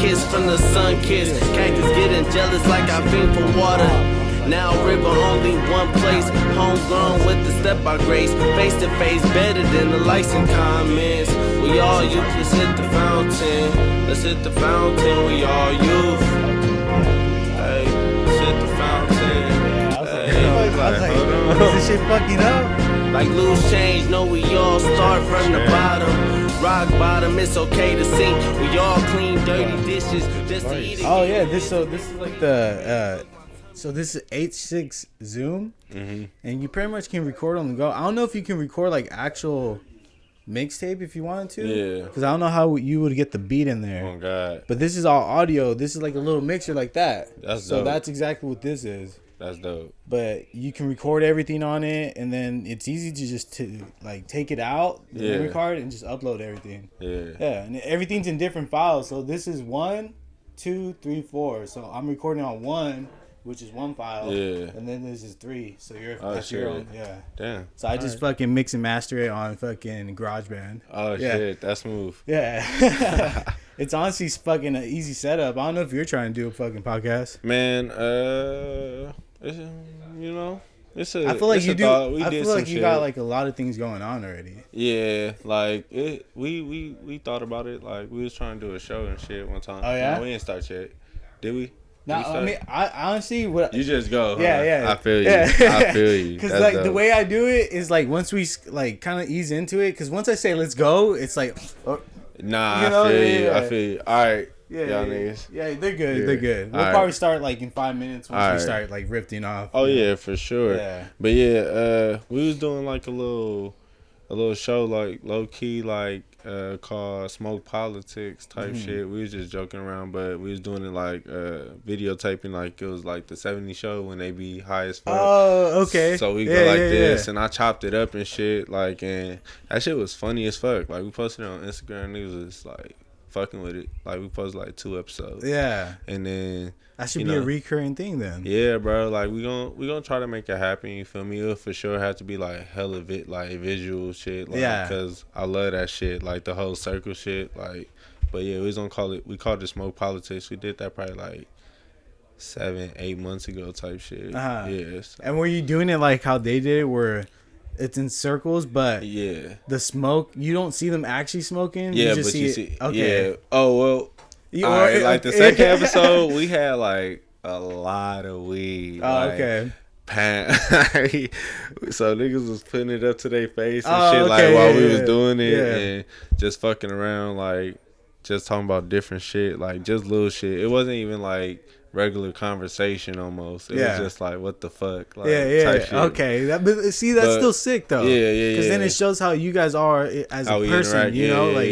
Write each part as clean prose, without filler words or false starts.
kiss from the sun kiss. Cactus getting jealous like I fiend for water. Now river only one place. Homegrown with the step by grace. Face to face better than the likes and comments. We all youth, let's hit the fountain. Let's hit the fountain, we all youth. Hey, let's hit the fountain. I was like, is this shit fucking up? Like loose change, know we all start from the bottom. Rock bottom, it's okay to sink. We all clean dirty dishes just to eat it. Oh yeah, this is like the so this is H6 Zoom, and you pretty much can record on the go. I don't know if you can record like actual mixtape if you wanted to. Yeah. Because I don't know how you would get the beat in there. Oh God. But this is all audio. This is like a little mixer like that. That's so dope. that's exactly what this is. That's dope. But you can record everything on it, and then it's easy to just like take it out, the memory card, and just upload everything. Yeah. Yeah, and everything's in different files. So this is 1, 2, 3, 4. So I'm recording on 1, which is 1 file. Yeah. And then this is 3. So that's your shit. own. Yeah. Damn. So I just fucking mix and master it on fucking GarageBand. Oh shit, that's smooth. Yeah. It's honestly fucking an easy setup. I don't know if you're trying to do a fucking podcast. Man, it's, you know, it's a. I feel like you do. We I did feel like some you shit. got like a lot of things going on already. Yeah, like it. We thought about it. Like we was trying to do a show and shit one time. Oh yeah. No, we didn't start yet. Did we? No, I mean, I honestly, what You just go. Yeah, huh? yeah. I feel you. Yeah. I feel you. Because That's like dope. the way I do it is like once we like kind of ease into it. Because once I say let's go, it's like, Nah, you know, I feel yeah, you. yeah. I feel you. All right. yeah, Y'all yeah, niggas. yeah, they're good. Yeah. They're good. We'll All probably right. start like in 5 minutes once All we right. start like riffing off. Oh yeah, for sure. Yeah. But yeah, we was doing like a little show like low key like called Smoke Politics type shit. We was just joking around, but we was doing it like videotaping like it was like the 70s show when they be high as fuck. Oh, okay. So we Yeah, go like yeah, this, yeah. and I chopped it up and shit, like, and that shit was funny as fuck. Like we posted it on Instagram, niggas was like fucking with it. Like we posted like 2 episodes. Yeah. And then That should you be a know, recurring thing then. yeah, bro. Like we gonna try to make it happen. You feel me? It'll for sure have to be like hella like visual shit. Like, Yeah. Cause I love that shit. Like the whole circle shit. Like, but yeah, we was gonna call it. We called it Smoke Politics. We did that probably like 7-8 months ago type shit. Uh-huh. Yes. And were you doing it like how they did it, where it's in circles, but Yeah. the smoke, you don't see them actually smoking? Yeah, you just but you it. see. Okay. Yeah. Oh well. You- All right, or- like the second episode, we had like a lot of weed. Oh, like, okay. So niggas was putting it up to their face and Oh, shit okay, like while we yeah, was doing it yeah. and just fucking around, like just talking about different shit, like just little shit. It wasn't even like regular conversation almost. It Yeah. was just like what the fuck, like Yeah, type yeah. shit. Okay. But see, that's But- still sick though. Yeah. Because then yeah. it shows how you guys are as How a we person. interact. You know, like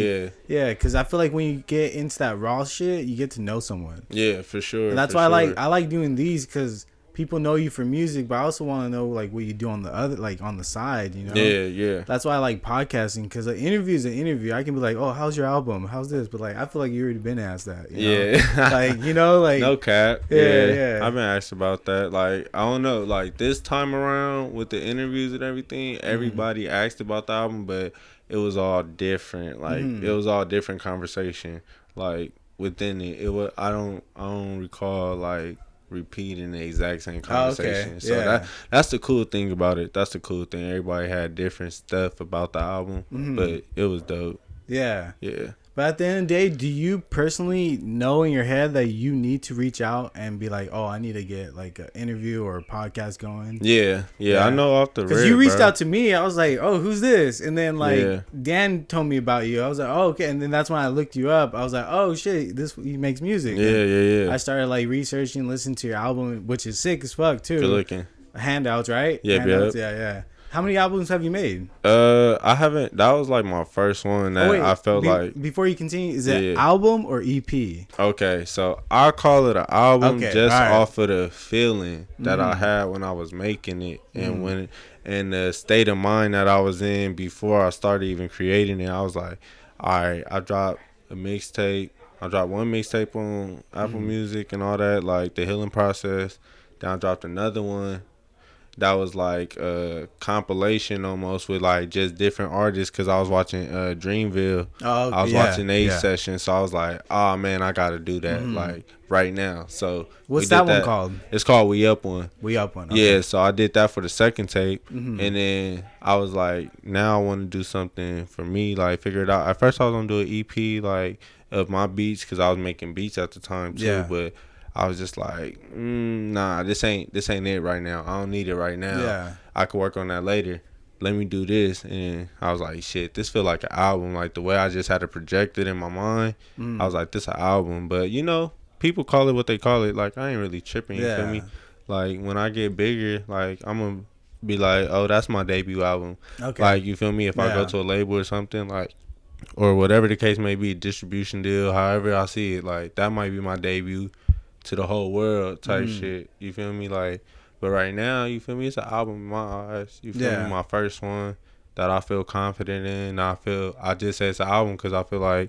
yeah. Because I feel like when you get into that raw shit, you get to know someone. Yeah, for sure. And that's for why sure. I like doing these because people know you for music, but I also want to know like what you do on the other, like on the side. You know. Yeah. That's why I like podcasting, because an interview is an interview. I can be like, "Oh, how's your album? How's this?" But like, I feel like you already been asked that. You know? Yeah. Like, you know, like No cap. Yeah. I've been asked about that. Like, I don't know. Like, this time around with the interviews and everything, everybody asked about the album, but it was all different. Like, it was all different conversation. Like, within it. It was, I don't recall, like, repeating the exact same conversation. So Yeah. that's the cool thing about it. That's the cool thing. Everybody had different stuff about the album, but it was dope. yeah. Yeah. But at the end of the day, do you personally know in your head that you need to reach out and be like, "Oh, I need to get like an interview or a podcast going"? Yeah. I know off the Because rip, you reached bro. out to me, I was like, "Oh, who's this?" And then like Yeah. Dan told me about you. I was like, "Oh, okay." And then that's when I looked you up. I was like, "Oh shit, he makes music." And Yeah. I started like researching, listening to your album, which is sick as fuck too. Good looking. Handouts, right? Yep, Handouts, yep. yeah. How many albums have you made? I haven't. That was like my first one that I felt like. Before you continue, is it Yeah. album or EP? Okay, so I call it an album Okay, just alright. off of the feeling that I had when I was making it, and when and the state of mind that I was in before I started even creating it. I was like, all right, I dropped a mixtape. I dropped one mixtape on Apple Music and all that, like the healing process. Then I dropped another one. that was like a compilation almost with like just different artists. Cause I was watching Dreamville. Oh, I was yeah, watching a yeah. session, so I was like, oh man, I gotta do that like right now. So What's we did that one called? It's called We Up One. We Up One. Okay. Yeah, so I did that for the second tape, and then I was like, now I want to do something for me, like figure it out. At first, I was gonna do an EP like of my beats because I was making beats at the time too, Yeah. but I was just like, nah, this ain't it right now. I don't need it right now. Yeah. I could work on that later. Let me do this, and I was like, shit, this feel like an album. Like the way I just had it projected in my mind, I was like, this an album. But you know, people call it what they call it. Like I ain't really tripping. You feel me? Like when I get bigger, like I'm gonna be like, oh, that's my debut album. Okay. Like you feel me? If I go to a label or something, like, or whatever the case may be, distribution deal, however I see it, like that might be my debut to the whole world type shit. You feel me? Like, but right now, you feel me? It's an album in my eyes. You feel me? My first one that I feel confident in. I just say it's an album because I feel like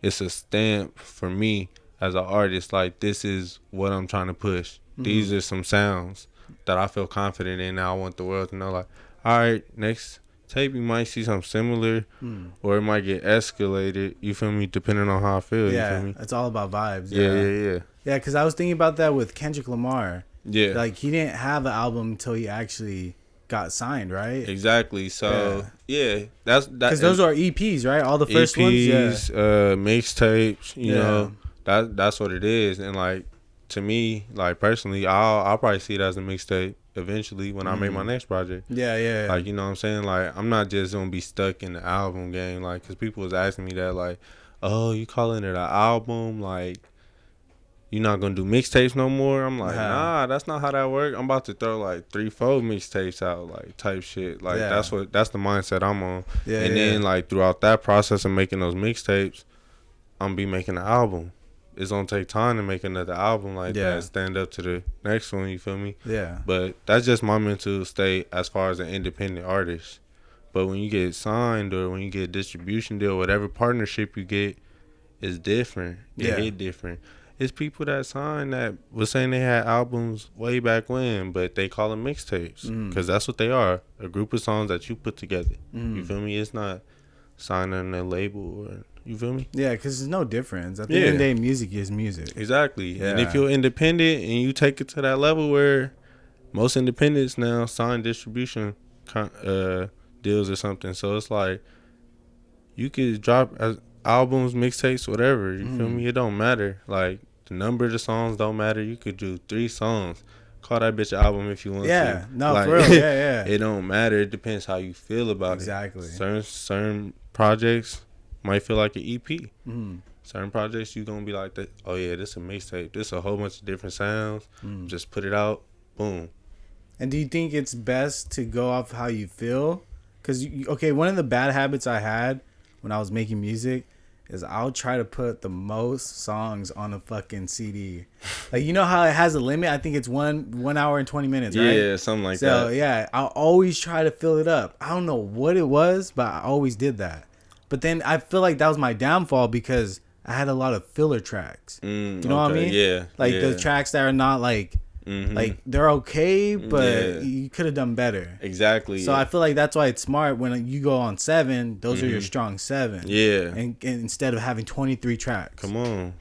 it's a stamp for me as an artist. Like this is what I'm trying to push. These are some sounds that I feel confident in. Now I want the world to know, like, all right, next tape you might see something similar, or it might get escalated. You feel me? Depending on how I feel. Yeah, you feel me? it's all about vibes. Yeah. Yeah, because I was thinking about that with Kendrick Lamar. Yeah. Like he didn't have an album until he actually got signed, right? Exactly. So that's that. Because those are EPs, right? All the first EPs, ones. mixtapes. You know, that's what it is. And like to me, like personally, I'll probably see it as a mixtape eventually when I make my next project. Yeah. Like you know what I'm saying? Like I'm not just gonna be stuck in the album game. Like because people was asking me that, like, oh, you calling it an album? Like you're not gonna do mixtapes no more? I'm like, nah, that's not how that works. I'm about to throw like 3-4 mixtapes out, like type shit. Like that's the mindset I'm on. Then like throughout that process of making those mixtapes, I'm gonna be making an album. It's gonna take time to make another album like that, stand up to the next one, you feel me? Yeah. But that's just my mental state as far as an independent artist. But when you get signed or when you get a distribution deal, whatever partnership you get is different. It hit different. It's people that signed that was saying they had albums way back when, but they call them mixtapes because that's what they are, a group of songs that you put together. You feel me? It's not signing a label or, you feel me? Yeah, because there's no difference. At the end of the day, music is music. Exactly. Yeah. And if you're independent and you take it to that level where most independents now sign distribution deals or something, so it's like you could drop albums, mixtapes, whatever. You feel me? It don't matter. Like the number of the songs don't matter. You could do 3 songs. Call that bitch an album if you want to. Yeah, no, like, for real. Yeah. It don't matter. It depends how you feel about Exactly. it. Certain projects might feel like an EP. Certain projects you gonna be like, that. Oh yeah, this is a mixtape. This a whole bunch of different sounds. Just put it out. Boom. And do you think it's best to go off how you feel? Because one of the bad habits I had when I was making music is I'll try to put the most songs on a fucking CD. Like, you know how it has a limit? I think it's 1 hour and 20 minutes, right? Yeah, something like that. So, yeah, I'll always try to fill it up. I don't know what it was, but I always did that. But then I feel like that was my downfall because I had a lot of filler tracks. You know what I mean? Yeah. Like the tracks that are not like, like they're okay, but you could have done better. Exactly. So I feel like that's why it's smart when you go on 7. Those are your strong 7. Yeah. And instead of having 23 tracks. Come on.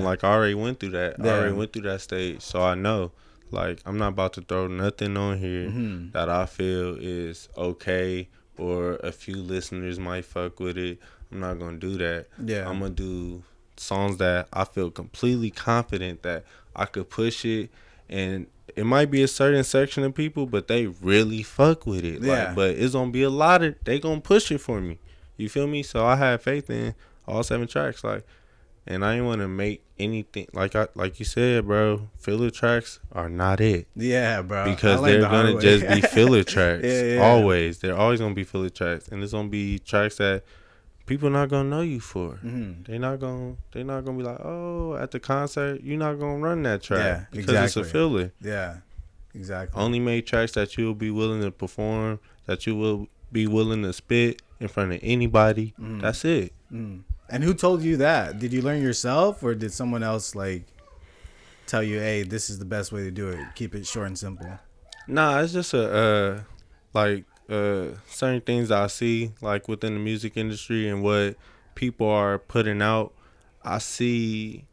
Like I already went through that. I already went through that stage, so I know. Like I'm not about to throw nothing on here that I feel is okay or a few listeners might fuck with it. I'm not gonna do that. Yeah. I'm gonna do songs that I feel completely confident that I could push it. And it might be a certain section of people, but they really fuck with it. Yeah. Like, but it's gonna be a lot of, they gonna push it for me. You feel me? So I have faith in all 7 tracks. Like, and I ain't want to make anything like you said, bro. Filler tracks are not it. Yeah, bro. Because they're gonna just be filler tracks. Always. They're always gonna be filler tracks, and it's gonna be tracks that people not gonna know you for. They're not gonna be like, oh, at the concert you're not gonna run that track because it's a filler. Yeah, exactly. Only make tracks that you'll be willing to perform, that you will be willing to spit in front of anybody. That's it. And who told you that? Did you learn yourself, or did someone else like tell you, hey, this is the best way to do it? Keep it short and simple. Nah, it's just like certain things I see like within the music industry and what people are putting out. I see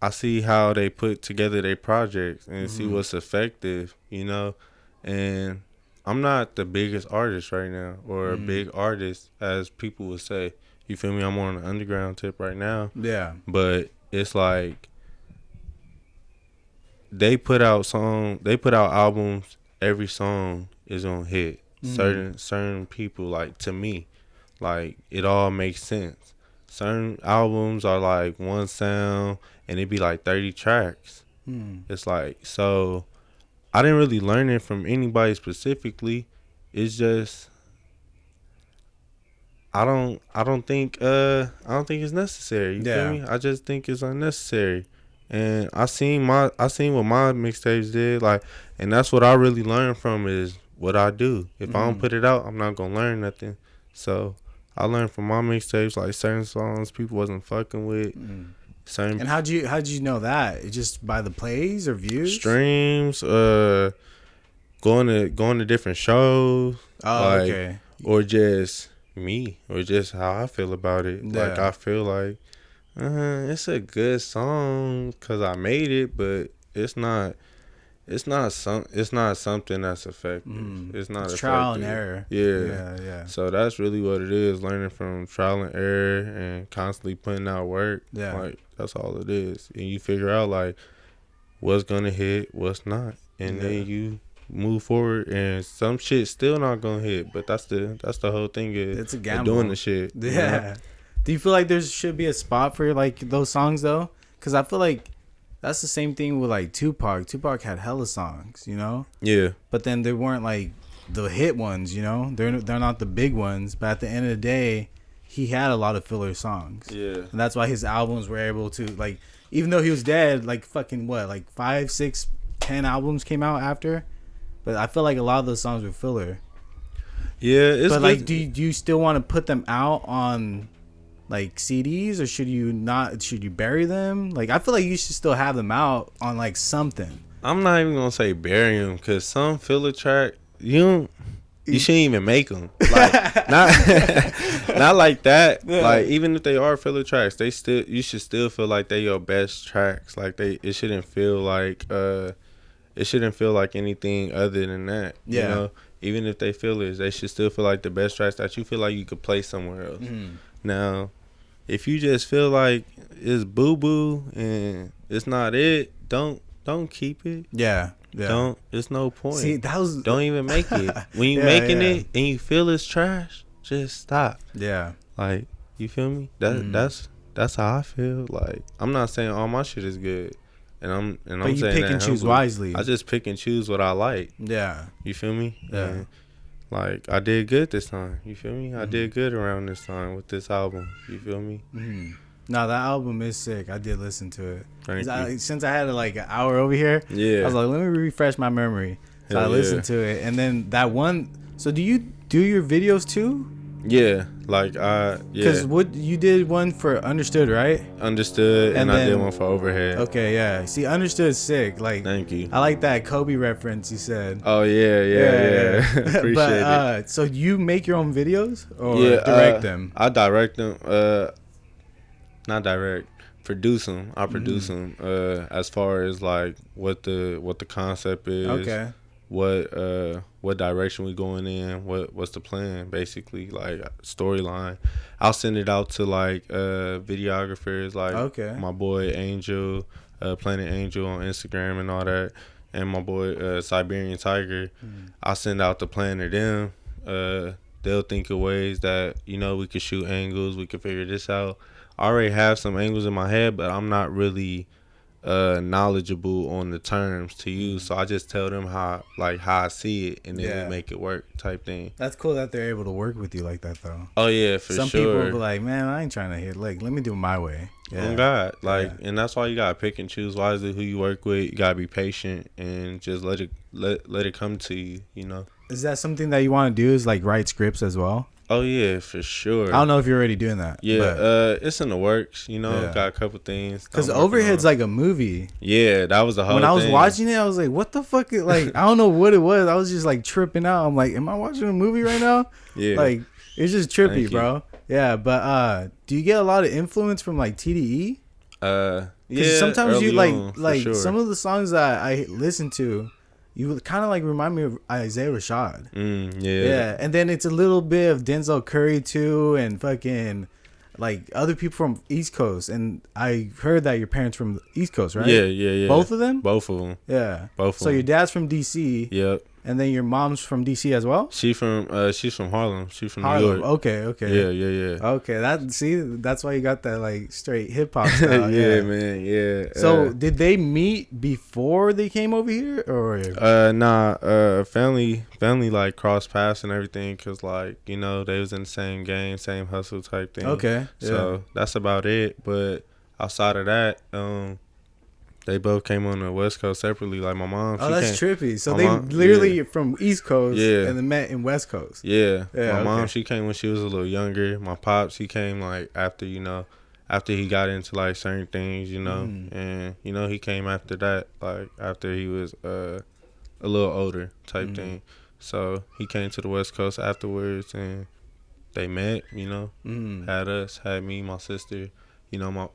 I see how they put together their projects and see what's effective, you know. And I'm not the biggest artist right now or a big artist as people would say. You feel me? I'm on an underground tip right now. Yeah. But it's like they put out albums, every song is gonna hit. Certain people, like, to me, like, it all makes sense. Certain albums are like one sound and it'd be like 30 tracks. It's like, so I didn't really learn it from anybody specifically. It's just I don't think it's necessary. You feel me? I just think it's unnecessary. And I seen what my mixtapes did, like, and that's what I really learned from is what I do. If I don't put it out, I'm not gonna learn nothing. So I learned from my mixtapes, like, certain songs people wasn't fucking with. Certain And how'd you know that? It just by the plays or views? streams, going to different shows. Oh, like, okay. Or just me, or just how I feel about it. Yeah. Like, I feel like it's a good song because I made it, but it's not something that's effective. It's not It's effective. trial and error. Yeah. So that's really what it is, learning from trial and error and constantly putting out work. Yeah. Like, that's all it is. And you figure out, like, what's gonna hit, what's not. And then you move forward, and some shit still not gonna hit. But that's the whole thing is It's a gamble. doing the shit. Yeah. You know? Do you feel like there should be a spot for like those songs though? Because I feel like that's the same thing with like Tupac. Tupac had hella songs, you know, Yeah. but then they weren't like the hit ones, you know. They're not the big ones. But at the end of the day, he had a lot of filler songs. Yeah. And that's why his albums were able to, like, even though he was dead, like fucking what, like 5, 6, 10 albums came out after. But I feel like a lot of those songs were filler. Yeah, it's But good. like, do you still want to put them out on like CDs, or should you not? Should you bury them? Like, I feel like you should still have them out on like something. I'm not even gonna say bury them, because some filler track you shouldn't even make them. Like, not like that. Yeah. Like, even if they are filler tracks, you should still feel like they your best tracks. Like, it shouldn't feel like anything other than that. Yeah. You know, even if they fillers, they should still feel like the best tracks that you feel like you could play somewhere else. Now, if you just feel like it's boo boo and it's not it, don't keep it. Yeah. Don't. It's no point. See, that was. Don't even make it. When you Yeah, making yeah. it and you feel it's trash, just stop. Yeah. Like, you feel me? That's how I feel. Like, I'm not saying all my shit is good, and I'm But you saying pick that and choose humbly. wisely. I just pick and choose what I like. Yeah. You feel me? Yeah. And, like, I did good this time. You feel me? I did good around this time with this album. You feel me? No, that album is sick. I did listen to it. Thank you. Since I had like an hour over here, Yeah. I was like, let me refresh my memory. So Hell I listened yeah. to it, and then that one. So do you do your videos too? Yeah. Like, Because what you did one for Understood, right? Understood, and And I did then- one for Overhead. Okay, yeah. See, Understood is sick. Like, Thank you. I like that Kobe reference you said. Oh, yeah. Appreciate But, it. so you make your own videos or Yeah, direct them? I direct them. Not direct. Produce them. I produce them. As far as like what the concept is. Okay. What direction we going in? What's the plan? Basically, like, storyline. I'll send it out to like videographers, like Okay. my boy Angel, Planet Angel on Instagram and all that, and my boy Siberian Tiger. I'll send out the plan to them. They'll think of ways that, you know, we could shoot angles, we could figure this out. I already have some angles in my head, but I'm not really knowledgeable on the terms to use, so I just tell them how I see it, and then Yeah. we make it work type thing. That's cool that they're able to work with you like that, though. Oh yeah, for Some people sure. will be like, man, I ain't trying to hit. Like, let me do it my way. Oh God, like, Yeah. and that's why you gotta pick and choose wisely who you work with. You gotta be patient and just let it come to you. You know. Is that something that you want to do? Is like write scripts as well? Oh yeah, for sure. I don't know if you're already doing that. Yeah, it's in the works. You know, Yeah. got a couple things. Because I'm working Overhead's on. like a movie. Yeah, that was the whole. When I was thing. watching it, I was like, "What the fuck?" Like, I don't know what it was. I was just like tripping out. I'm like, "Am I watching a movie right now?" Yeah, Like, it's just trippy, Thank you. bro. Yeah, but do you get a lot of influence from like TDE? Yeah. Sometimes you early on, for like sure. some of the songs that I listen to, you kind of like remind me of Isaiah Rashad. Yeah. Yeah, and then it's a little bit of Denzel Curry too, and fucking like other people from East Coast. And I heard that your parents from the East Coast, right? Yeah. Both of them? Both of them. Yeah. Both of So them. your dad's from DC, Yep. and then your mom's from DC as well? She's from Harlem. She's from New Harlem. York. Okay. Yeah. Okay, that's why you got that like straight hip hop style. Yeah, man. Yeah. So did they meet before they came over here, or? Family like crossed paths and everything, cause like, you know, they was in the same gang, same hustle type thing. Okay. So that's about it. But outside of that, they both came on the West Coast separately. Like my mom. Oh, that's trippy. So my they mom- literally from East Coast, Yeah. and then met in West Coast. Yeah. Yeah, My mom, okay. she came when she was a little younger. My pops, he came like after, after he got into like certain things, and he came after that, like after he was a little older type thing. So he came to the West Coast afterwards, and they met, had me, my sister.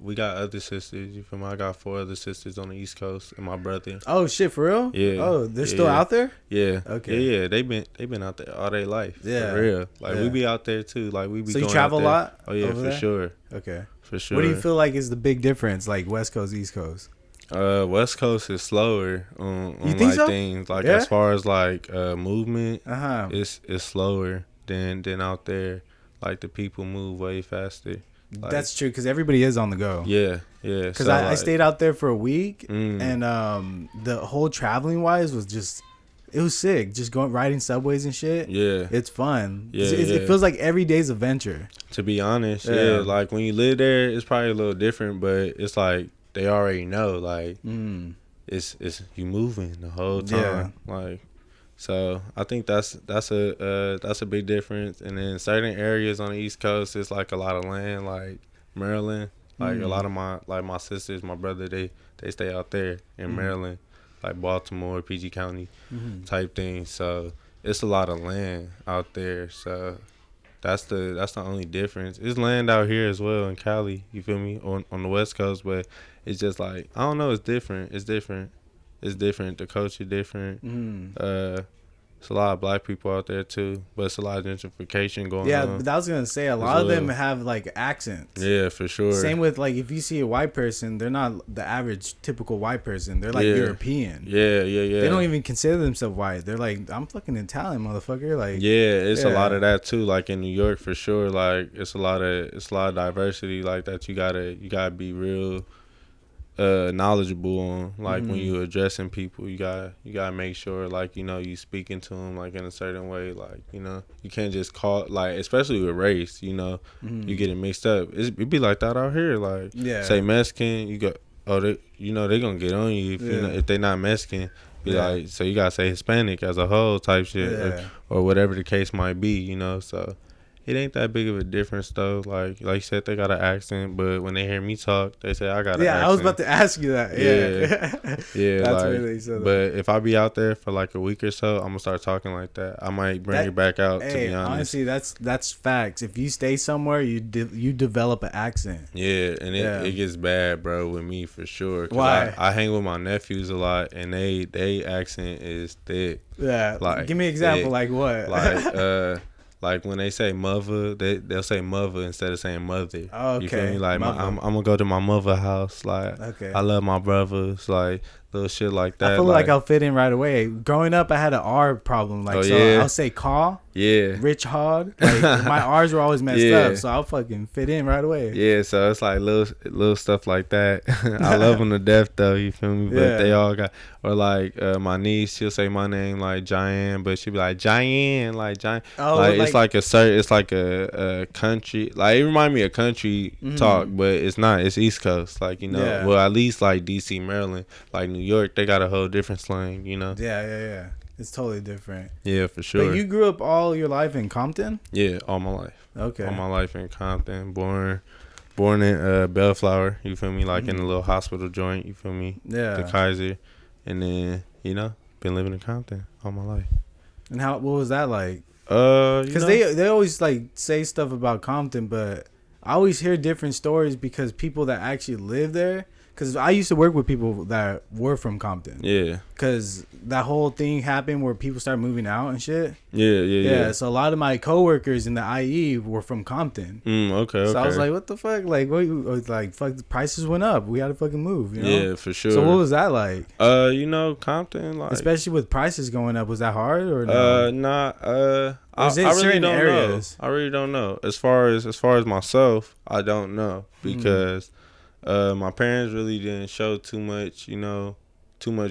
We got other sisters. You feel me? I got 4 other sisters on the East Coast, and my brother. Oh shit, for real? Yeah. Oh, they're still Yeah. out there? Yeah. Okay. Yeah. They been out there all their life. Yeah. For real. Like Yeah. we be out there too. Like we be. So you going travel out a there. lot Oh yeah, over for there? sure. Okay. For sure. What do you feel like is the big difference, like West Coast, East Coast? West Coast is slower on You think like so? things. Like Yeah? as far as like movement, Uh-huh. it's slower than out there. Like the people move way faster. Like, That's true, because everybody is on the go. yeah. Because So, I like, stayed out there for a week, Mm. and the whole traveling wise was just, it was sick. Just riding subways and shit. Yeah. It's fun. Yeah, It yeah. feels like every day's adventure. To be honest, Yeah. yeah. Like when you live there, it's probably a little different, but it's like they already know. Like it's you moving the whole time. Like, so I think that's a big difference. And then certain areas on the East Coast, it's like a lot of land, like Maryland. Like a lot of my sisters, my brother, they stay out there in Maryland, like Baltimore, PG County type thing. So it's a lot of land out there. So that's the only difference. It's land out here as well in Cali. You feel me? On the West Coast, but it's just like I don't know. It's different. The culture different. It's a lot of black people out there too, but it's a lot of gentrification going Yeah, on. but I was gonna say a lot of them well. have like accents. Yeah, for sure. Same with like if you see a white person, they're not the average typical white person. They're like Yeah. European. Yeah. They don't even consider themselves white. They're like, I'm fucking Italian, motherfucker. Like, Yeah, it's a lot Yeah. of that too. Like in New York, for sure. Like it's a lot of diversity like that. You gotta be real knowledgeable on. Like when you addressing people, you gotta make sure like you speaking to them like in a certain way. Like you can't just call like, especially with race. You get it mixed up. It be like that out here. Like Yeah. say Mexican, you got they gonna get on you if they not Mexican. Be Yeah. like, so you gotta say Hispanic as a whole type shit, Yeah. or whatever the case might be, So it ain't that big of a difference though. Like you said, they got an accent, but when they hear me talk, they say I got an accent. Yeah, I was about to ask you that. Yeah. Yeah, That's like, where they said that. but if I be out there for like a week or so, I'm gonna start talking like that. I might bring That- it back out. To Hey, be honest, honestly, that's facts. If you stay somewhere, you develop an accent. yeah, and Yeah. it gets bad, bro, with me for sure. 'Cause Why? I hang with my nephews a lot, and they accent is thick. Yeah. Like, Give me an example. it- Like what? Like when they say mother, they'll say mother instead of saying mother. Oh, You feel okay. me? Like Mother. I'm gonna go to my mother house. Like Okay. I love my brothers. Like little shit like that. I feel like I'll fit in right away. Growing up, I had an R problem. Like, Oh, so yeah? I'll say caw, yeah, Rich Hod. Like, my R's were always messed Yeah. up, so I'll fucking fit in right away. yeah. So it's like little stuff like that. I love them to death though. You feel me? But Yeah. they all got, or like my niece, she'll say my name like Jian, but she'll be like Jian, like Jian. Oh, Like it's like a certain, it's like a country. Like it remind me of country talk, but it's not. It's East Coast. Like Yeah. well at least like DC, Maryland, like New York, they got a whole different slang. Yeah. It's totally different. Yeah, for sure. But you grew up all your life in Compton? Yeah, all my life. Okay. All my life in Compton. Born in Bellflower. You feel me? Like in a little hospital joint. You feel me? Yeah. The Kaiser, and then been living in Compton all my life. And what was that like? Because they always like say stuff about Compton, but I always hear different stories because people that actually live there. Because I used to work with people that were from Compton. Yeah. Because that whole thing happened where people started moving out and shit. Yeah. So a lot of my coworkers in the IE were from Compton. Okay. So I was like, what the fuck? Like, fuck, the prices went up. We had to fucking move, you know? Yeah, for sure. So what was that like? Compton, like... Especially with prices going up, was that hard or no? I really don't areas? know. I really don't know. As far as myself, I don't know. Because... my parents really didn't show too much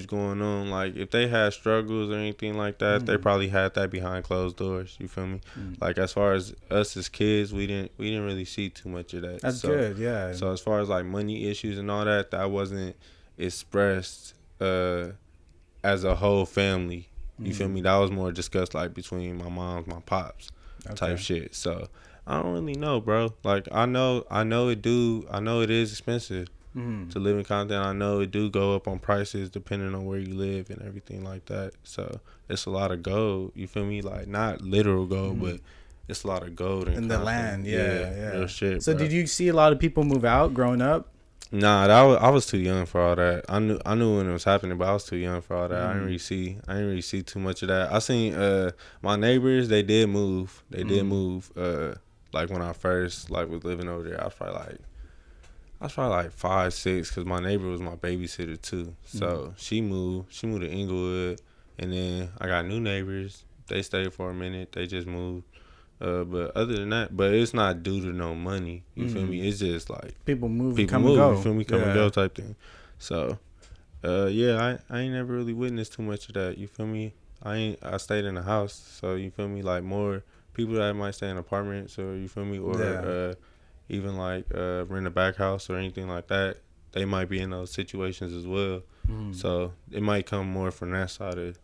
going on. Like, if they had struggles or anything like that, they probably had that behind closed doors. You feel me? Like, as far as us as kids, we didn't really see too much of that. That's good, yeah. So as far as like money issues and all that, that wasn't expressed as a whole family. You feel me? That was more discussed like between my moms, my pops, type shit. So I don't really know, bro. Like I know it is expensive to live in Compton. I know it do go up on prices depending on where you live and everything like that. So it's a lot of gold. You feel me? Like not literal gold, but it's a lot of gold in the land. Yeah. Real shit. So bro. did you see a lot of people move out growing up? Nah, I was too young for all that. I knew when it was happening, but I was too young for all that. I didn't really see too much of that. I seen my neighbors. They did move. Like when I first was living over there, I was probably like 5, 6, because my neighbor was my babysitter too. So she moved to Inglewood, and then I got new neighbors. They stayed for a minute. They just moved. But other than that, but it's not due to no money. You feel me? It's just like people move, and go. You feel me? Come and go type thing. So, I ain't never really witnessed too much of that. You feel me? I stayed in the house, so you feel me? Like more people that might stay in apartments, or you feel me, or even like rent a back house or anything like that. They might be in those situations as well. So it might come more from that side of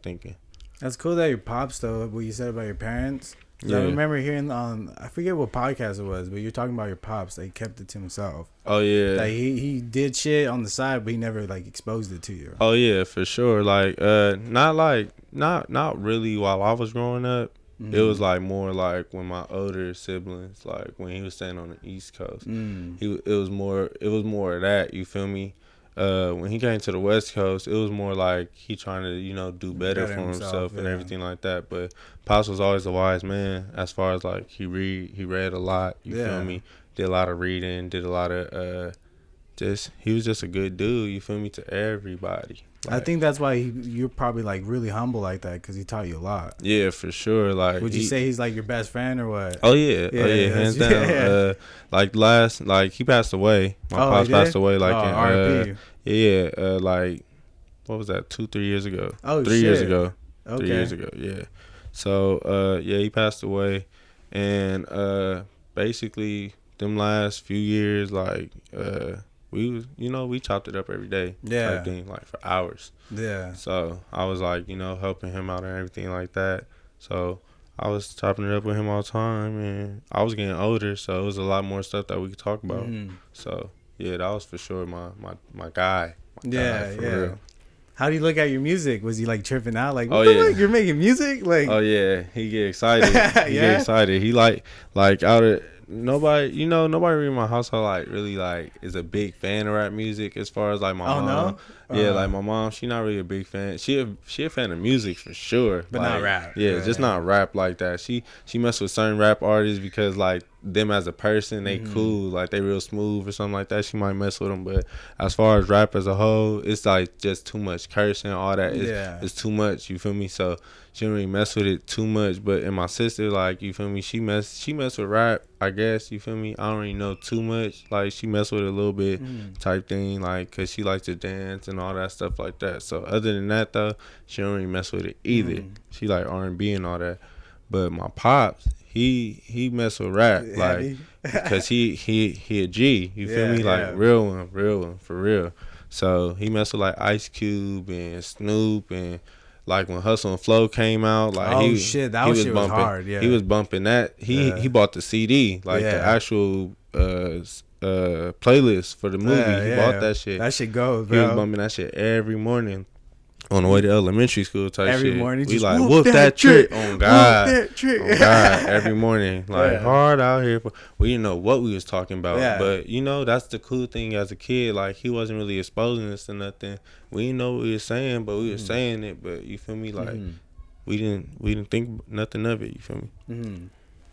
thinking. That's cool that your pops, though, what you said about your parents. Yeah. I remember hearing on, I forget what podcast it was, but you're talking about your pops. That he kept it to himself. Oh, yeah. Like, he did shit on the side, but he never, like, exposed it to you. Oh, yeah, for sure. Like, not really while I was growing up. It was, like, more like when my older siblings, like, when he was staying on the East Coast. It was more of that, you feel me? When he came to the West Coast, it was more like he trying to, do better for himself and everything like that. But Pops was always a wise man as far as like he read a lot. You feel me? Did a lot of reading. Did a lot of he was just a good dude. You feel me? To everybody. Like, I think that's why you're probably like really humble like that, because he taught you a lot. Yeah, for sure. Like, would you say he's like your best friend or what? Oh yeah, hands down. Like he passed away. My pops passed away like in R.I.P. Like what was that? 2-3 years ago. Oh, 3 years ago. Okay. 3 years ago. Yeah. So he passed away, and basically them last few years, like we chopped it up every day. Type thing, like for hours. Yeah. So I was like, helping him out and everything like that. So I was chopping it up with him all the time, and I was getting older, so it was a lot more stuff that we could talk about. So yeah, that was for sure my guy. Yeah. Real. How do you look at your music? Was he like tripping out? Like, what the fuck? You're making music? Like, oh yeah, he get excited. He get excited. He like out of nobody really in my household like really like is a big fan of rap music. As far as like my mom, no? Yeah, like my mom, she not really a big fan. She a fan of music for sure, but like, not rap. Yeah, just not rap like that. She mess with certain rap artists because like them as a person, they cool, like they real smooth or something like that. She might mess with them, but as far as rap as a whole, it's like just too much cursing, all that. It's too much. You feel me? So she don't really mess with it too much. But in my sister, like, you feel me? She mess with rap, I guess. You feel me? I don't really know too much. Like, she mess with it a little bit, type thing, like, cause she likes to dance and all that stuff like that. So other than that though, she don't really mess with it either. She like R&B and all that. But my pops, he mess with rap, like, cause he a G. You feel me? Like real one, for real. So he mess with like Ice Cube and Snoop and like when Hustle and Flow came out, like Oh shit, that shit was hard. Yeah, he was bumping that. He bought the CD, like the actual playlist for the movie. He bought that shit. That shit goes, bro. He was bumping that shit every morning on the way to elementary school type every shit. Morning, we just like whoop that trick on God, that trick. on God every morning, like hard out here. We didn't know what we was talking about, but you know that's the cool thing as a kid. Like he wasn't really exposing us to nothing. We didn't know what we was saying, but we were saying it. But you feel me? Like we didn't think nothing of it. You feel me?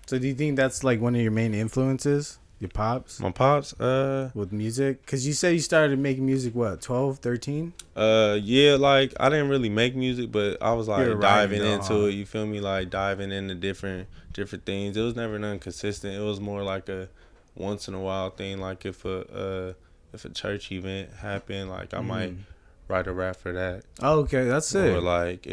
So do you think that's like one of your main influences? Your pops? My pops, with music? Because you said you started making music, what, 12, 13? Yeah, like, I didn't really make music, but I was, like, diving into it, you feel me? Like, diving into different things. It was never nothing consistent. It was more like a once-in-a-while thing. Like, if a church event happened, like, I might write a rap for that. Oh, okay, that's it. Or, like,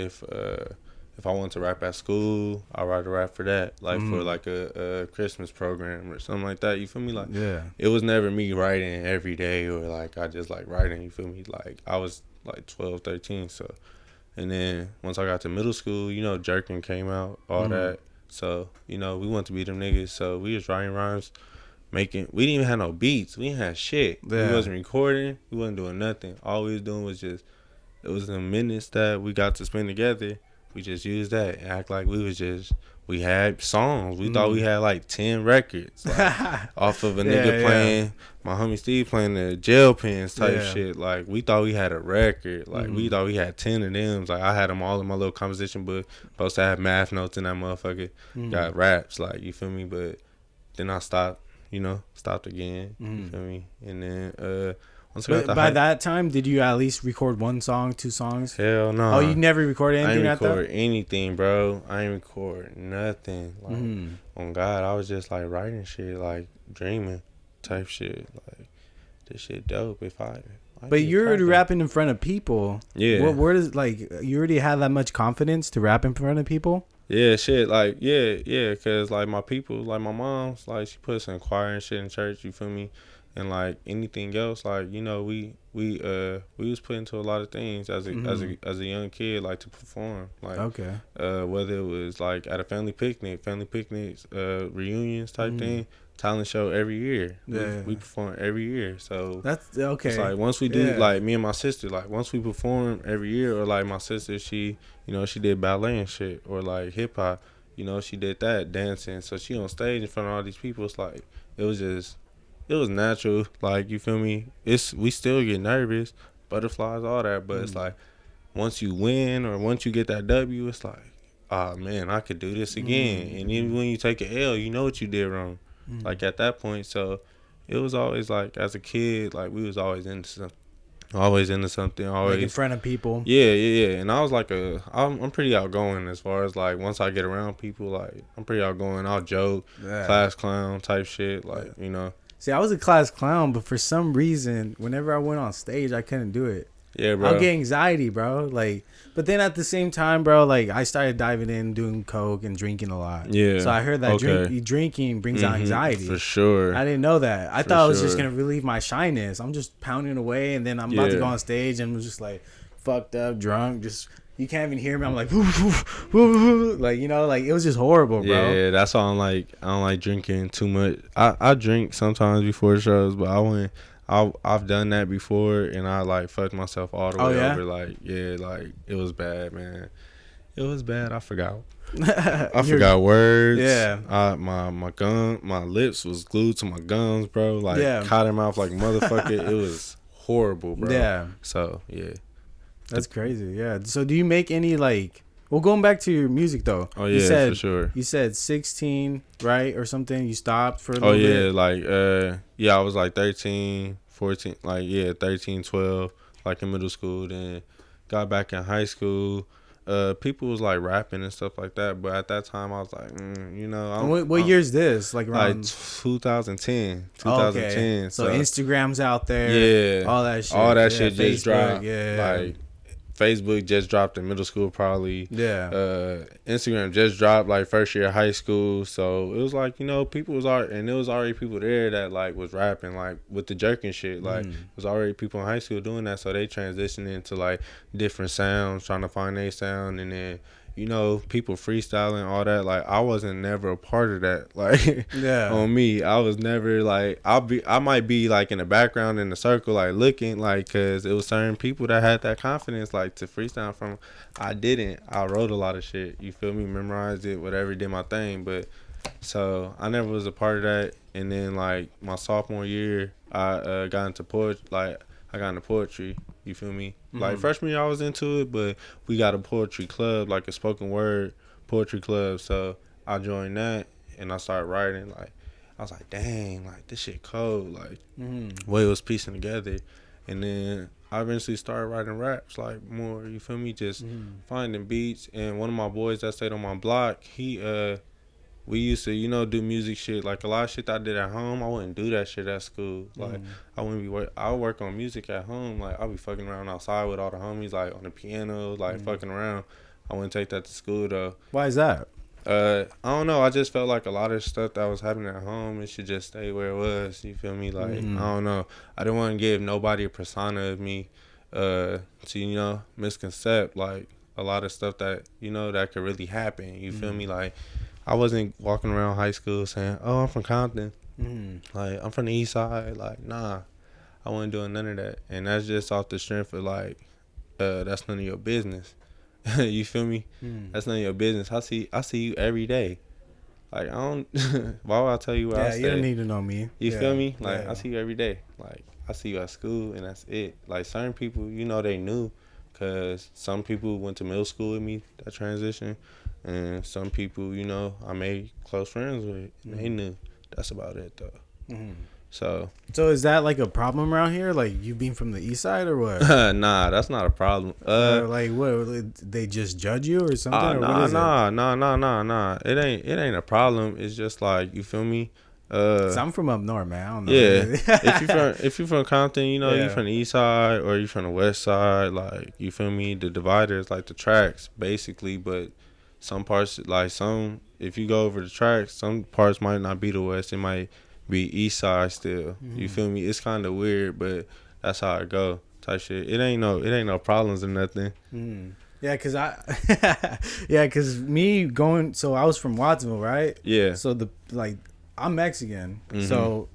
if I wanted to rap at school, I write a rap for that, like for like a Christmas program or something like that. You feel me? Like, it was never me writing every day or like I just like writing. You feel me? Like I was like 12, 13. So, and then once I got to middle school, you know, Jerkin came out, all that. So, you know, we wanted to be them niggas. So we was writing rhymes, we didn't even have no beats. We didn't have shit. We wasn't recording. We wasn't doing nothing. All we was doing was just, it was the minutes that we got to spend together. We just used that and act like we had songs. We thought we had like 10 records like, off of a nigga playing, my homie Steve playing the jail pens type shit. Like we thought we had a record. Like we thought we had 10 of them. Like I had them all in my little composition book. Supposed to have math notes in that motherfucker. Got raps, like you feel me? But then I stopped again. You feel me? And then but by that time, did you at least record one song, 2 songs? Hell no. Oh, you never recorded anything at that? I ain't record anything, bro. I ain't record nothing. Like, on God, I was just, like, writing shit, like, dreaming type shit. Like, this shit dope if I But you're already rapping in front of people. Yeah. Where does, like, you already have that much confidence to rap in front of people? Yeah, shit, like, yeah, because, like, my people, like, my mom's, like, she puts in choir and shit in church, you feel me? And like anything else, like you know, we was put into a lot of things as a young kid, like to perform, like whether it was like at a family picnics, reunions type thing, talent show every year. We perform every year, so that's okay. It's like once we do, like me and my sister, like once we perform every year, or like my sister, she did ballet and shit, or like hip hop, she did that dancing, so she on stage in front of all these people. It's like it was natural, like you feel me. We still get nervous, butterflies, all that, but it's like once you win or once you get that W, it's like, oh man, I could do this again. And even when you take an L, you know what you did wrong, like at that point. So it was always like as a kid, like we was always into something, always like in front of people. Yeah. And I was like I'm pretty outgoing as far as like once I get around people, like I'm pretty outgoing. I'll joke, class clown type shit, like you know. See, I was a class clown, but for some reason, whenever I went on stage, I couldn't do it. Yeah, bro. I'll get anxiety, bro. Like, but then at the same time, bro, like I started diving in, doing coke and drinking a lot. Yeah. So I heard that drinking brings out anxiety. For sure. I didn't know that. I thought I was just gonna relieve my shyness. I'm just pounding away, and then I'm about to go on stage, and was just like fucked up, drunk, just. You can't even hear me. I'm like, like, like it was just horrible, bro. Yeah, that's why I don't like drinking too much. I drink sometimes before shows, but I've done that before, and I like fucked myself all the way over. Like, like it was bad, man. It was bad. I forgot. I forgot words. Yeah. My lips was glued to my gums, bro. Like cotton mouth like motherfucker. It was horrible, bro. Yeah. So yeah. That's crazy, yeah. So do you make any going back to your music though. Oh yeah, for sure. You said 16, right, or something. You stopped for a little bit. I was like 13, 14, 13, 12, like in middle school. Then got back in high school. People was like rapping and stuff like that, but at that time I was like, what year's this? Like around 2010. Okay. So Instagram's out there. Yeah. All that shit. Just dropped. Yeah. Like Facebook just dropped in middle school probably. Yeah. Instagram just dropped like first year of high school. So it was like, you know, people was already, and there was already people there that like was rapping like with the jerking shit. Like it was already people in high school doing that. So they transitioned into like different sounds, trying to find their sound, and then, you know, people freestyling, all that. Like I wasn't never a part of that. Like Yeah. on me, I was never like, I might be like in the background in the circle, like looking, like, cause it was certain people that had that confidence, like to freestyle from. I didn't. I wrote a lot of shit. You feel me? Memorized it, whatever, did my thing. But so I never was a part of that. And then like my sophomore year, I got into poetry. Like I got into poetry. You feel me? Like freshman year I was into it, but we got a poetry club, like a spoken word poetry club. So I joined that and I started writing. Like I was like, dang, like this shit cold. Like way it was piecing together. And then I eventually started writing raps, like more, you feel me? Just finding beats. And one of my boys that stayed on my block, we used to, you know, do music shit. Like a lot of shit that I did at home, I wouldn't do that shit at school. Like I wouldn't be I would work on music at home. Like I'll be fucking around outside with all the homies, like on the piano, like fucking around. I wouldn't take that to school though. Why is that? I don't know. I just felt like a lot of stuff that was happening at home, it should just stay where it was. You feel me? Like I don't know. I didn't want to give nobody a persona of me, to, you know, misconcept like a lot of stuff that, you know, that could really happen. You feel me? Like I wasn't walking around high school saying, "Oh, I'm from Compton." Like I'm from the East Side. Like nah, I wasn't doing none of that. And that's just off the strength of like, that's none of your business. You feel me? That's none of your business. I see you every day. Like I don't. Why would I tell you where I stay? You don't need to know me. You feel me? Like Yeah. I see you every day. Like I see you at school, and that's it. Like certain people, you know, they knew, cause some people went to middle school with me that transition, and some people, you know, I made close friends with. And they knew. That's about it though. So is that like a problem around here? Like you being from the East Side or what? nah, that's not a problem. Or like what? They just judge you or something? Or what is Nah. It ain't a problem. It's just like, you feel me? 'Cause I'm from up north, man. I don't know. Yeah. if you from Compton, you know, you Yeah. from the East Side or you from the West Side, like, you feel me? The divider is like the tracks basically, but some parts, like if you go over the tracks, some parts might not be the West. It might be East Side still. You feel me? It's kind of weird, but that's how it go. Type shit. It ain't no problems or nothing. Yeah, cause me going. So I was from Watsonville, right? Yeah. So I'm Mexican. So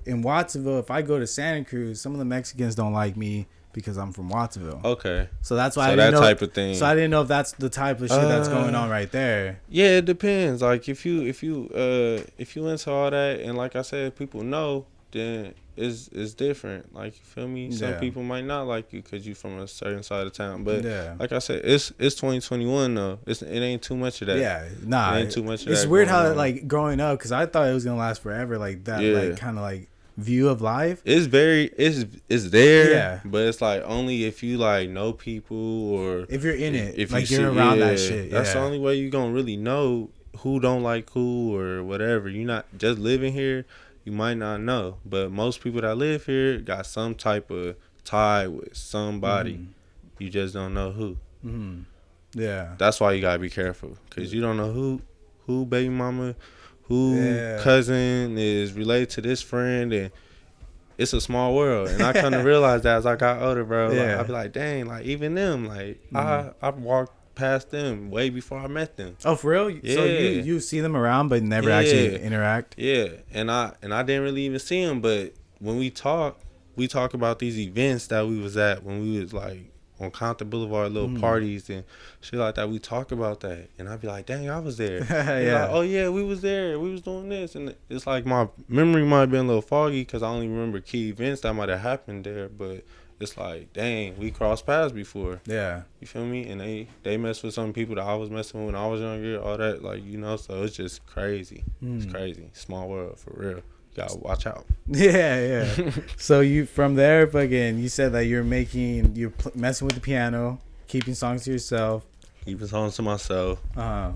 in Watsonville, if I go to Santa Cruz, some of the Mexicans don't like me because I'm from Watsonville. Okay. So that's why So I didn't that know, type of thing. So I didn't know if that's the type of shit that's going on right there. Yeah, it depends. Like if you into all that, and like I said, people know, then it's different. Like, you feel me? Some people might not like you because you from a certain side of town. But like I said, it's 2021 though. It ain't too much of that. Yeah, nah. It ain't too much of that. It's weird how on. like growing up, because I thought it was gonna last forever. Like that, like kind of like view of life. It's there. Yeah. But it's like only if you like know people, or if you're in it, if like you you're see, around that shit. That's the only way you gonna really know who don't like who or whatever. You not just living here. You might not know, but most people that live here got some type of tie with somebody. You just don't know who. Yeah. That's why you gotta be careful, because you don't know who baby mama, who cousin is related to this friend, and it's a small world. And I kind of realized that as I got older, bro. Yeah. Like, I be like, dang, like even them, like I walked past them way before I met them. Oh, for real? Yeah. So you see them around but never actually interact? Yeah, and I didn't really even see them, but when we talk about these events that we was at when we was like on Compton Boulevard, little parties and shit like that. We talk about that, and I'd be like, dang, I was there. Yeah. Like, oh yeah, we was there. We was doing this, and it's like my memory might have been a little foggy because I only remember key events that might have happened there, but it's like, dang, we crossed paths before. Yeah. You feel me? And they mess with some people that I was messing with when I was younger, all that, like, you know, so it's just crazy. It's crazy. Small world, for real. You gotta watch out. Yeah. So you, from there, again, you said that you're messing with the piano, keeping songs to yourself. Keeping songs to myself. Uh-huh.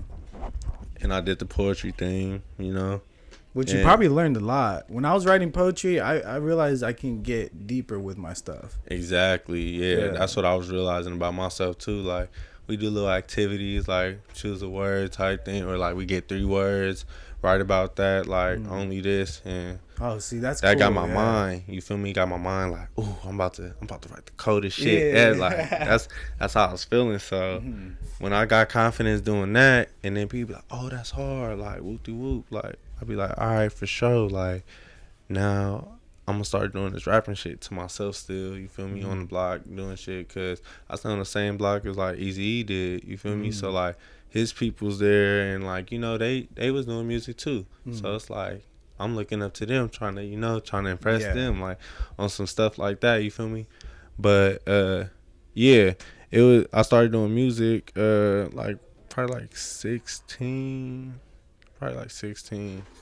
And I did the poetry thing, you know. Which you probably learned a lot. When I was writing poetry, I realized I can get deeper with my stuff. Exactly. Yeah, that's what I was realizing about myself too. Like, we do little activities like choose a word type thing, or like we get 3 words, write about that, like only this, and oh, see, that's that cool, got my mind. You feel me? Got my mind like, ooh, I'm about to write the coldest shit. Yeah. Like that's how I was feeling. So when I got confidence doing that, and then people be like, oh, that's hard, like whoop de whoop, like I'd be like, all right, for sure. Like now I'm gonna start doing this rapping shit to myself still. You feel me? On the block doing shit, cause I stay on the same block as like Eazy-E did. You feel me? So like his people's there, and like, you know, they was doing music too. So it's like I'm looking up to them, trying to impress them, like on some stuff like that. You feel me? But yeah, it was. I started doing music like probably like 16,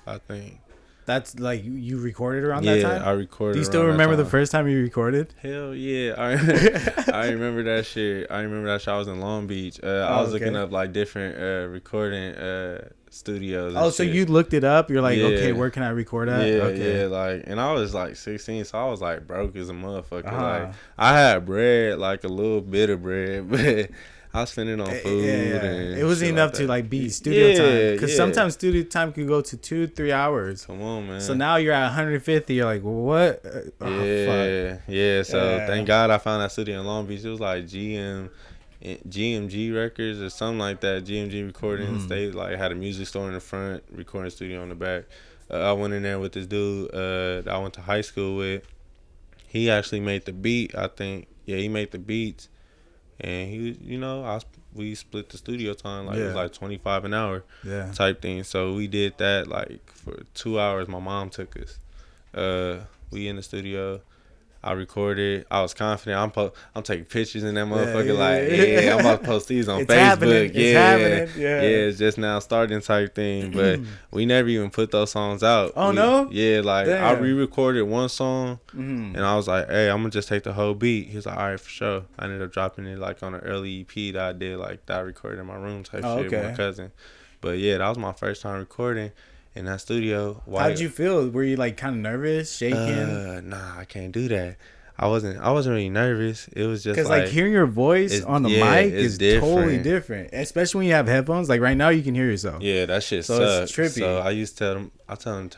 I think. That's like you recorded around that time? Yeah, I recorded. Do you still remember the first time you recorded? Hell yeah. I remember that shit. I was in Long Beach. I was looking up like different recording studios. Oh, so shit. you looked it up? You're like, okay, where can I record at? Yeah, okay. yeah. Like, and I was like 16, so I was like broke as a motherfucker. Like, I had bread, like a little bit of bread, but I was spending on food. And it wasn't enough to like beat studio time, because sometimes studio time can go to 2-3 hours. Come on, man. So now you're at 150. You're like, what? Yeah. So thank God I found that studio in Long Beach. It was like GMG Records or something like that. GMG Recordings. They like had a music store in the front, recording studio in the back. I went in there with this dude that I went to high school with. He actually made the beat, I think. Yeah, he made the beats. And he, you know, we split the studio time, like it was like $25 an hour, type thing. So we did that like for 2 hours. My mom took us. We in the studio. I recorded. I was confident. I'm taking pictures in that motherfucker. I'm about to post these on it's Facebook. Happening. It's happening. Yeah, it's just now starting type thing. But we never even put those songs out. Oh no? Yeah, like I re-recorded one song, and I was like, hey, I'm gonna just take the whole beat. He was like, all right, for sure. I ended up dropping it like on an early EP that I did, like that I recorded in my room type shit with my cousin. But yeah, that was my first time recording in that studio. How did you feel? Were you like kind of nervous, shaking? Nah, I can't do that. I wasn't really nervous. It was just because like hearing your voice on the mic is totally different, especially when you have headphones. Like right now, you can hear yourself. Yeah, that shit so sucks. It's trippy. So I tell them to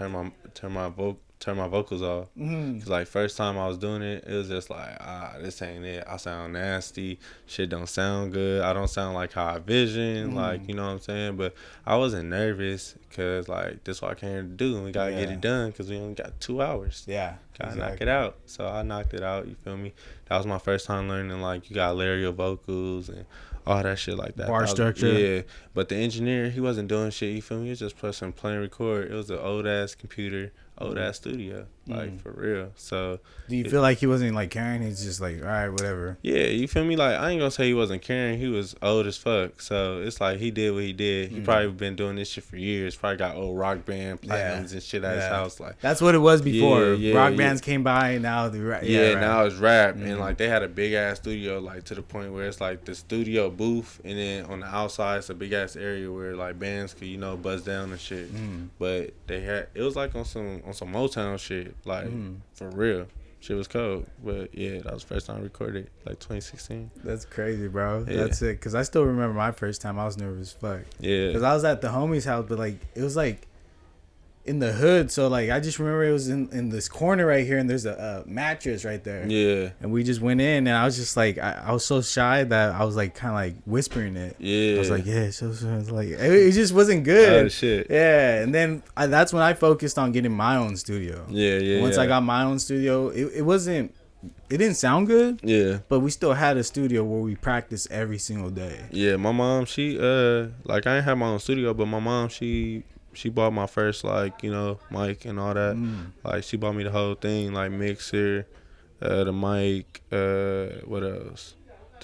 turn my vocals off. Cause like first time I was doing it, it was just like, this ain't it. I sound nasty. Shit don't sound good. I don't sound like how I vision. Like, you know what I'm saying? But I wasn't nervous, cause like this is what I came here to do, and we gotta get it done, cause we only got 2 hours. Yeah, gotta knock it out. So I knocked it out. You feel me? That was my first time learning like you gotta layer your vocals and all that shit like that. Bar structure. Yeah. But the engineer, he wasn't doing shit. You feel me? He was just pressing play and record. It was an old ass computer, old ass studio, like for real. So do you feel like he wasn't like caring? He's just like, all right, whatever. Yeah, you feel me? Like I ain't gonna say he wasn't caring. He was old as fuck. So it's like he did what he did. He probably been doing this shit for years. Probably got old rock band platinums and shit at his house. Like that's what it was before. Rock bands came by, and now the rap. Now it's rap, and like they had a big ass studio, like to the point where it's like the studio booth, and then on the outside it's a big ass area where like bands could, you know, buzz down and shit. But it was like on some Motown shit, like for real. Shit was cold. But yeah, that was the first time I recorded, like 2016. That's crazy, bro. That's it. Because I still remember my first time. I was nervous as fuck. Yeah. Because I was at the homie's house, but like it was like in the hood. So like I just remember it was in this corner right here, and there's a mattress right there. Yeah. And we just went in, and I was just like, I was so shy that I was like kind of like whispering it. Yeah. I was like, so like it just wasn't good. Oh shit. Yeah. And then that's when I focused on getting my own studio. Yeah. Once I got my own studio, it didn't sound good. Yeah. But we still had a studio where we practiced every single day. Yeah, my mom, she like I ain't have my own studio, but my mom, she bought my first, like, you know, mic and all that. Like she bought me the whole thing, like mixer, the mic, what else?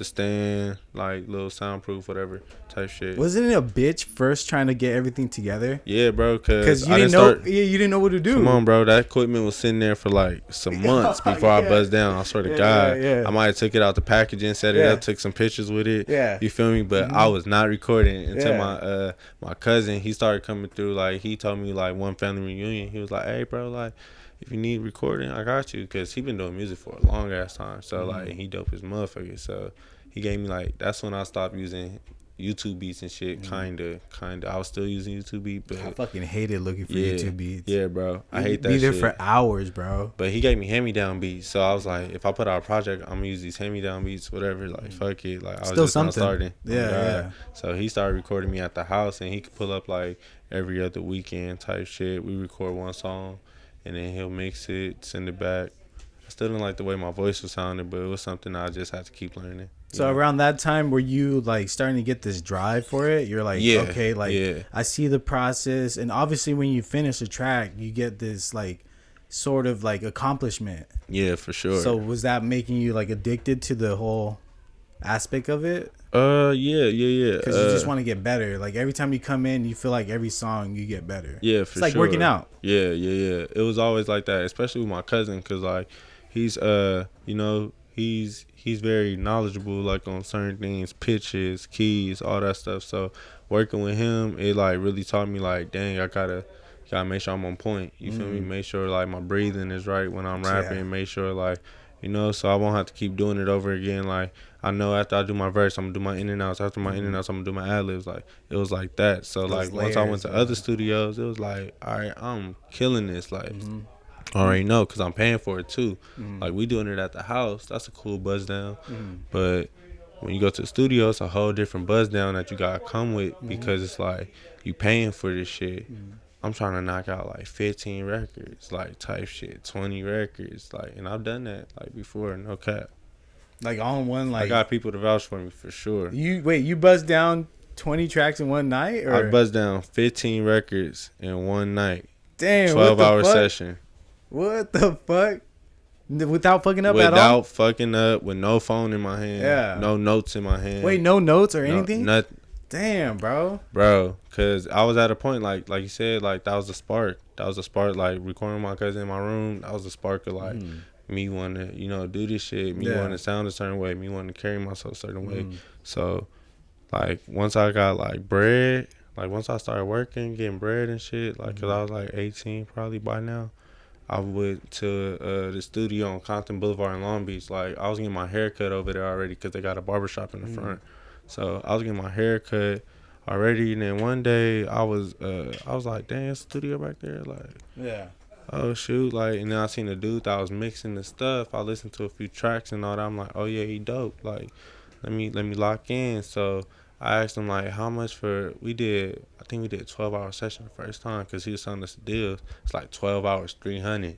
the stand, like little soundproof, whatever type shit. Wasn't it a bitch first trying to get everything together? Yeah, bro, because You didn't know. Yeah, you didn't know what to do. Come on, bro. That equipment was sitting there for like some months before I buzzed down. I swear to God. Yeah. I might have took it out the packaging, set it up, took some pictures with it. Yeah. You feel me? But I was not recording until my cousin, he started coming through. Like, he told me, like, one family reunion. He was like, hey, bro, like, if you need recording, I got you. Because he been doing music for a long ass time. So, like, he dope as motherfucker. So, he gave me, like, that's when I stopped using YouTube beats and shit, kinda. I was still using YouTube beats, but I fucking hated looking for YouTube beats. Yeah, bro. I hate that shit. Be there shit. for hours, bro. But he gave me hand-me-down beats, so I was like, if I put out a project, I'm gonna use these hand-me-down beats, whatever. Like, fuck it. Like, I was Still just something. starting. Yeah. So he started recording me at the house, and he could pull up like every other weekend type shit. We record one song, and then he'll mix it, send it back. I still didn't like the way my voice was sounding, but it was something I just had to keep learning. So around that time, were you like starting to get this drive for it? You're like, okay, like I see the process, and obviously when you finish a track, you get this like sort of like accomplishment. Yeah, for sure. So was that making you like addicted to the whole aspect of it? Yeah. Because you just want to get better. Like every time you come in, you feel like every song you get better. Yeah, for sure. It's like working out. Yeah. It was always like that, especially with my cousin, because like he's he's very knowledgeable like on certain things, pitches, keys, all that stuff. So working with him, it like really taught me like, dang, I gotta make sure I'm on point. You feel me? Make sure like my breathing is right when I'm rapping. Yeah. Make sure like, so I won't have to keep doing it over again. Like I know after I do my verse, I'm gonna do my in and outs. After my in and outs, I'm gonna do my ad libs. Like it was like that. So those like layers, once I went to other studios, it was like, all right, I'm killing this. Like. I already know because I'm paying for it too. Like we doing it at the house, that's a cool buzz down. But when you go to the studio, it's a whole different buzz down that you gotta come with because it's like you paying for this shit. I'm trying to knock out like 15 records, like type shit, 20 records, like, and I've done that like before, no cap. Like on one, like I got people to vouch for me for sure. You buzzed down 20 tracks in one night, or I buzzed down 15 records in one night. Damn, 12-hour session. What the fuck? Without fucking up at all? Without fucking up, with no phone in my hand. Yeah. No notes in my hand. Wait, no notes or anything? Nothing. Damn, bro. Bro, because I was at a point, like you said, like, that was the spark. That was the spark, like, recording my cousin in my room. That was the spark of, like, me wanting to, do this shit. Me wanting to sound a certain way. Me wanting to carry myself a certain way. So, like, once I got, like, bread, like, once I started working, getting bread and shit, like, because I was, like, 18 probably by now. I went to the studio on Compton Boulevard in Long Beach. Like, I was getting my hair cut over there already because they got a barbershop in the front. So I was getting my hair cut already, and then one day I was like, dang, it's a studio back there. Like, oh shoot, like, and then I seen the dude that was mixing the stuff. I listened to a few tracks and all that. I'm like, oh yeah, he dope. Like, let me lock in. So I asked him like, how much for? I think we did a 12-hour session the first time because he was selling us the deal. It's like 12 hours, 300.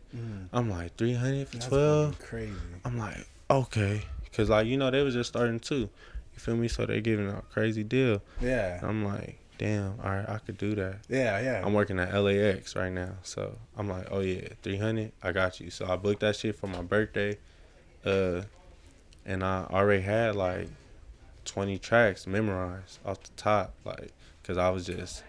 I'm like, 300 for 12? Crazy. I'm like, okay, because like they was just starting too. You feel me? So they giving a crazy deal. Yeah. I'm like, damn, all right, I could do that. Yeah. I'm working at LAX right now. So I'm like, oh yeah, 300, I got you. So I booked that shit for my birthday. And I already had like 20 tracks memorized off the top. Like, cause I was just,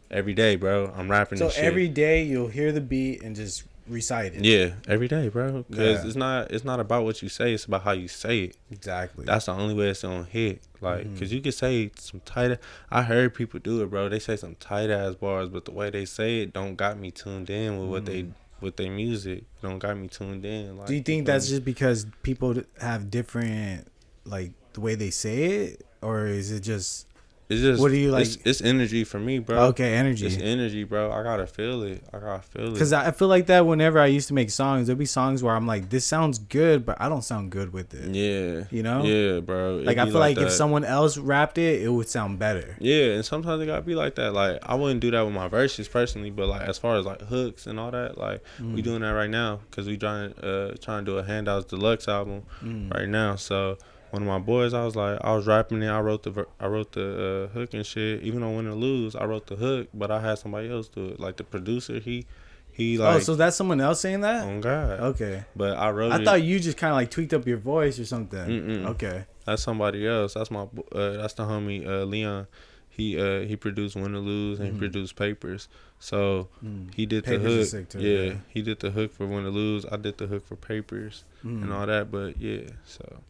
every day, bro, I'm rapping this shit. So every day you'll hear the beat and just recite it. Yeah, every day, bro. Cause it's not about what you say, it's about how you say it. Exactly. That's the only way it's gonna hit. Like, cause you can say some tight. I heard people do it, bro. They say some tight ass bars, but the way they say it don't got me tuned in with what they with their music. Don't got me tuned in. Like, do you think that's just because people have different, like, the way they say it, or is it just? It's just, what do you like? It's energy for me, bro. Okay, energy. It's energy, bro. I gotta feel it. Because I feel like that whenever I used to make songs, there'd be songs where I'm like, this sounds good, but I don't sound good with it. Yeah. You know? Yeah, bro. Like, I feel like if someone else rapped it, it would sound better. Yeah, and sometimes it gotta be like that. Like, I wouldn't do that with my verses personally, but like as far as like hooks and all that, like we doing that right now because we trying to do a Handouts Deluxe album right now. So one of my boys, I was rapping it. I wrote the hook and shit. Even though Win or Lose, I wrote the hook, but I had somebody else do it. Like the producer, he He like, so that's someone else saying that? oh God. Okay. But I wrote I it. thought you just kind of like tweaked up your voice or something. Mm-mm. Okay. That's somebody else. That's my that's the homie Leon. He produced Win or Lose and he produced Papers. So he did Papers the is hook. sick too, Yeah, he did the hook for Win or Lose. I did the hook for Papers and all that. But yeah, so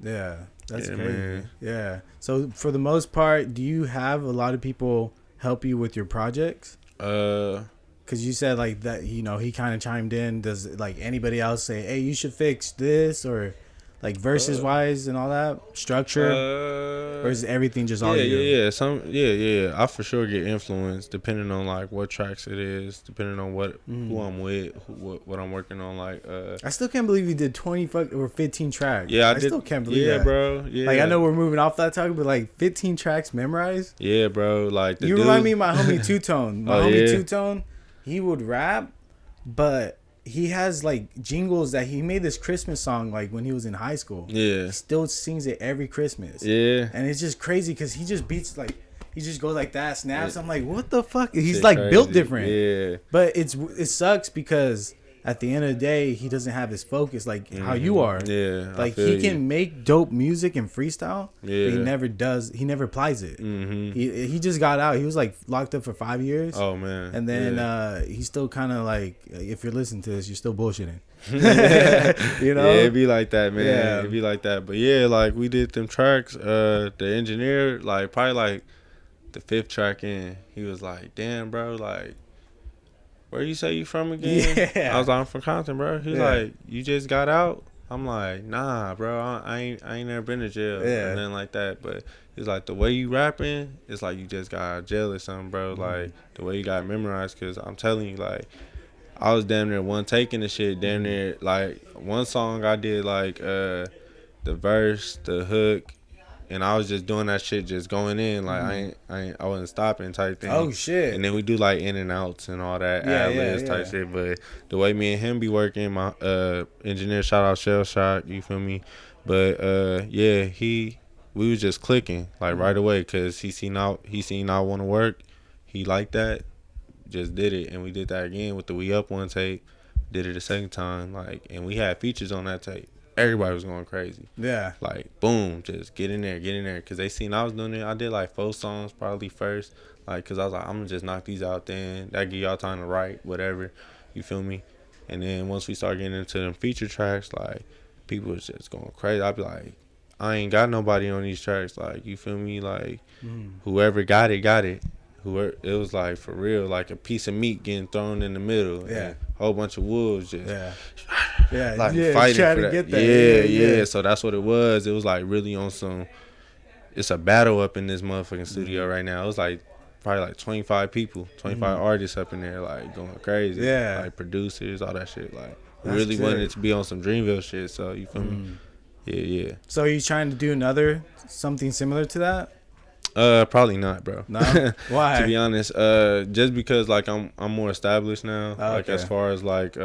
Yeah, that's Yeah, crazy. man. Yeah. So for the most part, do you have a lot of people help you with your projects? Because you said like that, you know, he kind of chimed in. Does like anybody else say, hey, you should fix this, or like verses wise and all that structure, or is everything just all you? Yeah. I for sure get influenced depending on like what tracks it is, depending on what who I'm with, what I'm working on. Like I still can't believe you did 20 or 15 tracks. yeah, I did. Still can't believe yeah, that. bro. Yeah, Like I know we're moving off that topic, but like 15 tracks memorized. Yeah, bro. Like You remind me of my homie Two Tone. My homie yeah? Two Tone, he would rap, but he has like jingles that he made this Christmas song like when he was in high school. Yeah. He still sings it every Christmas. Yeah. And it's just crazy because he just beats like he just goes like that, snaps. I'm like, what the fuck? He's Shit like crazy. built different. Yeah. But it sucks because at the end of the day, he doesn't have his focus like how you are. Yeah. Like he can make dope music and freestyle. Yeah. But he never does. He never applies it. Mm-hmm. He just got out. He was like locked up for 5 years. Oh man. And then he's still kind of like, if you're listening to this, you're still bullshitting. You know? Yeah, it'd be like that, man. Yeah. It'd be like that. But yeah, like we did them tracks. The engineer, like probably like the 5th track in, he was like, "Damn, bro, like, where you say you from again?" Yeah. I was like, "I'm from Compton, bro." He's Yeah. like, "You just got out?" I'm like, "Nah, bro, I ain't never been to jail." Yeah. And then like that, but he's like, the way you rapping, it's like you just got out of jail or something, bro. Like the way you got memorized, cause I'm telling you, like, I was damn near one taking the shit, damn near like one song I did like the verse, the hook, and I was just doing that shit, just going in, like I wasn't stopping type thing. Oh shit. And then we do like in and outs and all that, Yeah, ad-libs yeah, type yeah. shit. But the way me and him be working, my engineer, shout out Shell Shock, you feel me? But yeah, we was just clicking like right away, cause he seen I want to work, he liked that, just did it, and we did that again with the We Up one tape, did it a second time, like, and we had features on that tape. Everybody was going crazy. Yeah. Like, boom, just get in there. Because they seen I was doing it. I did like 4 songs probably first. Like, because I was like, I'm going to just knock these out then. That give y'all time to write, whatever. You feel me? And then once we start getting into them feature tracks, like, people was just going crazy. I'd be like, I ain't got nobody on these tracks. Like, you feel me? Like, whoever got it, got it. Whoever, it was like, for real, like a piece of meat getting thrown in the middle. Yeah. And a whole bunch of wolves just... Yeah, like yeah, fighting trying for to that. get that. Yeah. So that's what it was. It was like really on some. It's a battle up in this motherfucking studio right now. It was like probably like 25 people, 25 artists up in there, like going crazy. Yeah. Like producers, all that shit. Like we That's really sick. wanted it to be on some Dreamville shit. So you feel me? Yeah. So are you trying to do something similar to that? Probably not, bro. No? Why? To be honest, just because like I'm more established now. Oh, like okay. as far as like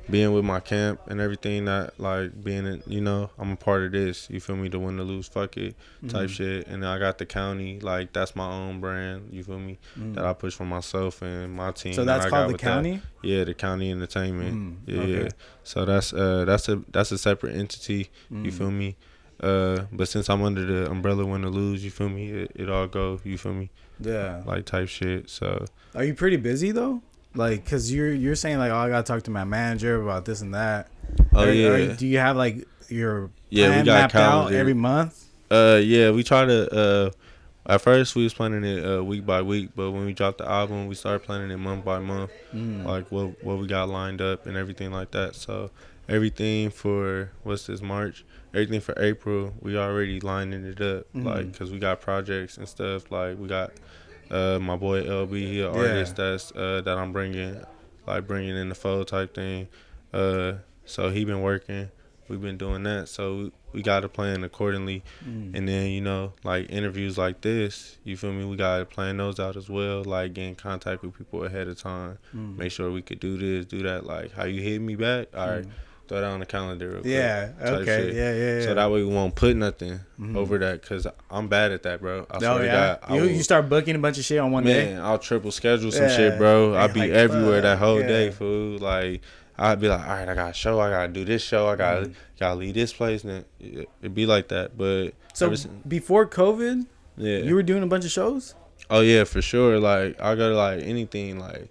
being with my camp and everything, that like being in, you know, I'm a part of this. You feel me? To win or lose, fuck it, type shit. And then I got the county, like that's my own brand. You feel me? That I push for myself and my team. So that's that I called got the with county? That. Yeah, the county entertainment. okay. Yeah. So that's a separate entity. You feel me? But since I'm under the umbrella win or lose, you feel me? It all go. You feel me? Yeah. Like type shit. So Are you pretty busy though? Like, cause you're saying like, oh, I gotta talk to my manager about this and that. Do you have like your plan we got mapped out calendar. every month? Yeah, we try to. At first, we was planning it week by week, but when we dropped the album, we started planning it month by month, like what we got lined up and everything like that. So everything for March, everything for April, we already lining it up, like, cause we got projects and stuff. Like we got my boy LB, he an artist that's that I'm bringing in the fold type thing. So he been working, we've been doing that. So we got to plan accordingly. And then, you know, like interviews like this, you feel me? We got to plan those out as well. Like get in contact with people ahead of time. Make sure we could do this, do that. Like how you hit me back. All right, throw that on the calendar real quick. Yeah. Type Okay. shit. Yeah. So that way we won't put nothing over that, because I'm bad at that, bro. I swear to God. You start booking a bunch of shit on one day. Man, I'll triple schedule some shit, bro. I'll be like, everywhere that whole yeah. day, fool. Like, I'd be like, all right, I got a show. I got to do this show. I got to leave this place. And it'd be like that. But so before COVID, yeah, you were doing a bunch of shows? Oh, yeah, for sure. Like, I go to, like, anything, like,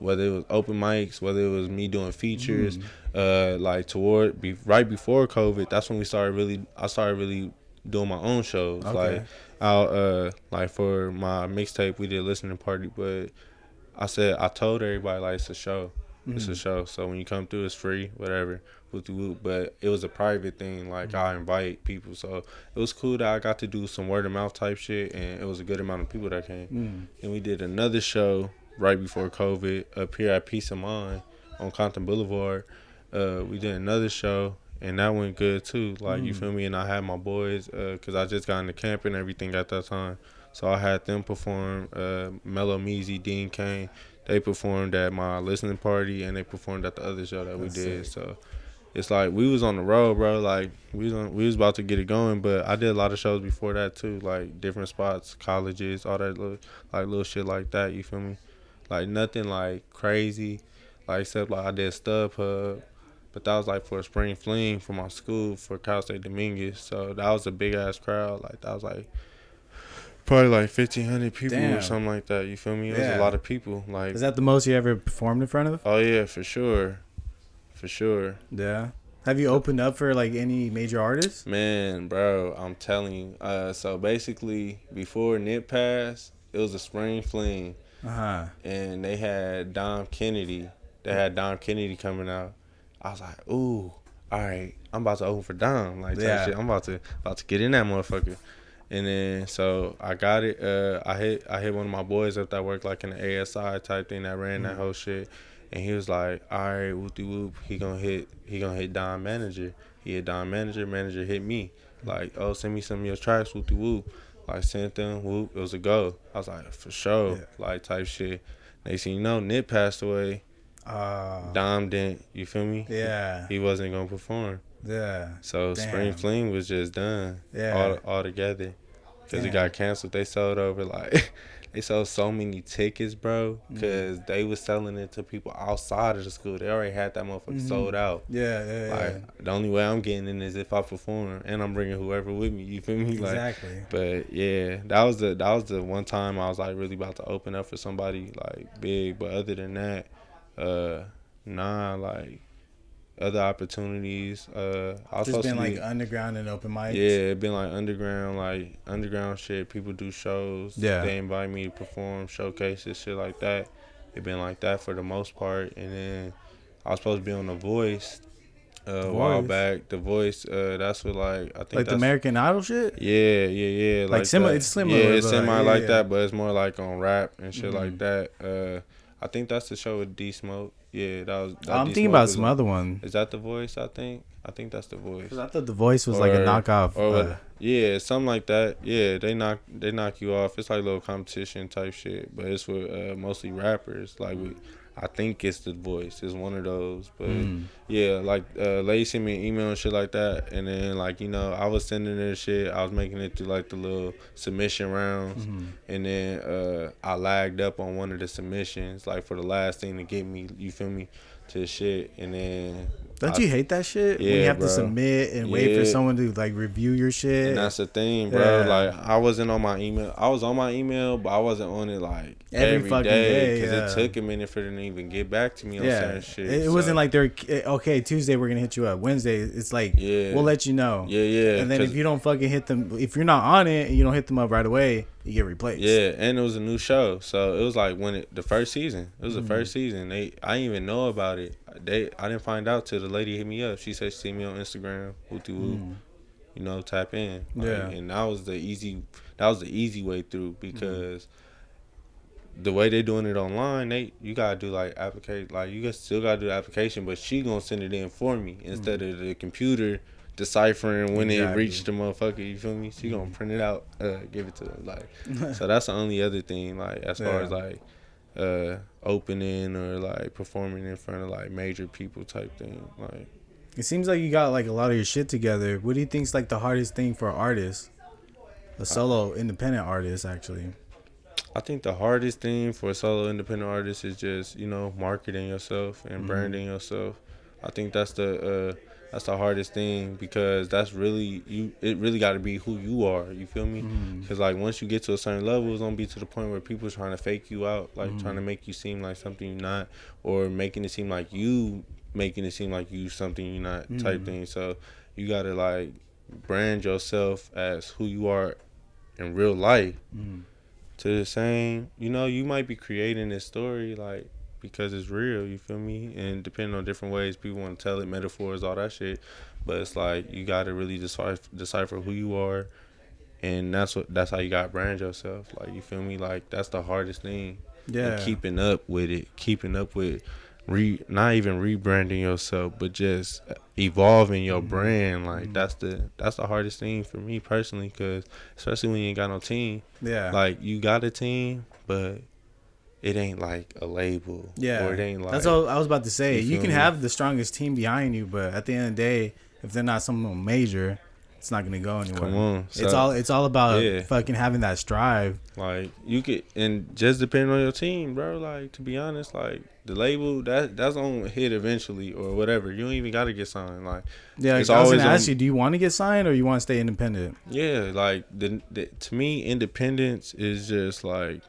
whether it was open mics, whether it was me doing features, like, right before COVID, that's when I started really doing my own shows. Okay. Like, for my mixtape, we did a listening party, but I told everybody, like, it's a show. It's a show. So when you come through, it's free, whatever. But it was a private thing. Like, I invite people. So it was cool that I got to do some word of mouth type shit, and it was a good amount of people that came. And we did another show right before COVID up here at Peace of Mind on Compton Boulevard. We did another show, and that went good too. Like, you feel me? And I had my boys, because I just got into camp and everything at that time. So I had them perform, Mellow Meezy, Dean Kane. They performed at my listening party, and they performed at the other show that we did. Sick. So it's like we was on the road, bro. Like, we was about to get it going, but I did a lot of shows before that too, like different spots, colleges, all that little shit like that. You feel me? Like, nothing like crazy, like, except like I did StubHub, but that was like for a spring fling for my school for Cal State Dominguez. So that was a big ass crowd. Like, that was like probably like 1,500 people or something like that. You feel me? It was a lot of people. Like, is that the most you ever performed in front of? Oh yeah, for sure. Yeah. Have you opened up for like any major artists? Man, bro, I'm telling you. So basically, before Nip passed, it was a spring fling, and they had Dom Kennedy. They had Dom Kennedy coming out. I was like, ooh, all right, I'm about to open for Dom. Like, that shit. I'm about to get in that motherfucker. And then, so I got it. I hit one of my boys up that worked like in the ASI type thing that ran that whole shit. And he was like, all right, whoopty whoop, he gonna hit Don Manager. He hit Don Manager hit me. Like, oh, send me some of your tracks, whoopty whoop. Like, sent them, whoop, it was a go. I was like, for sure, like, type shit. Next thing you know, Nip passed away. Dom didn't, you feel me? Yeah. He wasn't gonna perform. Yeah. So Spring Fling was just done. Yeah. All together. Because it got canceled. They sold over like they sold so many tickets, bro. Because they was selling it to people outside of the school. They already had that motherfucker sold out. Yeah. The only way I'm getting in is if I perform and I'm bringing whoever with me. You feel me? Exactly. But yeah, that was the one time I was like really about to open up for somebody like big. But other than that, like. Other opportunities. I just been like underground and open mics. Yeah, it been like underground shit. People do shows. Yeah. They invite me to perform, showcases, shit like that. It been like that for the most part. And then I was supposed to be on The Voice a while back. The Voice, that's what I think like the American Idol shit? Yeah. Like similar, it's similar. Yeah, it's similar like that, but it's more like on rap and shit like that. I think that's the show with D Smoke. Yeah, I'm thinking about some other one. Is that The Voice? I think that's The Voice. 'Cause I thought The Voice was like a knockoff. Yeah, something like that. Yeah, they knock you off. It's like a little competition type shit, but it's with mostly rappers. Like I think it's The Voice. It's one of those. But yeah, like lady sent me an email and shit like that, and then like I was sending her shit. I was making it through like the little submission rounds, and then I lagged up on one of the submissions, like for the last thing to get me. You feel me? To shit, and then. Don't you hate that shit? Yeah, when you have bro. to submit and wait for someone to like review your shit. And that's the thing, bro. Like I wasn't on my email. I was on my email, but I wasn't on it like every fucking day because it took a minute for them to even get back to me on certain shit. It wasn't like they're okay. Tuesday we're gonna hit you up. Wednesday it's like we'll let you know. Yeah. And then if you don't fucking hit them, if you're not on it and you don't hit them up right away, you get replaced. Yeah, and it was a new show, so it was like the first season. It was the first season. I didn't even know about it. I didn't find out till the lady hit me up. She said she seen me on Instagram. Tap in. And that was the easy way through because the way they doing it online, you gotta do like application. Like you still gotta do the application, but she gonna send it in for me instead of the computer deciphering when it reached the motherfucker. You feel me? She gonna print it out, give it to them. Like, so that's the only other thing. Like as far as like opening or like performing in front of like major people type thing. Like It seems like you got like a lot of your shit together. What do you think's like the hardest thing for an artist, a solo independent artist, actually? I think the hardest thing for a solo independent artist is just, marketing yourself and branding yourself. I think that's the hardest thing, because that's really you. It really got to be who you are. You feel me? Because like once you get to a certain level, it's gonna be to the point where people trying to fake you out, like trying to make you seem like something you're not, or making it seem like you something you're not, type thing. So you gotta like brand yourself as who you are in real life. To the same, you might be creating this story like because it's real, you feel me? And depending on different ways people want to tell it, metaphors, all that shit. But it's like you gotta really decipher who you are, and that's how you gotta brand yourself. Like, you feel me? Like, that's the hardest thing. Yeah. And keeping up with not even rebranding yourself, but just evolving your brand. Like, that's the hardest thing for me personally, because especially when you ain't got no team. Yeah. Like, you got a team, but it ain't like a label. Yeah. Or it ain't like, that's what I was about to say. You feel can me? have the strongest team behind you, but at the end of the day, if they're not someone major, it's not gonna go anywhere. Come on. It's all about fucking having that strive. Like, you could, and just depending on your team, bro. Like, to be honest, like, the label that's gonna hit eventually or whatever. You don't even gotta get signed. Like, Yeah, it's I was always gonna ask you, do you want to get signed or you want to stay independent? Yeah, like the to me, independence is just like,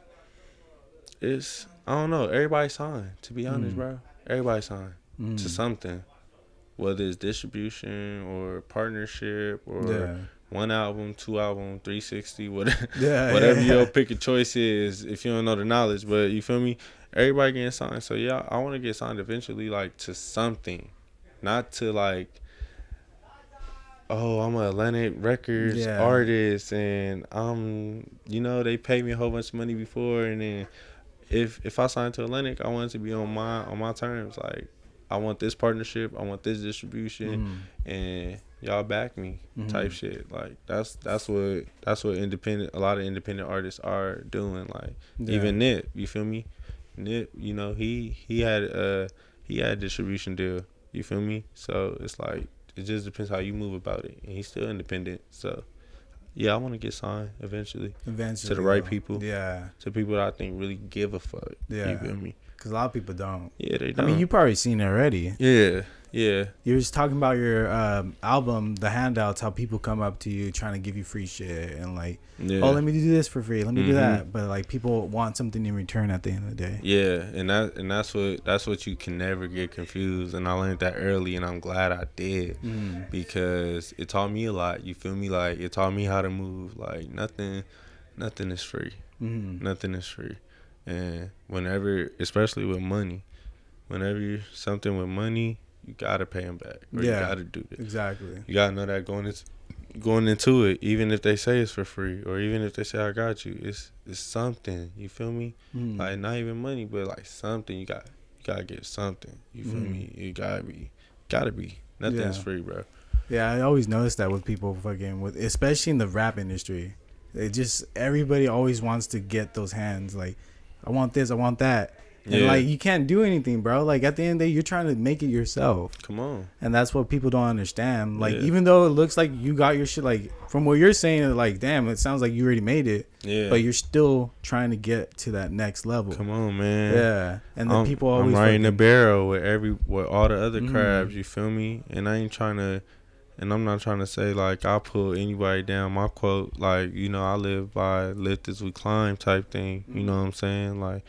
it's, I don't know. Everybody signed. To be honest, bro, everybody signed to something, whether it's distribution or partnership or one album, 2 album, 360, whatever, whatever your pick of choice is. If you don't know the knowledge, but you feel me, everybody getting signed. So yeah, I want to get signed eventually, like, to something, not to like, oh, I'm an Atlantic Records artist, and they paid me a whole bunch of money before, and then if I sign to Atlantic, I want it to be on my terms. Like, I want this partnership, I want this distribution, and y'all back me, type shit. Like, that's what a lot of independent artists are doing. Like, even Nip, you feel me? Nip, he had a distribution deal. You feel me? So it's like, it just depends how you move about it, and he's still independent. So yeah, I want to get signed eventually to the right people. Yeah, to people that I think really give a fuck. Yeah, you feel me? Because a lot of people don't. Yeah, they don't. I mean, you probably seen it already. Yeah. You were just talking about your album, the handouts, how people come up to you trying to give you free shit and like, oh, let me do this for free, let me do that. But like, people want something in return at the end of the day. Yeah, and that's what you can never get confused. And I learned that early, and I'm glad I did, because it taught me a lot. You feel me? Like, it taught me how to move. Like, nothing is free. Nothing is free. And whenever, especially with money, whenever you're something with money, you gotta pay them back, or you gotta do this. Exactly. You gotta know that going into it, even if they say it's for free, or even if they say I got you, it's something. You feel me? Like, not even money, but like something. You gotta get something. You feel me? It gotta be. Nothing's free, bro. Yeah, I always notice that with people especially in the rap industry. Everybody always wants to get those hands. Like, I want this, I want that. And like, you can't do anything, bro. Like, at the end of the day, you're trying to make it yourself. Come on. And that's what people don't understand. Like, even though it looks like you got your shit, like, from what you're saying, like, damn, it sounds like you already made it. Yeah. But you're still trying to get to that next level. Come on, man. Yeah. And then people always, I'm riding the barrel with all the other crabs. You feel me? And I'm not trying to say like I pull anybody down. My quote, like, I live by lift as we climb type thing. You know what I'm saying? Like,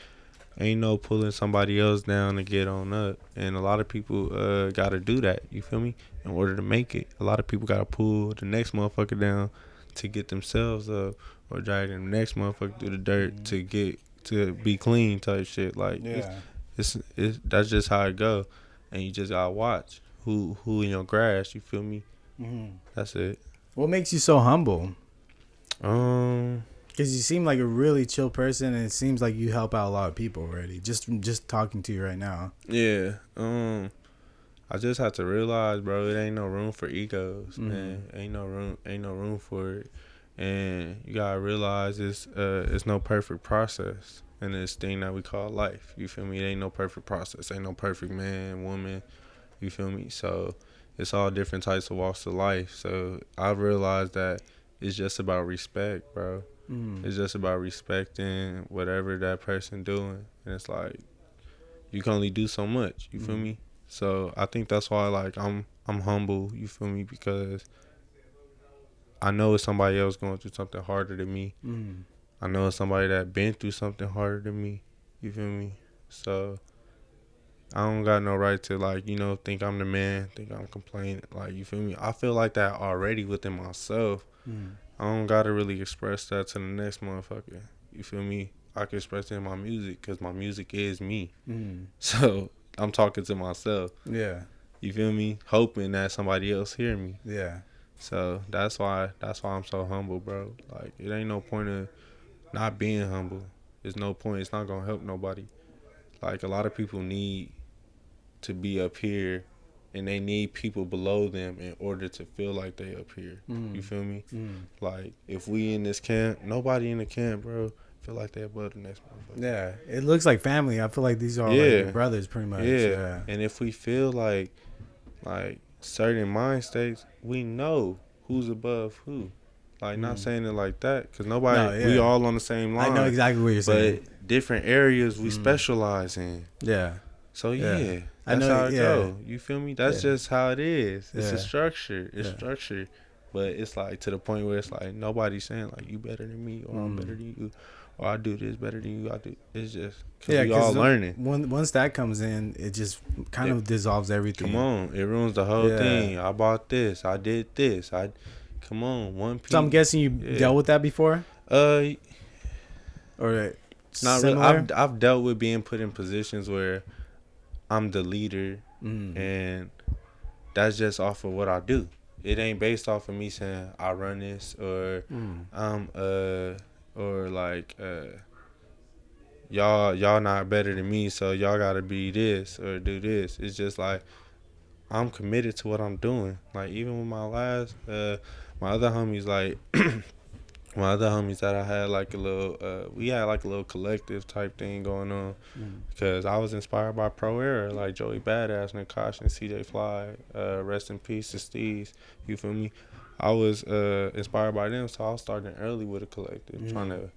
ain't no pulling somebody else down to get on up. And a lot of people gotta do that. You feel me? In order to make it, a lot of people gotta pull the next motherfucker down to get themselves up, or drag the next motherfucker through the dirt to be clean type shit. Like, it's that's just how it go. And you just gotta watch who in your grass. You feel me? That's it. What makes you so humble? Because you seem like a really chill person, and it seems like you help out a lot of people already. Just talking to you right now. Yeah. I just have to realize, bro, it ain't no room for egos, man. Ain't no room for it. And you gotta realize it's no perfect process in this thing that we call life. You feel me? It ain't no perfect process. Ain't no perfect man, woman. You feel me? So it's all different types of walks of life. So I realized that it's just about respect, bro. It's just about respecting whatever that person doing, and it's like you can only do so much. You feel me? So I think that's why like I'm humble. You feel me? Because I know it's somebody else going through something harder than me. I know it's somebody that been through something harder than me. You feel me? So I don't got no right to like, you know, think I'm the man, think I'm complaining. Like, you feel me? I feel like that already within myself. I don't gotta really express that to the next motherfucker. You feel me? I can express it in my music because my music is me. So I'm talking to myself. Yeah. You feel me? Hoping that somebody else hear me. Yeah. So that's why I'm so humble, bro. Like, it ain't no point of not being humble. There's no point. It's not gonna help nobody. Like, a lot of people need to be up here, and they need people below them in order to feel like they up here. You feel me? Like, if we in this camp, nobody in the camp, bro, feel like they above the next motherfucker. Yeah. It looks like family. I feel like these are like your brothers, pretty much. Yeah. And if we feel like certain mind states, we know who's above who. Like, not saying it like that, because nobody, we all on the same line. I know exactly what you're saying. But different areas we specialize in. Yeah. So, Yeah. that's how it yeah. go. You feel me? That's just how it is. It's Yeah. a structure. It's Yeah. structured. But it's like to the point where it's like nobody's saying like you better than me, or I'm better than you, or I do this better than you. I do. It's just because we all learning. Once that comes in, it just kind of dissolves everything. Come on, it ruins the whole thing. I bought this. I did this. Come on, one piece. So I'm guessing you dealt with that before, or not similar? really. I've dealt with being put in positions where I'm the leader, and that's just off of what I do. It ain't based off of me saying I run this, or or like y'all not better than me, so y'all gotta be this or do this. It's just like I'm committed to what I'm doing. Like, even with my last my other homies, like my other homies that I had like a little we had like a little collective type thing going on, because I was inspired by Pro Era, like Joey Badass, Nakash, and CJ Fly, rest in peace to Steez. You feel me? I was inspired by them, so I was starting early with a collective, trying to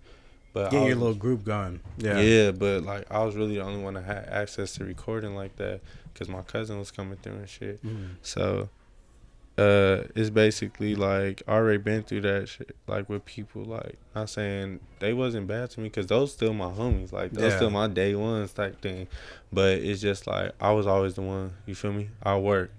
get your little group going. Yeah, but like I was really the only one that had access to recording like that, because my cousin was coming through and shit. So it's basically like I already been through that shit, like with people, like not saying they wasn't bad to me, because those still my homies, like those still my day ones type thing, but it's just like I was always the one, you feel me? I work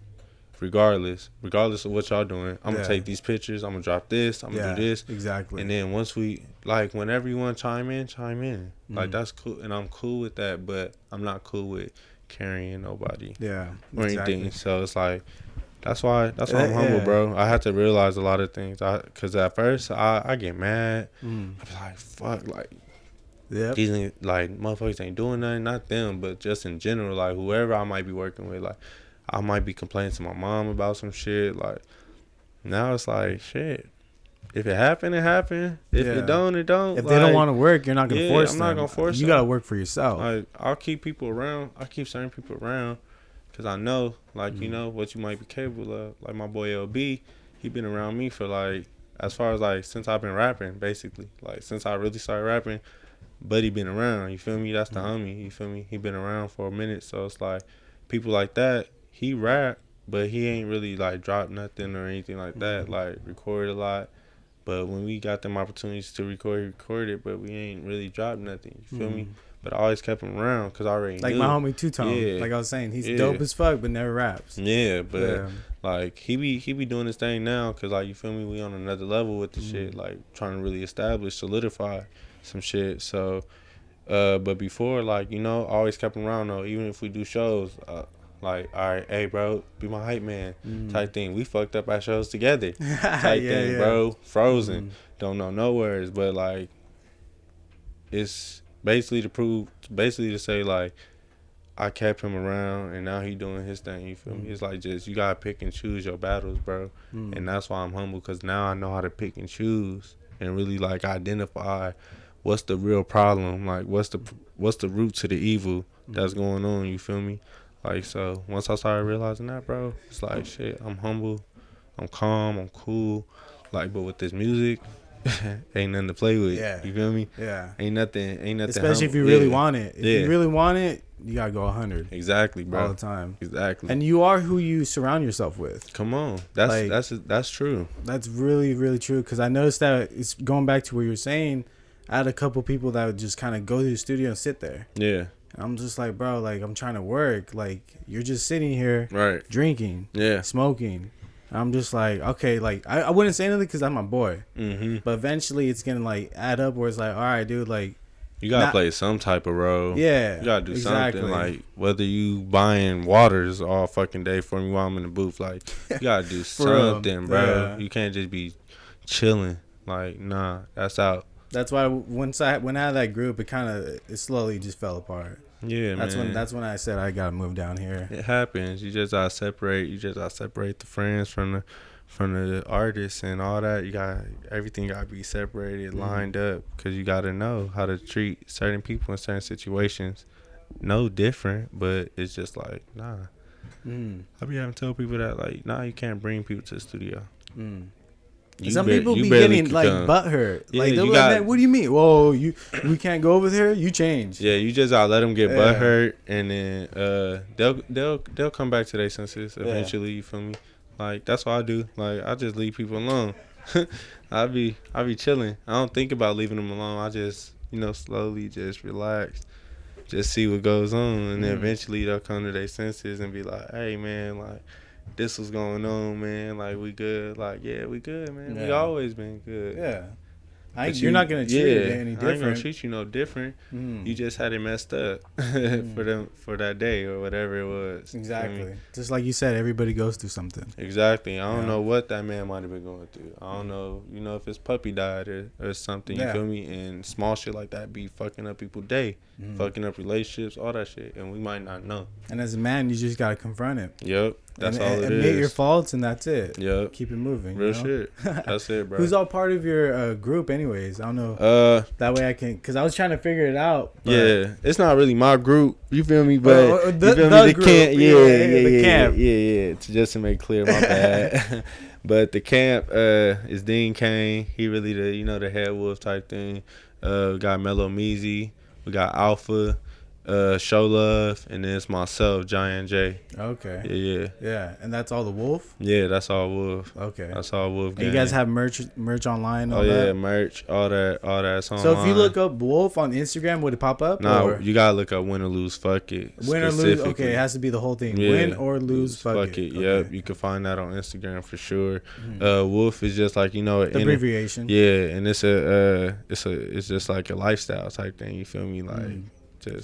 regardless of what y'all doing. I'm gonna take these pictures, I'm gonna drop this, I'm gonna do this, exactly. and then once we, like, whenever you want to chime in, like that's cool, and I'm cool with that, but I'm not cool with carrying nobody or anything. So it's like that's why I'm humble, bro. I had to realize a lot of things, because at first I get mad. I was like, fuck, like these niggas, like motherfuckers ain't doing nothing, not them, but just in general, like whoever I might be working with, like I might be complaining to my mom about some shit. Like, now it's like, shit, if it happened, it happened. If it don't, it don't. If like, they don't want to work, you're not gonna force them. I'm not gonna force them. You gotta work for yourself. Like, I'll keep people around. I keep certain people around, because I know, like, you know, what you might be capable of. Like, my boy LB, he been around me for, like, as far as, like, since I've been rapping, basically. Like, since I really started rapping, Buddy been around, you feel me? That's the homie, you feel me? He been around for a minute, so it's like, people like that, he rap, but he ain't really, like, dropped nothing or anything like that, like, record a lot. But when we got them opportunities to record it, but we ain't really dropped nothing, you feel me? But I always kept him around, because I already like knew. my homie Two Tone, like I was saying, he's dope as fuck, but never raps. Yeah, but like he be doing his thing now, because, like, you feel me, we on another level with the shit, like trying to really establish, solidify some shit. So but before, like, you know, I always kept him around though, even if we do shows, like, all right, hey bro, be my hype man type thing. We fucked up our shows together type thing, bro. Frozen, don't know no words, but like it's basically to say, like, I kept him around, and now he doing his thing, you feel me? It's like, just, you gotta pick and choose your battles, bro. And that's why I'm humble, because now I know how to pick and choose and really, like, identify what's the real problem, like what's the root to the evil that's going on, you feel me? Like, so once I started realizing that, bro, it's like, shit, I'm humble, I'm calm, I'm cool. Like, but with this music, ain't nothing to play with. Yeah. You feel me? Yeah. Ain't nothing. Especially if you humble. really Yeah. want it. If Yeah. you really want it, you gotta go 100 Exactly, bro. all the time. Exactly. And you are who you surround yourself with. Come on, that's true. That's really, really true. Because I noticed that it's going back to what you were saying. I had a couple people that would just kind of go to the studio and sit there. Yeah. And I'm just like, bro, like, I'm trying to work. Like, you're just sitting here Right. drinking, Yeah. smoking. I'm just like, okay, like, I wouldn't say anything because I'm my boy. Mm-hmm. But eventually it's going to, like, add up where it's like, all right, dude, like. You gotta play some type of role. Yeah. You gotta do exactly. something. Like, whether you buying waters all fucking day for me while I'm in the booth, like, you gotta do something, bro. Yeah. You can't just be chilling. Like, nah, that's out. That's why when I had that group, it slowly just fell apart. Yeah, man. That's when I said I gotta move down here. It happens. You just gotta separate. You just gotta separate the friends from the artists and all that. You got everything gotta be separated, lined up, because you gotta know how to treat certain people in certain situations. No different, but it's just like, nah. I be having to tell people that, like, nah, you can't bring people to the studio. Some people be getting like butthurt. Yeah, like they'll be like, man, what do you mean? Whoa, we can't go over there. You change. Yeah, you just gotta let them get butthurt, and then they'll come back to their senses eventually. You feel me? Like, that's what I do. Like, I just leave people alone. I be chilling. I don't think about leaving them alone. I just, slowly just relax, just see what goes on, and then eventually they'll come to their senses and be like, hey, man, like, this was going on, man. Like, we good. Like, yeah, we good, man. Yeah. We always been good. Yeah. You're not going to treat it any different. I ain't going to treat you no different. You just had it messed up for that day or whatever it was. Exactly. Just like you said, everybody goes through something. Exactly. I don't know what that man might have been going through. I don't know, if his puppy died or something, you feel me? And small shit like that be fucking up people's day, fucking up relationships, all that shit. And we might not know. And as a man, you just got to confront it. Yep. That's all it is. Admit your faults, and that's it. Yep. Keep it moving. Real shit. That's it, bro. Who's all part of your group, anyways? I don't know. That way I can, because I was trying to figure it out. Yeah, it's not really my group. You feel me? But the group. Camp. The camp. Yeah. Just to make clear, my bad. But the camp is Dean Kane. He really the head wolf type thing. We got Mellow Meezy. We got Alpha. Show Love, and then it's myself, Jian J. Okay. Yeah, and that's all the Wolf? Yeah, that's all Wolf. Okay. That's all Wolf. And you guys have merch online? Oh yeah, merch, all that's online. So if you look up Wolf on Instagram, would it pop up? No, you gotta look up Win or Lose, Fuck It. Win or lose. Okay, it has to be the whole thing. Yeah. Win or lose, fuck it. Okay. Yep, you can find that on Instagram for sure. Wolf is just like the abbreviation. Yeah, and it's just like a lifestyle type thing. You feel me? Like.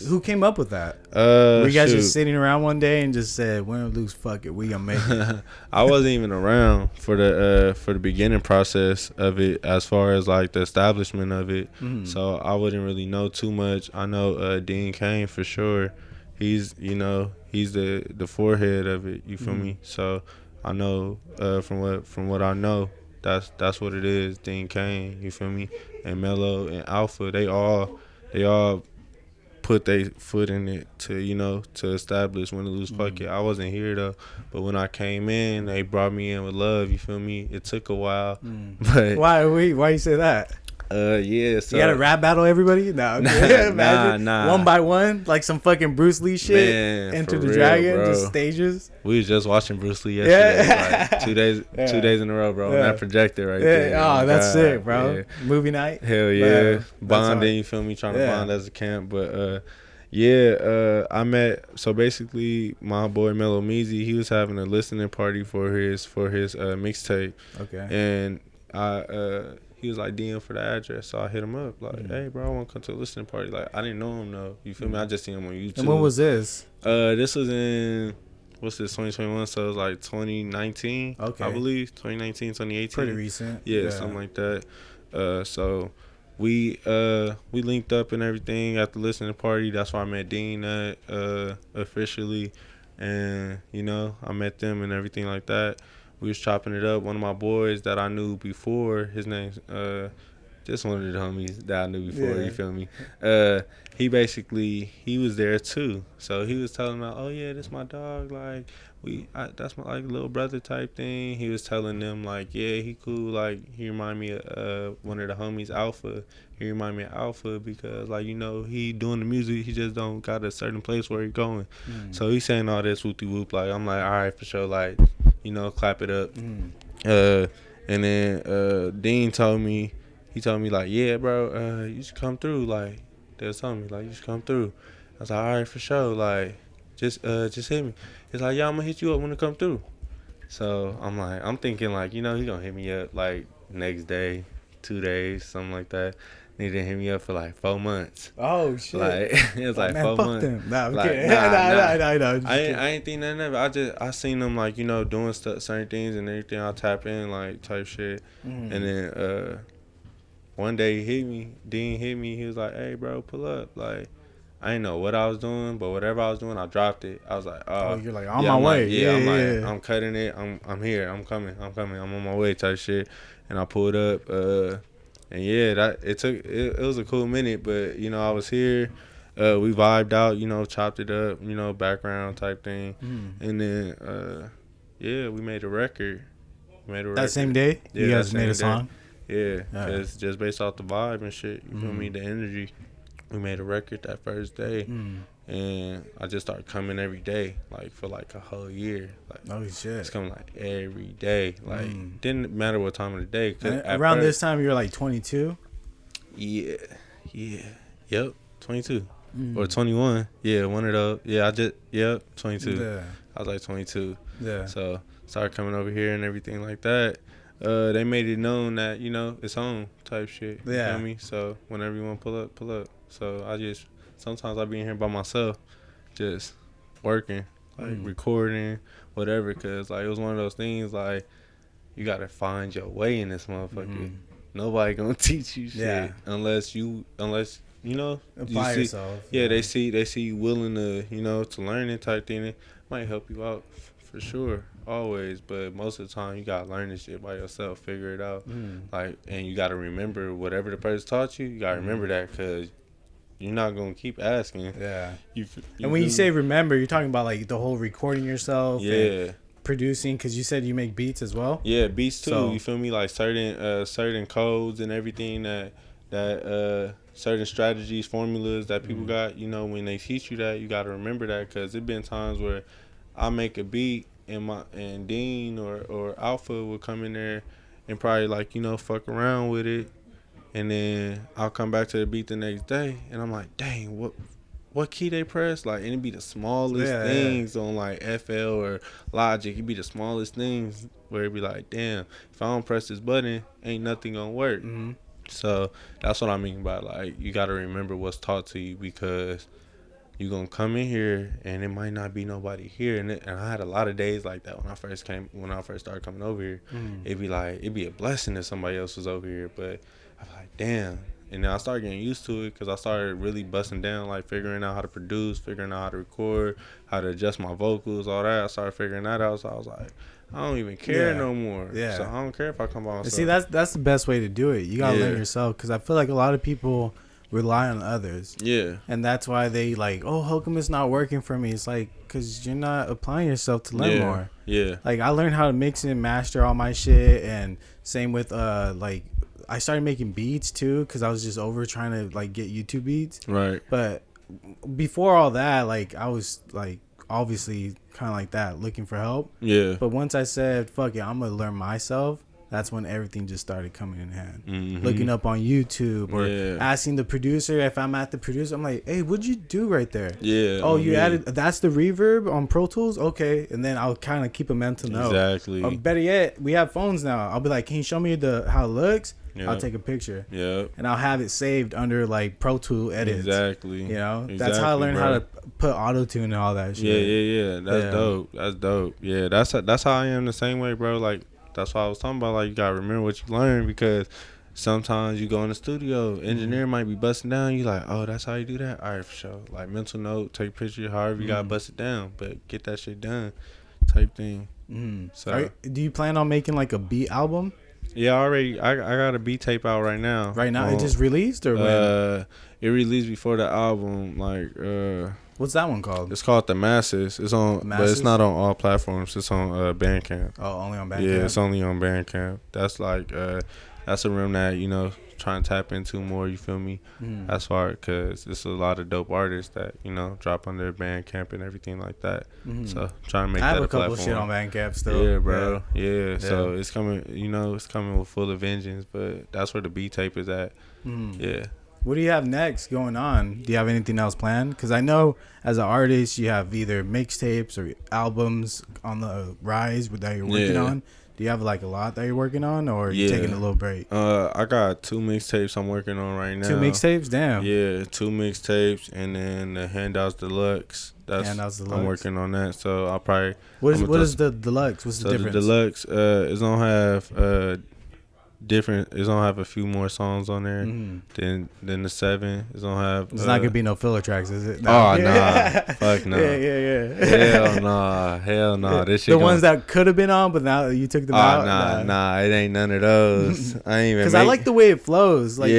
Who came up with that? Were you guys just sitting around one day and just said, "Win or lose, fuck it, we gonna make it"? I wasn't even around for the beginning process of it, as far as like the establishment of it. So I wouldn't really know too much. I know Dean Kane for sure. He's the forehead of it. You feel me? So I know from what I know, that's what it is. Dean Kane. You feel me? And Mello and Alpha, they all put their foot in it to establish Win or Lose, Fuck It. I wasn't here though, but when I came in, they brought me in with love. You feel me? It took a while, but why you say that? Yeah. So you got to rap battle everybody? No, nah. One by one, like some fucking Bruce Lee shit. Man, Enter the real, Dragon, bro. just stages. We was just watching Bruce Lee yesterday, like 2 days, Yeah. 2 days in a row, bro. On that projector right Yeah. there. Oh, that's God, sick, bro. yeah. Movie night. Hell yeah, Wow. bonding. You feel me? Trying to bond as a camp, but I met. So basically, my boy Mellow Meezy, he was having a listening party for his mixtape. Okay. And he was like DM for the address, so I hit him up like, hey bro, I want to come to a listening party. Like, I didn't know him though. You feel me? I just seen him on YouTube. And when was this? This was in 2021, so it was like 2019. Okay. I believe 2019, 2018. Pretty recent. Yeah, something like that. So we linked up and everything at the listening party. That's why I met Dean at officially, and I met them and everything like that. We was chopping it up. One of my boys that I knew before, his name's just one of the homies that I knew before. Yeah. You feel me? He was there too. So he was telling me, oh yeah, this my dog. Like that's my like little brother type thing. He was telling them like, yeah, he cool. Like he remind me of one of the homies, Alpha. He remind me of Alpha because like he doing the music. He just don't got a certain place where he going. So he's saying all this whoopty whoop. Like I'm like, all right for sure. Like clap it up. And then Dean told me. He told me like, yeah, bro, you should come through. Like, they was telling me like, you should come through. I was like, all right, for sure. Like, just hit me. He's like, yeah, I'm gonna hit you up when it come through. So I'm thinking like, he gonna hit me up like next day, 2 days, something like that. And he didn't hit me up for like 4 months. Oh shit! Like it was like man, 4 fuck months. Them. Nah, like, okay. nah. I ain't think nothing of it. I seen them like doing certain things and everything. I tap in like type shit, and then one day he hit me. Dean hit me. He was like, "Hey, bro, pull up." Like, I didn't know what I was doing, but whatever I was doing, I dropped it. I was like, "Oh, you're like on my way." Yeah, I'm cutting it. I'm here. I'm coming. I'm on my way." Type shit. And I pulled up. And yeah, it was a cool minute, but I was here. We vibed out. Chopped it up. Background type thing. And then yeah, we made a record. That same day, yeah, you guys made a song. Yeah, it's just based off the vibe and shit. You feel me? The energy. We made a record that first day, and I just started coming every day, like for like a whole year. Like, oh shit! It's coming like every day. Like didn't matter what time of the day. Around this time, you were like 22. Yeah, yep, 22 or 21. Yeah, one of those. Yeah, 22. Yeah. I was like 22. Yeah. So started coming over here and everything like that. They made it known that it's home type shit. You feel me? So whenever you want to pull up. So sometimes I be in here by myself, just working, like recording, whatever. Cause like it was one of those things like you gotta find your way in this motherfucker. Nobody gonna teach you shit unless you apply yourself. Yeah, they see you willing to to learn it type thing. It might help you out for sure. Always, but most of the time you gotta learn this shit by yourself, figure it out. Like, and you gotta remember whatever the person taught you. You gotta remember that because you're not gonna keep asking. Yeah. You and when you say remember, you're talking about like the whole recording yourself. Yeah. And producing, because you said you make beats as well. Yeah, beats too. So, you feel me? Like certain codes and everything that certain strategies, formulas that people got. When they teach you that, you gotta remember that because it been times where I make a beat. And Dean or Alpha will come in there and probably like fuck around with it, and then I'll come back to the beat the next day and I'm like, dang, what key they press? Like, and it'd be the smallest things on like FL or Logic. It'd be the smallest things where it'd be like, damn, if I don't press this button, ain't nothing gonna work. So that's what I mean by like you gotta remember what's taught to you because you gonna come in here and it might not be nobody here, and I had a lot of days like that when I first started coming over here. It'd be a blessing if somebody else was over here, but I'm like, damn. And then I started getting used to it because I started really busting down, like figuring out how to produce, figuring out how to record, how to adjust my vocals, all that. I started figuring that out, so I was like, I don't even care no more. Yeah. So I don't care if I come by myself. See, that's the best way to do it. You gotta learn yourself because I feel like a lot of people rely on others. Yeah. And that's why they like, oh, how come it's not working for me? It's like, because you're not applying yourself to learn more. Yeah. Like, I learned how to mix and master all my shit. And same with, like, I started making beats, too, because I was just over trying to, like, get YouTube beats. Right. But before all that, like, I was, like, obviously kind of like that, looking for help. Yeah. But once I said, fuck it, I'm going to learn myself. That's when everything just started coming in hand. Looking up on YouTube or asking the producer if I'm at the producer. I'm like, hey, what'd you do right there? Yeah. Oh, you added, that's the reverb on Pro Tools? Okay. And then I'll kind of keep a mental note. Exactly. Or better yet, we have phones now. I'll be like, can you show me how it looks? Yep. I'll take a picture. Yeah. And I'll have it saved under like Pro Tool edits. Exactly. That's how I learned how to put auto-tune and all that shit. Yeah. That's dope. Yeah, that's how I am the same way, bro. Like, that's why I was talking about, like, you gotta remember what you learn because sometimes you go in the studio, engineer might be busting down, you like, oh, that's how you do that? All right, for sure. Like, mental note, take a picture, however you gotta bust it down, but get that shit done type thing. So do you plan on making, like, a beat album? Yeah, already. I got a beat tape out right now. Right now, it just released or when? It released before the album. What's that one called? It's called The Masses. It's on, but it's not on all platforms. It's on Bandcamp. Oh, only on Bandcamp. Yeah, it's only on Bandcamp. That's that's a room that trying to tap into more. You feel me? As far because it's a lot of dope artists that drop on their Bandcamp and everything like that. So trying to make that a platform. I have a couple shit on Bandcamp still. Yeah, bro. Yeah. So it's coming. It's coming with full of vengeance. But that's where the beat tape is at. Yeah. What do you have next going on? Do you have anything else planned? Because I know as an artist, you have either mixtapes or albums on the rise that you're working on. Do you have like a lot that you're working on, or are you taking a little break? I got 2 mixtapes I'm working on right now. 2 mixtapes? Damn. Yeah, 2 mixtapes, and then the Handouts Deluxe. I'm working on that, so I'll probably. What is the deluxe? What's the difference? The deluxe is gonna have different. It's gonna have a few more songs on there than the 7. It's gonna have. It's not gonna be no filler tracks, is it? No. Oh nah, fuck no. Yeah. Hell no. This shit. The ones that could have been on, but now you took them out. Nah. It ain't none of those. I ain't even. Because I like the way it flows. Like,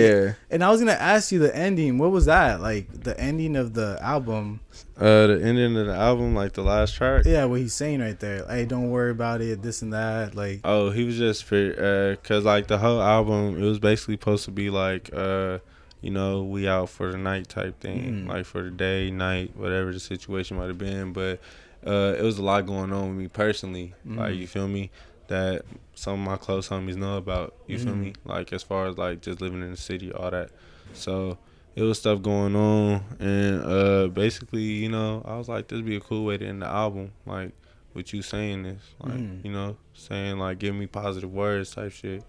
and I was gonna ask you the ending. What was that? Like the ending of the album. The ending of the album, like the last track. Yeah, what he's saying right there. Hey, don't worry about it. This and that. Like. Oh, he was just cause like the whole album, it was basically supposed to be like we out for the night type thing, like for the day, night, whatever the situation might have been. But it was a lot going on with me personally. Like, you feel me? That some of my close homies know about. You feel me? Like as far as like just living in the city, all that. So. It was stuff going on, and basically, I was like, this would be a cool way to end the album, like, with you saying this, like, saying, like, give me positive words type shit,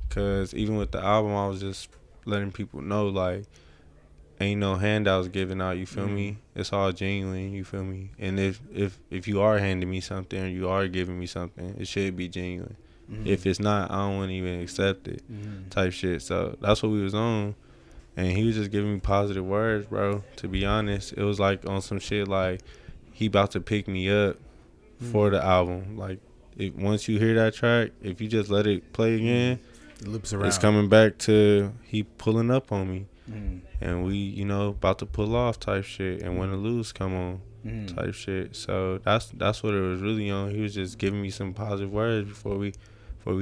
because even with the album, I was just letting people know, like, ain't no handouts given out, you feel me? It's all genuine, you feel me? And if you are handing me something, or you are giving me something, it should be genuine. If it's not, I don't want to even accept it, type shit, so that's what we was on. And he was just giving me positive words, bro. To be honest, it was like on some shit like he about to pick me up for the album. Like, once you hear that track, if you just let it play again, it loops around. It's coming back to he pulling up on me, and we, about to pull off type shit, and when the lose come on type shit. So that's what it was really on. He was just giving me some positive words before we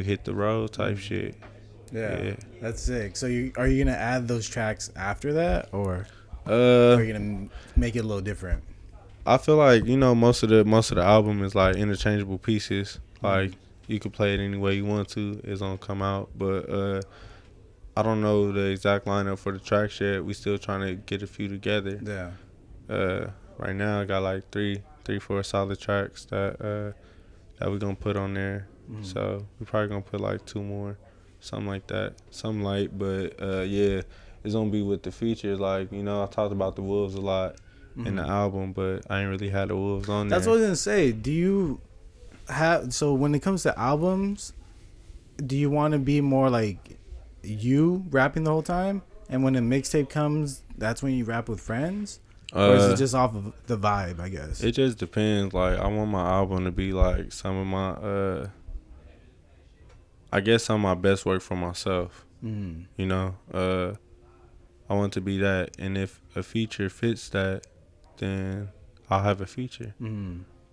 hit the road type shit. Yeah, that's sick. So are you gonna add those tracks after that, or are you gonna make it a little different? I feel like most of the album is like interchangeable pieces. Like you could play it any way you want to. It's gonna come out, but I don't know the exact lineup for the tracks yet. We still trying to get a few together. Yeah. Right now I got like 4 solid tracks that we gonna put on there. So we probably gonna put like 2 more. Something like that. Something light, but it's gonna be with the features. Like, I talked about the wolves a lot in the album, but I ain't really had the wolves on there. That's what I was gonna say. Do you have, so when it comes to albums, do you want to be more like you rapping the whole time, and when a mixtape comes, that's when you rap with friends? Or is it just off of the vibe, I guess? It just depends. Like, I want my album to be like some of my I guess some of my best work for myself. I want to be that, and if a feature fits that, then I'll have a feature.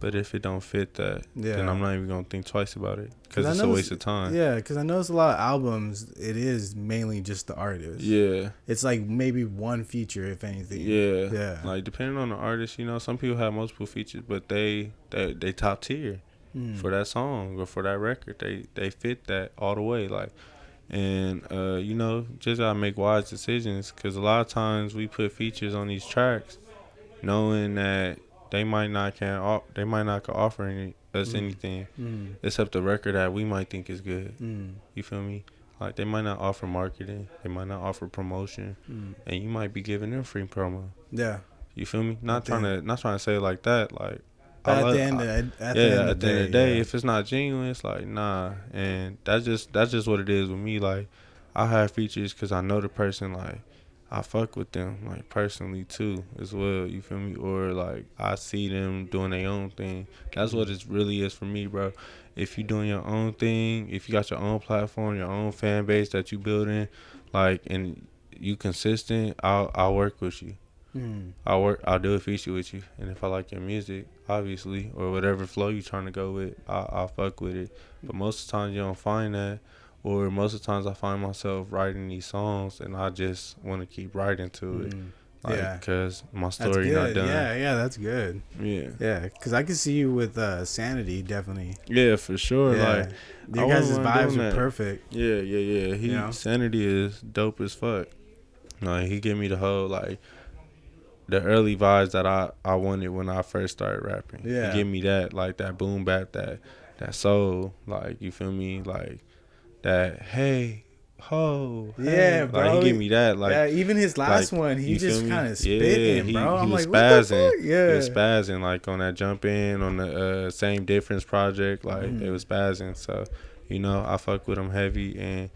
But if it don't fit that, then I'm not even gonna think twice about it, because it's a waste of time. Yeah, because I notice a lot of albums, it is mainly just the artist. Yeah, it's like maybe one feature, if anything. Yeah. Like, depending on the artist, some people have multiple features, but they top tier. For that song or for that record, they fit that all the way, like, and just gotta make wise decisions, because a lot of times we put features on these tracks knowing that they might not can offer us anything except the record that we might think is good. You feel me? Like, they might not offer marketing, they might not offer promotion, and you might be giving them free promo. You feel me? Not trying to say it like that, like. But at the end of the day, if it's not genuine, it's like, nah. And that's just what it is with me. Like, I have features because I know the person. Like, I fuck with them, like, personally, too, as well, you feel me? Or, like, I see them doing their own thing. That's what it really is for me, bro. If you doing your own thing, if you got your own platform, your own fan base that you building, like, and you consistent, I'll work with you. I'll do a feature with you, and if I like your music, obviously, or whatever flow you trying to go with, I'll fuck with it. But most of the times you don't find that, or most of the times I find myself writing these songs, and I just want to keep writing to it, like, because my story not done. Yeah, that's good. Yeah, because I can see you with Sanity, definitely. Yeah, for sure. Yeah. Like, your guys' vibes are perfect. Yeah. Sanity is dope as fuck. Like, he gave me the whole, like, the early vibes that I wanted when I first started rapping. Yeah. He gave me that, like, that boom bap, that soul, like, you feel me, like, that hey ho, hey. Yeah, bro. Like, he gave me that, like, yeah, even his last like, one, he just kind of yeah, spitting, bro. I'm was like, what the fuck? Yeah, he was spazzing, like, on that Jump In, on the Same Difference project, like, they was spazzing. So, you know, I fuck with him heavy, and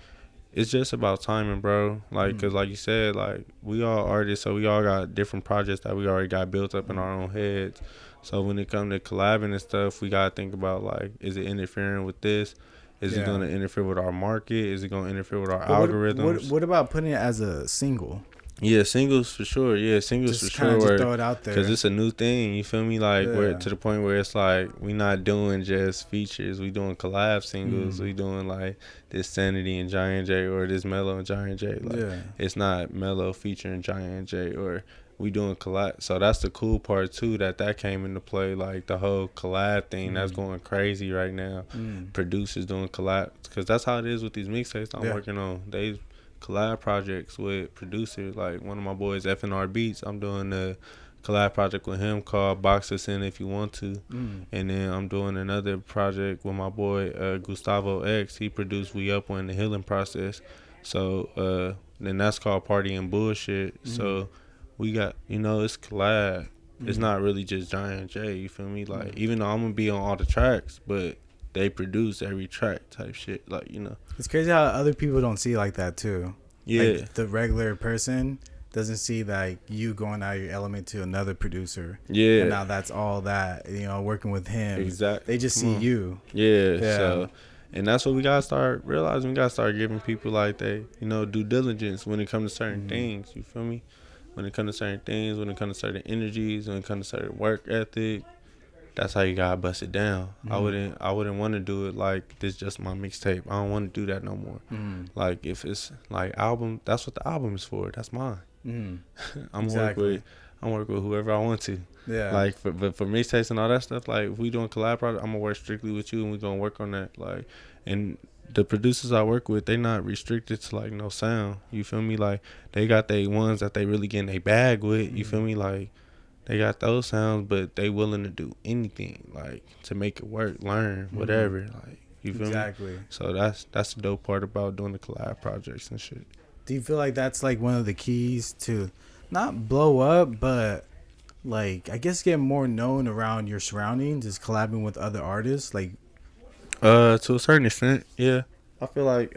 it's just about timing, bro. Like, because like you said, like, we all artists, so we all got different projects that we already got built up in our own heads. So when it comes to collabing and stuff, we got to think about, like, is it interfering with this? Is it going to interfere with our market? Is it going to interfere with our algorithms? What about putting it as a single? Yeah, singles for sure. Yeah, singles just for sure. Just throw it out there. Because it's a new thing, you feel me? Like, we're to the point where it's like, we not doing just features. We doing collab singles. We doing, like, this Sanity and Jian J, or this Mellow and Jian J. Like, it's not Mellow featuring Jian J, or we doing collab. So that's the cool part, too, that came into play. Like, the whole collab thing, that's going crazy right now. Producers doing collab. Because that's how it is with these mixtapes I'm working on. They collab projects with producers, like one of my boys, FNR Beats. I'm doing a collab project with him called Box Us In If You Want To. And then I'm doing another project with my boy Gustavo X. He produced We Up on the Healing Process. So then that's called Party and Bullshit. So we got, you know, it's collab. It's not really just Jian J, you feel me? Like, even though I'm gonna be on all the tracks, but they produce every track type shit, like, you know. It's crazy how other people don't see like that too. Yeah. Like, the regular person doesn't see, like, you going out of your element to another producer. Yeah. And now that's all that, you know, working with him. Exactly. They just see you. Yeah. So, and that's what we gotta start realizing. We gotta start giving people, like, they, you know, due diligence when it comes to certain things. You feel me? When it comes to certain things, when it comes to certain energies, when it comes to certain work ethic. That's how you gotta bust it down. I wouldn't want to do it like this just my mixtape. I don't want to do that no more. Like, if it's like album, that's what the album is for. That's mine. I'm working with whoever I want to. Yeah. Like, for mixtapes and all that stuff, like, if we doing collab project, I'm gonna work strictly with you, and we gonna work on that. Like, and the producers I work with, they not restricted to, like, no sound. You feel me? Like, they got they ones that they really get in their bag with. You feel me? Like, they got those sounds, but they willing to do anything, like, to make it work, learn, whatever. Like, you feel me? So that's the dope part about doing the collab projects and shit. Do you feel like that's, like, one of the keys to not blow up, but, like, I guess get more known around your surroundings, is collabing with other artists? Like, to a certain extent, yeah. I feel like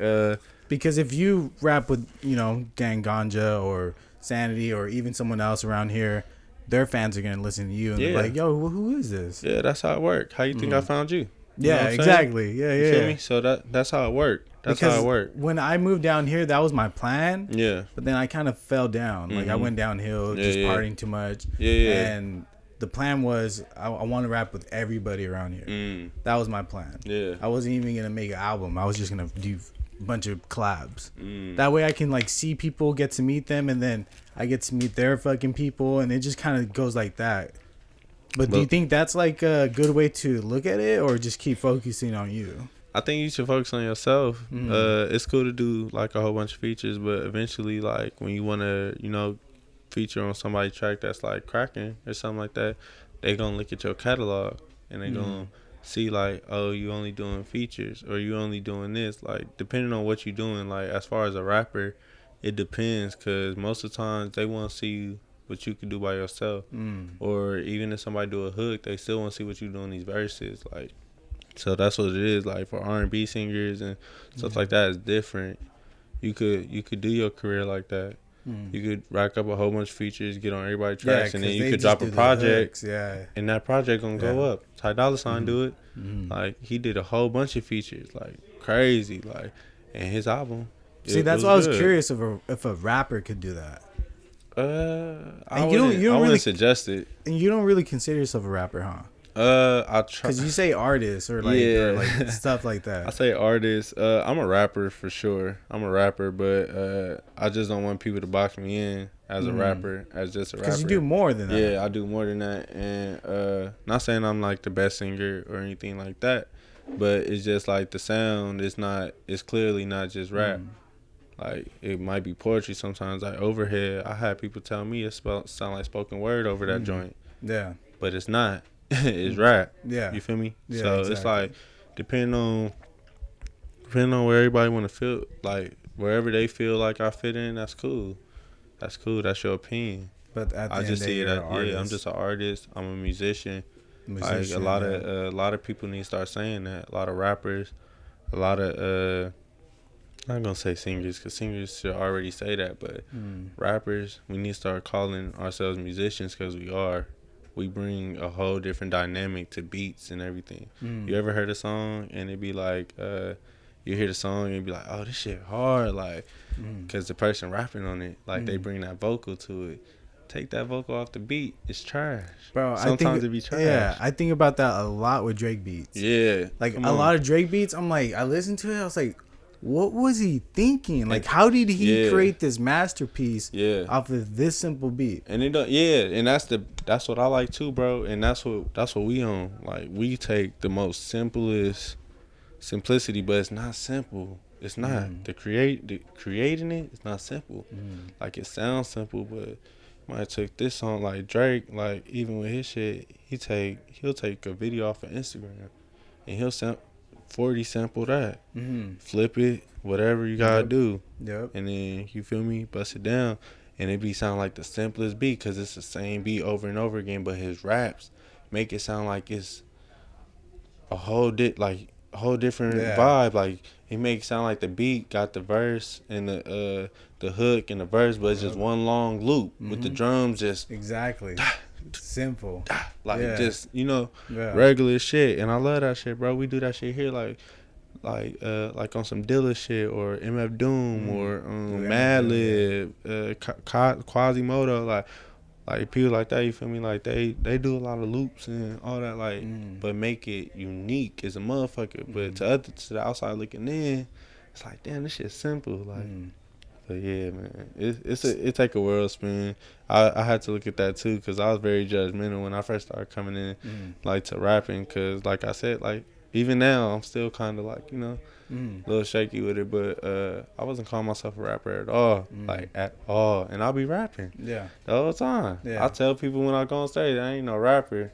because if you rap with, you know, Dan Ganja or Sanity or even someone else around here, their fans are gonna listen to you and be like, "Yo, who is this?" Yeah, that's how it worked. How you think I found you? Yeah, exactly. Yeah, you feel me? So that's how it worked. That's how it worked. When I moved down here, that was my plan. Yeah. But then I kind of fell down. Like, I went downhill, just partying too much. Yeah. And the plan was I want to rap with everybody around here. That was my plan. Yeah. I wasn't even gonna make an album. I was just gonna do a bunch of collabs. That way I can, like, see people, get to meet them, and then I get to meet their fucking people, and it just kind of goes like that. But do you think that's, like, a good way to look at it, or just keep focusing on you? I think you should focus on yourself. It's cool to do, like, a whole bunch of features, but eventually, like, when you want to, you know, feature on somebody's track that's, like, cracking or something like that, they gonna look at your catalog and they gonna see, like, oh, you only doing features, or you only doing this. Like, depending on what you doing, like, as far as a rapper, it depends, because most of the times they want to see what you can do by yourself. Or even if somebody do a hook, they still want to see what you do in these verses. Like, so that's what it is. Like, for R&B singers and stuff like that, it's different. You could do your career like that. You could rack up a whole bunch of features, get on everybody's tracks, and then 'cause you they could just drop a do the project, hooks, and that project gonna go up. Ty Dolla $ign do it. Mm-hmm. Like he did a whole bunch of features, like crazy, like, and his album. See, that's why I was curious if a rapper could do that. I you don't wouldn't really suggest it. And you don't really consider yourself a rapper, huh? I try. Because you say artist or like stuff like that. I say artist. I'm a rapper for sure. I'm a rapper, but I just don't want people to box me in as a rapper, as just a rapper. Because you do more than that. Yeah, I do more than that, and not saying I'm like the best singer or anything like that, but it's just like the sound is not. It's clearly not just rap. Like it might be poetry sometimes. Like overhead, I had people tell me it sound like spoken word over that joint. Yeah, but it's not. It's rap. Yeah, you feel me? Yeah, so exactly. it's like depending on where everybody want to feel, like wherever they feel like I fit in, that's cool. That's cool. That's your opinion. But at the I end just of the see day, it you're as an artist. I'm just an artist. I'm a musician. Like Musician, a lot of people need to start saying that. A lot of rappers, a lot of I'm not gonna say singers because singers should already say that, but rappers, we need to start calling ourselves musicians because we are. We bring a whole different dynamic to beats and everything. You ever heard a song and it be like, you hear the song and it be like, oh, this shit hard, like, because the person rapping on it, like they bring that vocal to it. Take that vocal off the beat, it's trash. Bro, Sometimes it be trash. Yeah, I think about that a lot with Drake beats. Yeah. Like a lot of Drake beats, I'm like, I listened to it, I was like, what was he thinking? Like, how did he create this masterpiece off of this simple beat? And it and that's what I like too, bro. And that's what we on. Like we take the most simplicity, but it's not simple. It's not the creating it. It's not simple. Like it sounds simple, but might took this song like Drake. Like even with his shit, he'll take a video off of Instagram, and he'll 40 sample that, flip it, whatever you gotta do, and then you feel me, bust it down, and it be sound like the simplest beat because it's the same beat over and over again. But his raps make it sound like it's a whole different vibe. Like he make it sound like the beat got the verse and the hook and the verse, but it's just one long loop with the drums just exactly. Simple, like just regular shit, and I love that shit, bro. We do that shit here, like on some Dilla shit or MF Doom or Madlib, Quasimodo, like people like that. You feel me? Like they do a lot of loops and all that, like, but make it unique as a motherfucker. But to the outside looking in, it's like damn, this shit's simple, like. But yeah, man, it take a world spin. I had to look at that too because I was very judgmental when I first started coming in, like to rapping. Cause like I said, like even now I'm still kind of like a little shaky with it. But I wasn't calling myself a rapper at all, like at all. And I'll be rapping, the whole time. I tell people when I go on stage, I ain't no rapper.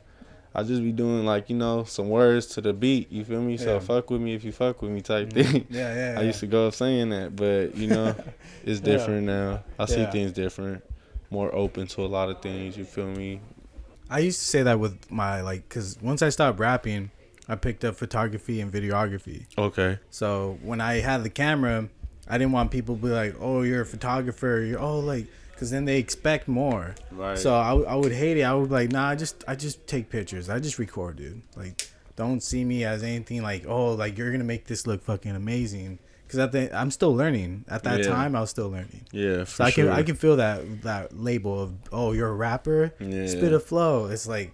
I just be doing like some words to the beat. You feel me? So fuck with me if you fuck with me type thing. I used to go up saying that, but it's different now. I see things different, more open to a lot of things. You feel me? I used to say that with my because once I stopped rapping, I picked up photography and videography. Okay. So when I had the camera, I didn't want people to be like, "Oh, you're a photographer." Because then they expect more. Right. So I would hate it. I would be like, nah, I just take pictures. I just record, dude. Like, don't see me as anything like, oh, like you're gonna make this look fucking amazing. Because I'm still learning. At that time, I was still learning. Yeah, so I can feel that label of, oh, you're a rapper. Spit a flow. It's like,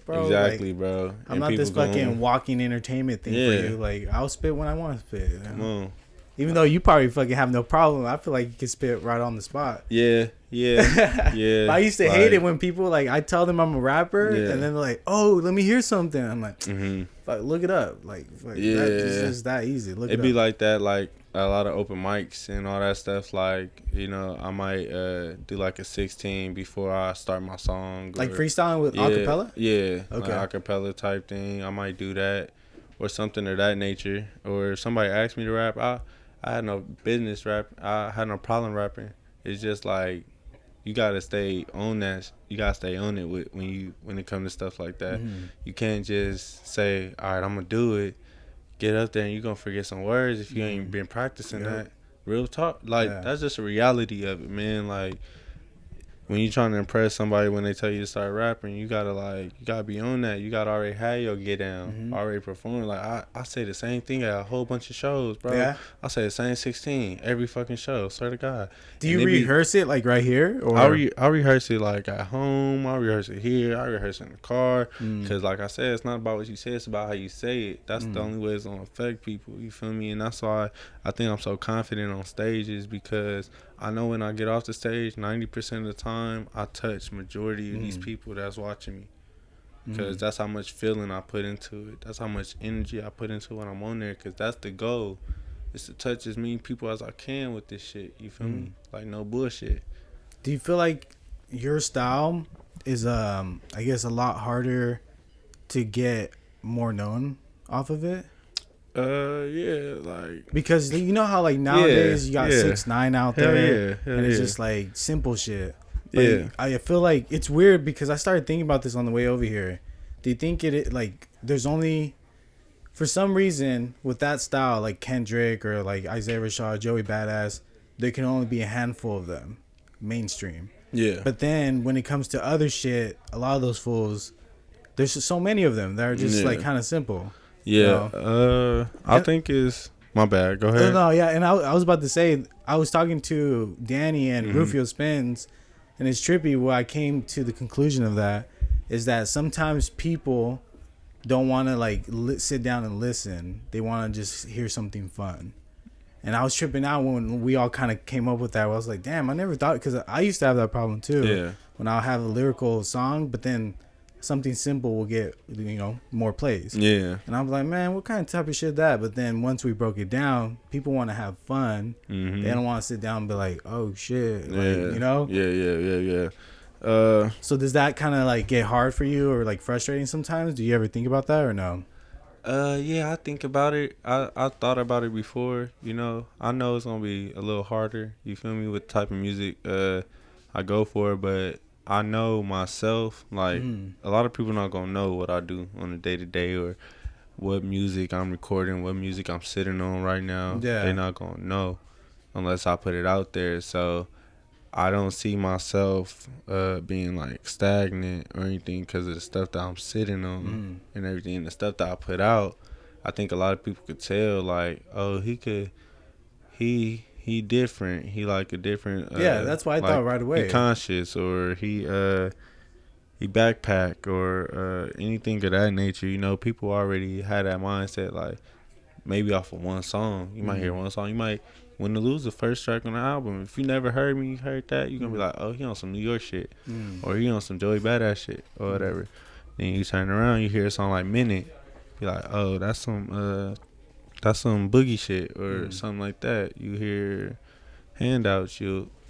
bro. Exactly, like, bro. I'm not this fucking walking entertainment thing for you. Like, I'll spit when I want to spit. Come on. Even though you probably fucking have no problem, I feel like you can spit right on the spot. Yeah. I used to hate it when people I tell them I'm a rapper, and then they're like, "Oh, let me hear something." I'm like, look it up. It's just that easy. It'd be like that, like a lot of open mics and all that stuff. Like I might do like a 16 before I start my song. Like freestyling with acapella. Yeah. Okay. Like acapella type thing. I might do that or something of that nature. Or if somebody asked me to rap, I had no business rap. I had no problem rapping. It's just like you gotta stay on that. You gotta stay on it when it comes to stuff like that. You can't just say, "All right, I'm gonna do it." Get up there and you gonna forget some words if you ain't been practicing that. real talk. Like that's just a reality of it, man. Like when you trying to impress somebody when they tell you to start rapping, you gotta be on that. You gotta already have your get down, already perform. Like I say the same thing at a whole bunch of shows, bro. Yeah. I say the same 16 every fucking show. Swear to God. Do you rehearse it like right here, or I rehearse it like at home. I rehearse it here. I rehearse it in the car. Cause like I said, it's not about what you say. It's about how you say it. That's the only way it's gonna affect people. You feel me? And that's why I think I'm so confident on stages, because I know when I get off the stage, 90% of the time, I touch majority of these people that's watching me. Because that's how much feeling I put into it. That's how much energy I put into when I'm on there. Because that's the goal. Is to touch as many people as I can with this shit. You feel me? Like, no bullshit. do you feel like your style is, I guess, a lot harder to get more known off of it? Yeah, like, Because you know how like nowadays you got 6ix9ine out there, and it's yeah. just like simple shit. Like, I feel like it's weird because I started thinking about this on the way over here. Do you think it like there's only, for some reason with that style, like Kendrick or like Isaiah Rashad, Joey Badass, there can only be a handful of them mainstream. Yeah. But then when it comes to other shit, a lot of those fools, there's just so many of them that are just like kind of simple. Yeah. You know? I think it's my bad. Go ahead. No, yeah, and I was about to say, I was talking to Danny and Rufio Spins, and it's trippy. Where I came to the conclusion of that is that sometimes people don't want to like sit down and listen. They want to just hear something fun. And I was tripping out when we all kind of came up with that. I was like, damn, I never thought, because I used to have that problem too. Yeah. When I'll have a lyrical song, but then something simple will get, more plays. Yeah. And I'm like, man, what kind of type of shit that? But then once we broke it down, people want to have fun. They don't want to sit down and be like, oh shit, like, Yeah. So does that kind of like get hard for you or like frustrating sometimes? Do you ever think about that or no? Yeah, I think about it. I thought about it before. I know it's gonna be a little harder. You feel me, with the type of music I go for, but I know myself. Like a lot of people not gonna know what I do on a day to day, or what music I'm recording, what music I'm sitting on right now. Yeah, they're not gonna know unless I put it out there. So I don't see myself being like stagnant or anything because of the stuff that I'm sitting on and everything. The stuff that I put out, I think a lot of people could tell, like, oh, he different. He like a different. That's why I thought right away. He conscious, or he backpack, or anything of that nature. People already had that mindset, like maybe off of one song. You might hear one song. You might win or lose the first track on the album. If you never heard me, you heard that, you're gonna be like, oh, he on some New York shit, or he on some Joey Badass shit, or whatever. Then you turn around, you hear a song like Minute, you're like, oh, that's some boogie shit, or something like that. You hear Handouts,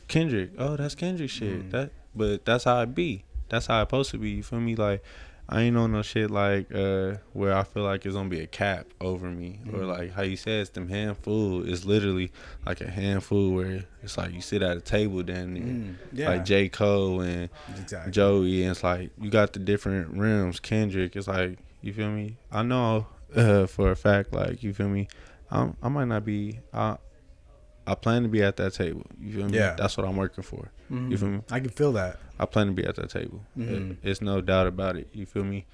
Kendrick, oh, that's Kendrick shit. But that's how it be. That's how it's supposed to be. You feel me? Like, I ain't on no shit like where I feel like it's gonna be a cap over me, or like how you said it's them handful. It's literally like a handful where it's like you sit at a table then like J. Cole and Joey, and it's like you got the different rims. Kendrick, it's like, you feel me? I know for a fact, like, you feel me, I might not be. I plan to be at that table. You feel me? Yeah. That's what I'm working for. You feel me? I can feel that. I plan to be at that table. It's no doubt about it. You feel me?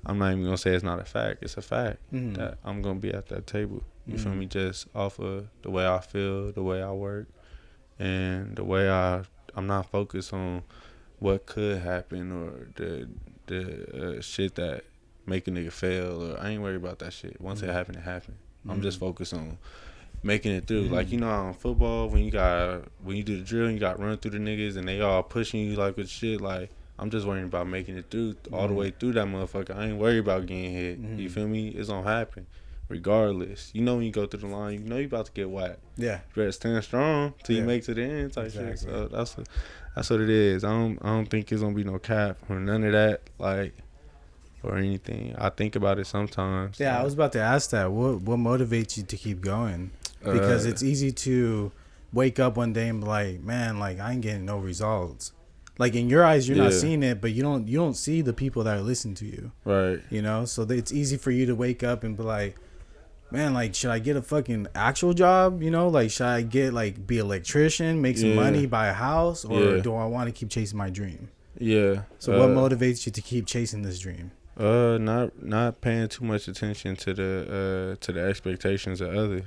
I'm not even going to say it's not a fact. It's a fact that I'm going to be at that table. You feel me? Just off of the way I feel, the way I work, and the way I'm not focused on what could happen, or the shit that make a nigga fail. Or I ain't worried about that shit. Once it happened, it happened. I'm just focused on making it through. Like, on football, when you do the drill and you got to run through the niggas and they all pushing you like with shit, like, I'm just worrying about making it through all the way through that motherfucker. I ain't worried about getting hit. You feel me? It's gonna happen regardless. When you go through the line, you about to get whacked. Yeah. You better stand strong till you make to the end type shit. So that's what it is. I don't think it's gonna be no cap or none of that, like, or anything. I think about it sometimes. Yeah, I was about to ask that. What motivates you to keep going? Because it's easy to wake up one day and be like, man, like, I ain't getting no results. Like, in your eyes, you're not seeing it, but you don't see the people that are listening to you. Right. So it's easy for you to wake up and be like, man, like, should I get a fucking actual job? You know, like, should I get like be an electrician, make some money, buy a house, or do I want to keep chasing my dream? Yeah. So what motivates you to keep chasing this dream? Not paying too much attention to the expectations of others.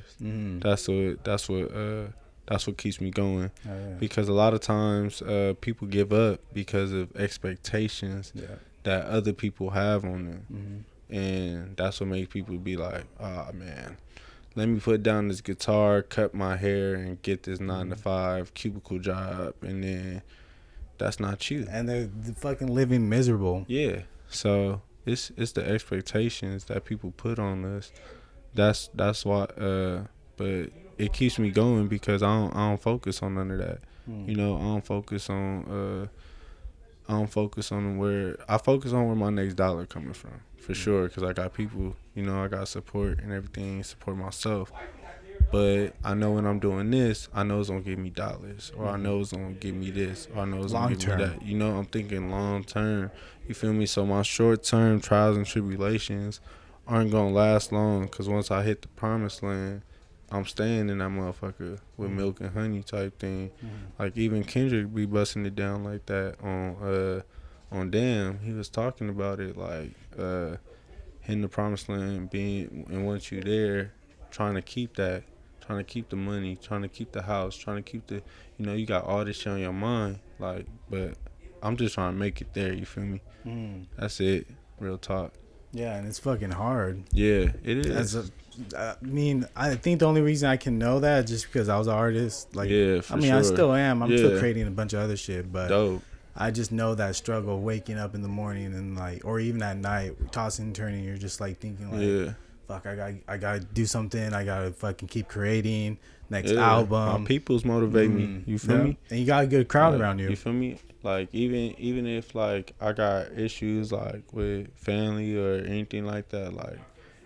That's what keeps me going. Oh, yeah. Because a lot of times people give up because of expectations that other people have on them. And that's what makes people be like, oh man, let me put down this guitar, cut my hair, and get this 9-to-5 cubicle job, and then that's not you. And they're fucking living miserable. Yeah. So it's the expectations that people put on us. That's why. But it keeps me going because I don't focus on none of that. You know, I don't focus on where I focus on where my next dollar coming from, for sure, because I got people, you know, I got support and everything, support myself. But I know when I'm doing this, I know it's gonna give me dollars, or I know it's gonna give me this, or I know it's gonna give me that. You know, I'm thinking long term. You feel me? So my short term trials and tribulations aren't gonna last long, because once I hit the promised land, I'm staying in that motherfucker with milk and honey type thing. Like even Kendrick be busting it down like that on Damn. He was talking about it like hitting the promised land, being, and once you there, trying to keep that, trying to keep the money, trying to keep the house, trying to keep the, you know, you got all this shit on your mind, like, but I'm just trying to make it there. You feel me? That's it. Real talk. Yeah, and it's fucking hard. Yeah, it is. I mean, I think the only reason I can know that is just because I was an artist. Like, yeah, for I mean, sure. I still am. I'm still creating a bunch of other shit, but dope. I just know that struggle, waking up in the morning and like, or even at night, tossing and turning. You're just like thinking like, fuck, I gotta do something. I gotta fucking keep creating next album. My peoples motivate me. You feel me? And you got a good crowd around you. You feel me? Like even if like I got issues like with family or anything like that, like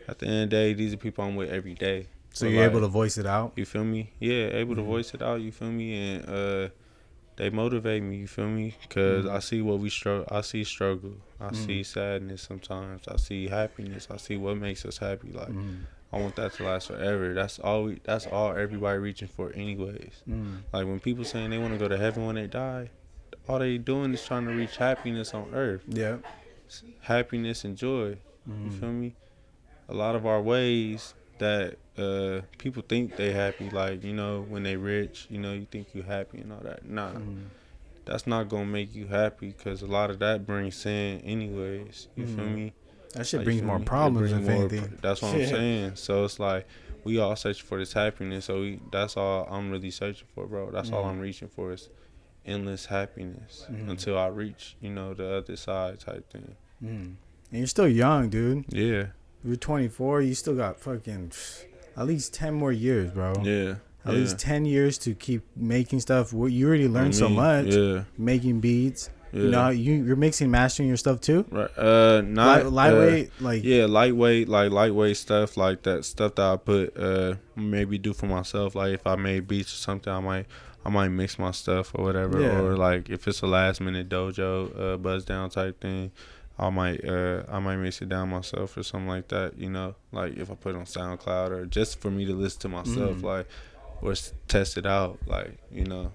at the end of the day, these are people I'm with every day. So you're able to voice it out? You feel me? Yeah, able to voice it out, you feel me? And they motivate me, you feel me? Because I see what we struggle. I see struggle. I see sadness sometimes. I see happiness. I see what makes us happy. Like, I want that to last forever. That's all everybody reaching for anyways. Like, when people saying they want to go to heaven when they die, all they doing is trying to reach happiness on earth. Yeah. Happiness and joy. You feel me? A lot of our ways that people think they happy, like, you know, when they rich, you know, you think you happy and all that. Nah, that's not gonna make you happy, because a lot of that brings sin anyways. You feel me? That shit like, brings more problems than anything. That's what I'm saying. So it's like we all searching for this happiness. So that's all I'm really searching for, bro. That's all I'm reaching for is endless happiness until I reach, you know, the other side type thing. And you're still young, dude. Yeah. You're 24. You still got fucking at least 10 more years, bro. Yeah. At least 10 years to keep making stuff. You already learned so much. Yeah. Making beats. Yeah. You know, you're mixing, mastering your stuff too. Right. Not lightweight, like lightweight stuff, like that stuff that I put maybe do for myself. Like if I made beats or something, I might mix my stuff or whatever. Yeah. Or like if it's a last minute dojo buzz down type thing, I might mix it down myself or something like that, you know, like if I put it on SoundCloud or just for me to listen to myself, like, or test it out, like, you know.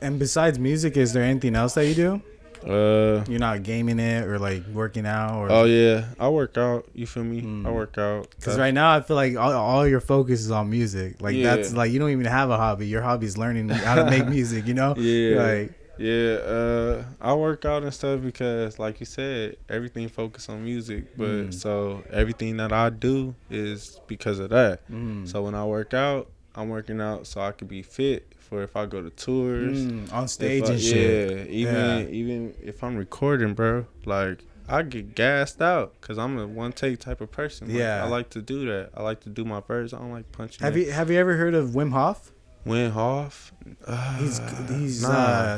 And besides music, is there anything else that you do? You're not gaming it or like working out? Or... Oh yeah, I work out. You feel me? I work out. Because right now I feel like all your focus is on music. Like that's like you don't even have a hobby. Your hobby is learning how to make music. You know? Yeah. Like. Yeah, I work out and stuff because, like you said, everything focused on music. But so everything that I do is because of that. So when I work out, I'm working out so I can be fit for if I go to tours, on stage and shit. Even if I'm recording, bro, like I get gassed out because I'm a one take type of person. Like, I like to do that. I like to do my verse. I don't like punching. Have you ever heard of Wim Hof? Wim Hof? He's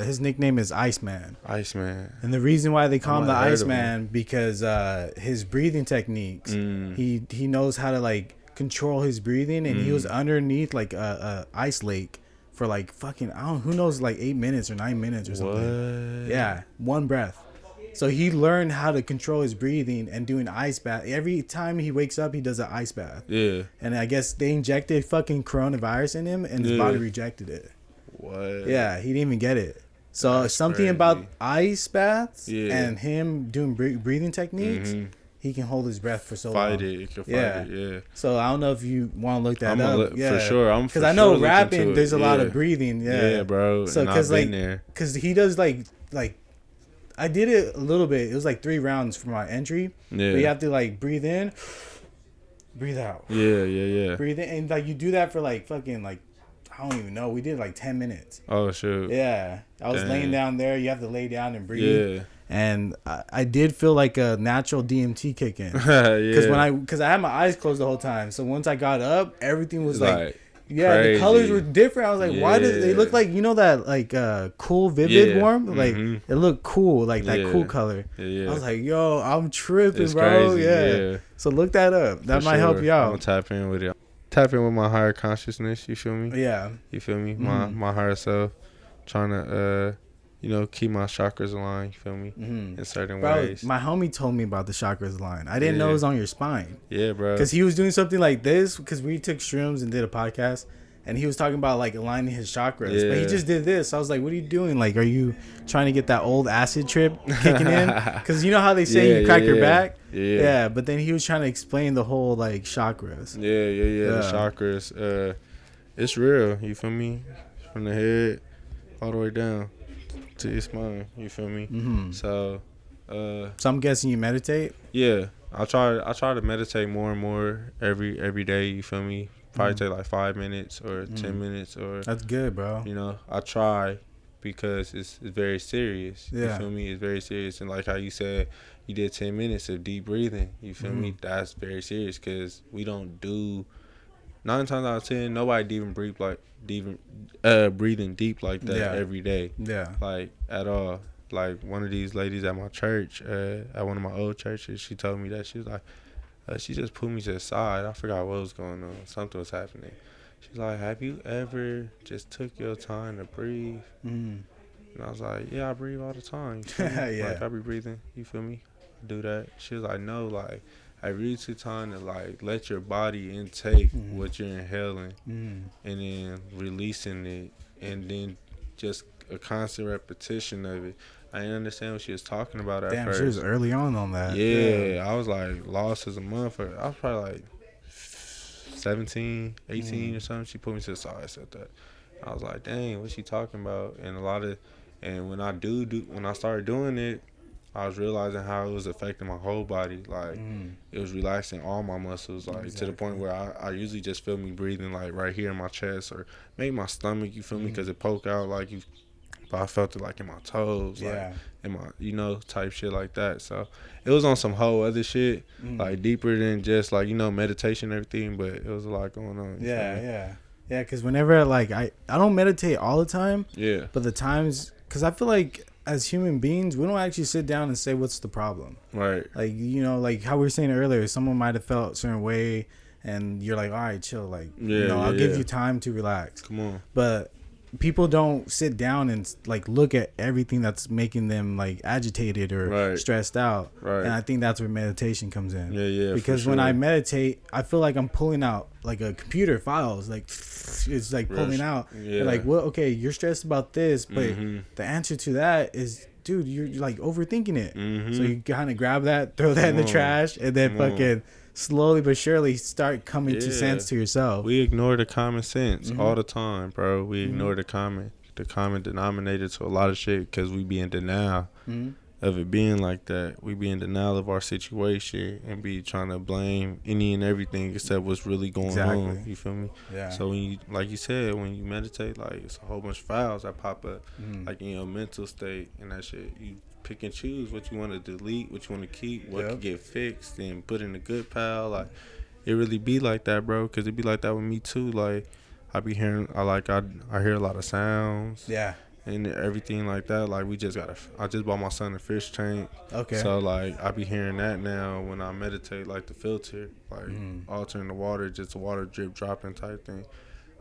his nickname is Iceman. Iceman. And the reason why they call him the Iceman because his breathing techniques. He knows how to like control his breathing, and he was underneath like a ice lake for like fucking who knows, like 8 minutes or 9 minutes or something. What? Yeah, one breath. So he learned how to control his breathing and do an ice bath. Every time he wakes up, he does an ice bath. Yeah. And I guess they injected fucking coronavirus in him, and his body rejected it. What? Yeah, he didn't even get it. So That's something crazy. about ice baths Yeah. and him doing breathing techniques, he can hold his breath for so long. Fight it. You can fight it. Yeah. So I don't know if you want to look that I'm up. for sure. Because I know rapping, there's a lot of breathing. Yeah, bro. So because because he does like I did it a little bit. It was like 3 rounds for my entry. Yeah. But you have to like breathe in, breathe out. Yeah. Breathe in, and like you do that for like fucking like I don't even know. We did like 10 minutes. Oh shoot. Yeah, I was laying down there. You have to lay down and breathe. Yeah. And I did feel like a natural DMT kick in. Yeah. Because I had my eyes closed the whole time. So once I got up, everything was like yeah, crazy. The colors were different. I was like, why do they look like, you know, that like cool vivid warm? Like it looked cool, like that cool color. Yeah. I was like, yo, I'm tripping, It's bro. crazy. Yeah. So look that up. That might help you I'm out. gonna tap in with it. Tap in with my higher consciousness. You feel me? Yeah. You feel me? My higher self, trying to keep my chakras aligned. You feel me? In certain ways. My homie told me about the chakras line. I didn't know it was on your spine. Yeah, bro. Because he was doing something like this. Because we took shrooms and did a podcast, and he was talking about like aligning his chakras. Yeah. But he just did this. I was like, "What are you doing? Like, are you trying to get that old acid trip kicking in?" Because you know how they say you crack your back. Yeah. But then he was trying to explain the whole like chakras. Yeah. The chakras. It's real. You feel me? From the head all the way down to your spine. You feel me? So I'm guessing you meditate. Yeah, I try to meditate more and more every day. You feel me? Probably take like 5 minutes or 10 minutes or. That's good, bro. You know, I try because it's very serious. Yeah. You feel me? It's very serious, and like how you said, you did 10 minutes of deep breathing. You feel me? That's very serious because we don't do. 9 times out of 10, nobody even breathing deep like that every day. Yeah. Like at all. Like one of these ladies at my church, at one of my old churches, she told me that she was like, she just pulled me to the side. I forgot what was going on. Something was happening. She's like, have you ever just took your time to breathe? And I was like, yeah, I breathe all the time. You feel me? Like I be breathing. You feel me? I do that. She was like, no, like I really took time to like let your body intake what you're inhaling and then releasing it, and then just a constant repetition of it. I didn't understand what she was talking about at first. She was early on that. Yeah, I was like lost as a motherfucker. I was probably like 17, 18 or something. She put me to the side and said that. I was like, dang, what's she talking about? And when I started doing it, I was realizing how it was affecting my whole body. Like it was relaxing all my muscles, like to the point where I usually just feel me breathing like right here in my chest or maybe my stomach. You feel me? Because it poke out like you. But I felt it like in my toes, like in my, type shit like that. So it was on some whole other shit, like deeper than just like, meditation and everything. But it was a lot going on. Yeah. Because whenever like I don't meditate all the time. Yeah. But the times, because I feel like as human beings, we don't actually sit down and say what's the problem. Right. Like like how we were saying earlier, someone might have felt a certain way, and you're like, all right, chill. Like I'll give you time to relax. Come on. But people don't sit down and like look at everything that's making them like agitated or stressed out. Right. And I think that's where meditation comes in. Yeah. Because when I meditate, I feel like I'm pulling out like a computer files, like it's like pulling out. Yeah. Like, well, okay, you're stressed about this, but the answer to that is, dude, you're like overthinking it. So you kind of grab that, throw that in the trash, and then fucking slowly but surely start coming to sense to yourself. We ignore the common sense all the time, bro. We ignore the common denominator to a lot of shit because we be in denial of it being like that. We be in denial of our situation and be trying to blame any and everything except what's really going on. You feel me? Yeah. So when you, like you said, when you meditate, like it's a whole bunch of files that pop up, like in your mental state and that shit. You pick and choose what you want to delete, what you want to keep, what can get fixed, and put in the good pile. Like it really be like that, bro. Cause it be like that with me too. Like I be hearing, I hear a lot of sounds. Yeah. And everything like that. Like I just bought my son a fish tank. Okay. So like I be hearing that now when I meditate, like the filter, like altering the water, just the water drip dropping type thing.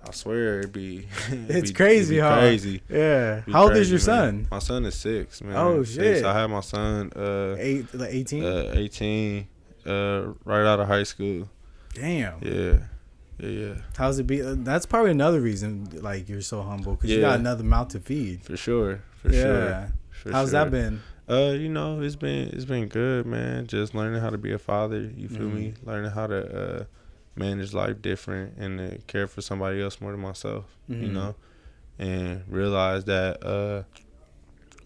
I swear it'd be. It's crazy, huh? Crazy. Yeah. Be How old is crazy, your man. son? My son is 6, man. Oh, 6. shit. I had my son 18. 18, right out of high school. Damn. Yeah. How's it be? That's probably another reason like you're so humble because you Yeah. got another mouth to feed. For sure. Yeah. How's that been? You know, it's been good, man. Just learning how to be a father. You feel me? Learning how to manage life different and to care for somebody else more than myself. You know, and realize that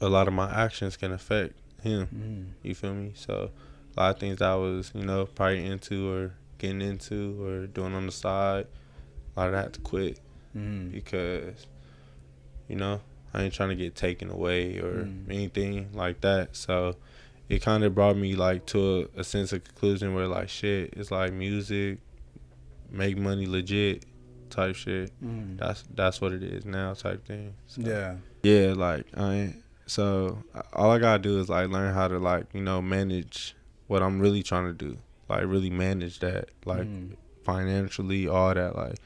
a lot of my actions can affect him. You feel me? So a lot of things I was, you know, probably into or getting into or doing on the side, a lot of that I had to quit because, you know, I ain't trying to get taken away or anything like that. So it kind of brought me like to a sense of conclusion where like shit, it's like music, make money legit type shit. That's what it is now type thing. So, yeah, like so all I gotta do is like learn how to like, you know, manage what I'm really trying to do. Like really manage that, like financially, all that, like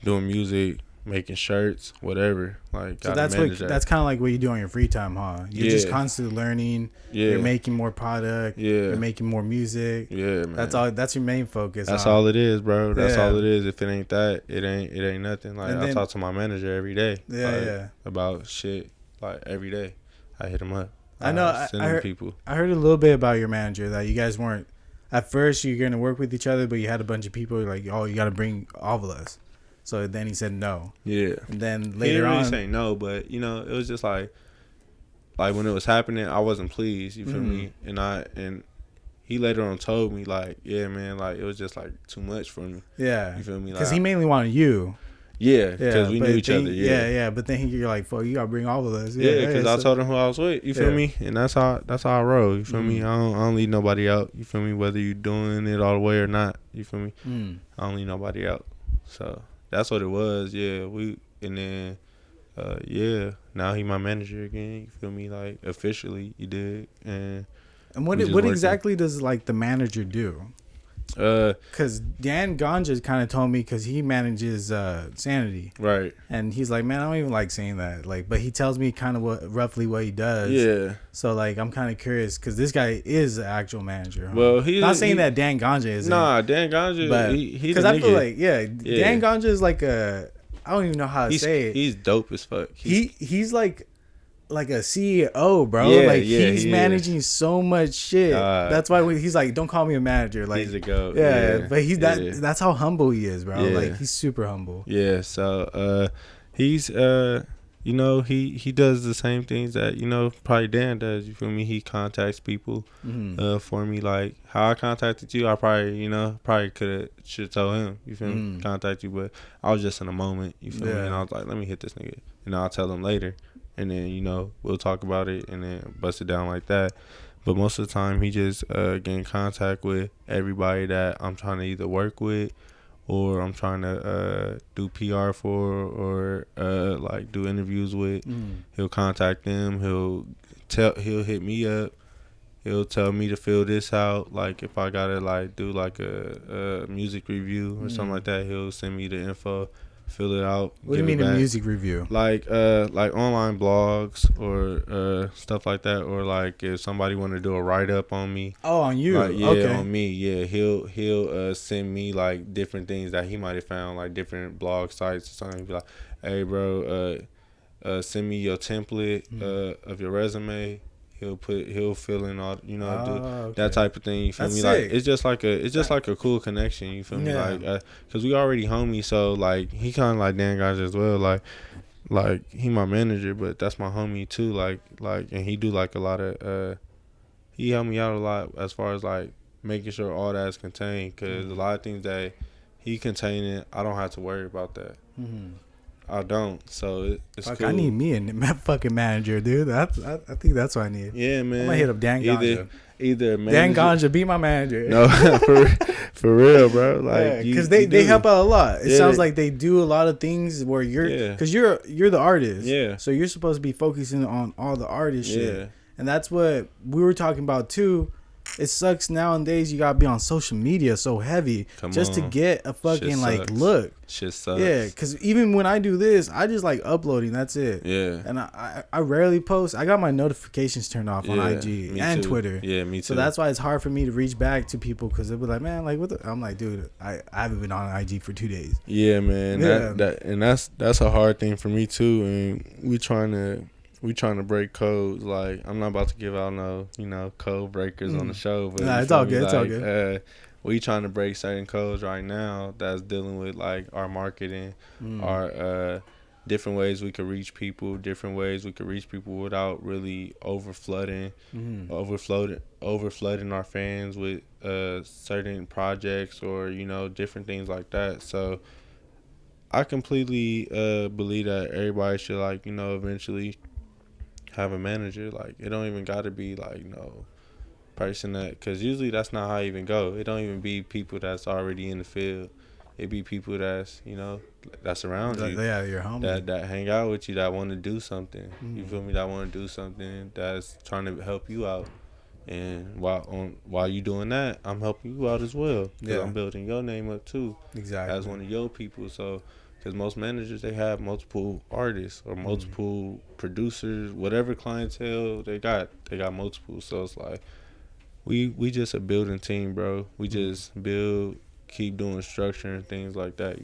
doing music, making shirts, whatever. Like so that's kind of like what you do on your free time, huh? You're just constantly learning. You're making more product. You're making more music. Yeah, man. That's all. That's your main focus. That's all it is, bro. That's all it is. If it ain't that, it ain't nothing. Like I talk to my manager every day. About shit like every day. I hit him up. I know. I heard a little bit about your manager that you guys weren't. At first, you're going to work with each other, but you had a bunch of people like, oh, you got to bring all of us. So then he said no. Yeah. And then later on. He didn't really say no, but, you know, it was just like when it was happening, I wasn't pleased. You feel me? And he later on told me, like, yeah, man, like, it was just, like, too much for me. Yeah. You feel me? Because he mainly wanted you. Yeah, because we knew each other. Yeah. But then you're like, "Fuck, you gotta bring all of us." Yeah, because I told him who I was with. You feel me? And that's how I roll. You feel me? I don't leave nobody out. You feel me? Whether you doing it all the way or not. You feel me? I don't leave nobody out. So that's what it was. Yeah, now he my manager again. You feel me? Like officially, you did. And what exactly does like the manager do? Because Dan Ganja kind of told me because he manages Sanity, right? And he's like, man, I don't even like saying that, like, but he tells me kind of roughly what he does. Yeah. So like, I'm kind of curious because this guy is an actual manager. Huh? Well, he's not saying that Dan Ganja isn't. Nah, Dan Ganja, but because I feel like Dan Ganja is like I don't even know how to say it. He's dope as fuck. He's like a CEO, bro. Like he's managing so much shit. That's why he's like, don't call me a manager. Like he's a goat. Yeah, but that's how humble he is, bro. Like he's super humble. Yeah. So he's you know, he does the same things that, you know, probably Dan does. You feel me? He contacts people for me. Like how I contacted you, I should tell him. You feel me? Contact you, but I was just in a moment. You feel me? And I was like, let me hit this nigga, and I'll tell him later. And then, you know, we'll talk about it and then bust it down like that. But most of the time, he just get in contact with everybody that I'm trying to either work with or I'm trying to do PR for or like do interviews with. He'll contact them. He'll hit me up. He'll tell me to fill this out. Like if I gotta like do like a music review or something like that, he'll send me the info. Fill it out. What do you mean a music review? Like online blogs or stuff like that, or like if somebody want to do a write up on me. Oh, on you? Like, okay. On me. Yeah, he'll send me like different things that he might have found, like different blog sites or something. He'll be like, hey bro, send me your template of your resume. He'll fill in all, you know, that type of thing. You feel me? Sick. Like it's just like a cool connection. You feel me? Like because we already homies, so like he kind of like Dan guys as well. Like he my manager, but that's my homie too. Like and he do like a lot of he helped me out a lot as far as like making sure all that's contained. Because a lot of things that he containing, I don't have to worry about that. I don't, so it's fuck, cool. I need me a fucking manager, dude. I think that's what I need. Yeah, man. I'm gonna hit up Dan Ganja. Either Dan Ganja, be my manager. No, for real, bro. Like, because they help out a lot. It sounds like they do a lot of things where because you're the artist. Yeah. So you're supposed to be focusing on all the artist shit, and that's what we were talking about too. it sucks nowadays. You gotta be on social media so heavy just to get a fucking like look. Shit sucks. Yeah, because even when I do this, I just like uploading. That's it. Yeah. And I rarely post. I got my notifications turned off on IG and Twitter. Yeah, me too. So that's why it's hard for me to reach back to people because they'll be like, man, like what the? I'm like, dude, I haven't been on IG for 2 days. Yeah, man. That's a hard thing for me too. And we trying to break codes. Like, I'm not about to give out no, code breakers on the show. But nah, it's all good. It's all good. We trying to break certain codes right now that's dealing with like our marketing, our different ways we could reach people, without really overflooding our fans with certain projects or different things like that. So I completely believe that everybody should eventually have a manager. Like, it don't even got to be like person that, because usually that's not how it even go. It don't even be people that's already in the field. It be people that's that's around you. Yeah, your homie. That hang out with you, that want to do something. You feel me? That want to do something that's trying to help you out. And while you doing that, I'm helping you out as well. Because I'm building your name up too. Exactly. As one of your people. So, because most managers, they have multiple artists or multiple producers, whatever clientele they got multiple. So it's like, we just a building team, bro. We just build, keep doing structure and things like that,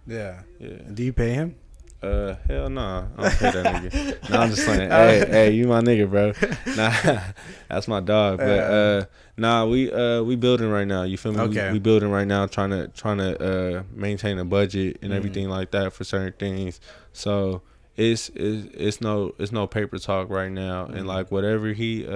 Yeah. Yeah. Do you pay him? Hell nah. I don't pay that nigga. Nah, I'm just saying, hey, you my nigga, bro. Nah, that's my dog. But we building right now. You feel me? Okay. We building right now, trying to maintain a budget and everything like that for certain things. So it's no paper talk right now. And like whatever he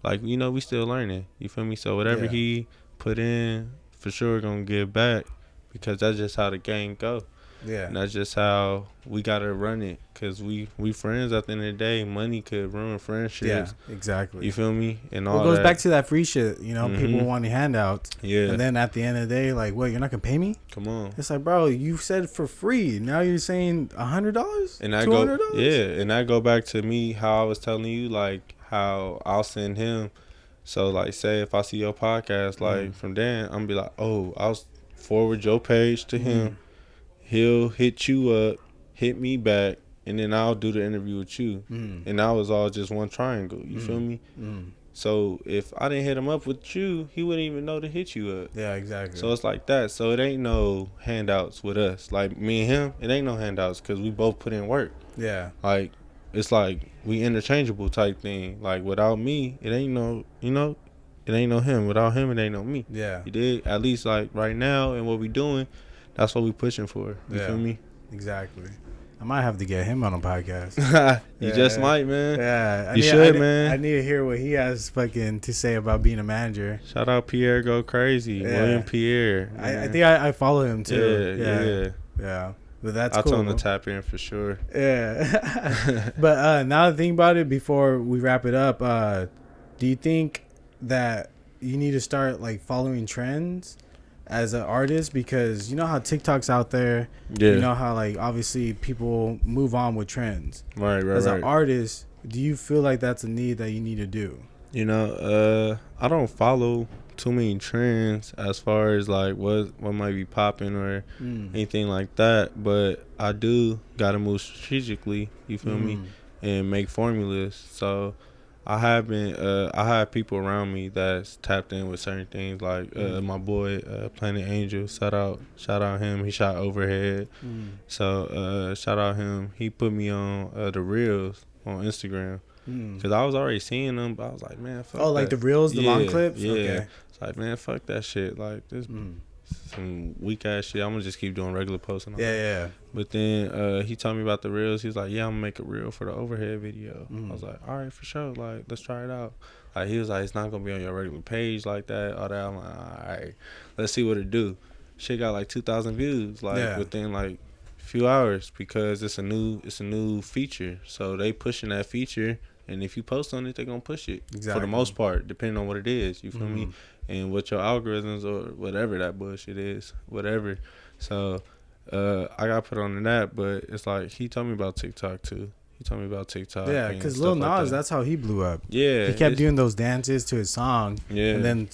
we still learning. You feel me? So whatever he put in, for sure gonna give back, because that's just how the game go. Yeah. And that's just how we gotta run it, because we friends at the end of the day. Money could ruin friendships. Yeah, exactly. You feel me? And all it goes that. back to that free shit, people wanting handouts. Yeah. And then at the end of the day, like, what, you're not gonna pay me? Come on. It's like, bro, you said for free. Now you're saying $100? And that $200? and that go back to me, how I was telling you, like, how I'll send him. So, like, say if I see your podcast, like, from Dan, I'm be like, oh, I'll forward your page to him. He'll hit you up, hit me back, and then I'll do the interview with you. And that was all just one triangle. You feel me? So if I didn't hit him up with you, he wouldn't even know to hit you up. Yeah, exactly. So it's like that. So it ain't no handouts with us. Like, me and him, it ain't no handouts, because we both put in work. Yeah. Like, it's like we interchangeable type thing. Like, without me, it ain't no, it ain't no him. Without him, it ain't no me. Yeah. You dig? At least, like, right now and what we doing, that's what we pushing for. You feel me? Exactly. I might have to get him on a podcast. You just might, man. Yeah. You should, man. I need to hear what he has fucking to say about being a manager. Shout out Pierre Go Crazy. Yeah. William Pierre. I think I follow him too. Yeah. But that's I'll cool. tell him to tap in for sure. Yeah. But now that I think about it, before we wrap it up, do you think that you need to start like following trends as an artist? Because you know how TikTok's out there. Yeah. You know how like obviously people move on with trends. Right. As an artist, do you feel like that's a need that you need to do? I don't follow too many trends as far as like what might be popping or anything like that, but I do gotta move strategically, you feel me, and make formulas. So I have people around me that's tapped in with certain things, like my boy Planet Angel, shout out him. He shot Overhead. So shout out him. He put me on the reels on Instagram, because I was already seeing them, but I was like, man, fuck like that. the reels, the long clips? Yeah. Okay. It's like, man, fuck that shit. Like, this some weak ass shit. I'm gonna just keep doing regular posting. Yeah. But then he told me about the reels. He was like, yeah, I'm gonna make a reel for the Overhead video. I was like, all right, for sure. Like, let's try it out. Like, he was like, it's not gonna be on your regular page like that, all that. I'm like, all right, let's see what it do. Shit got like 2,000 views, like within like a few hours, because it's a new feature. So they pushing that feature, and if you post on it, they gonna push it for the most part, depending on what it is. You feel me? And what your algorithms or whatever that bullshit is, whatever. So I got put on that, but it's like he told me about TikTok too. He told me about TikTok. Yeah, because Lil Nas, that's how he blew up. Yeah, he kept doing those dances to his song. Yeah, and then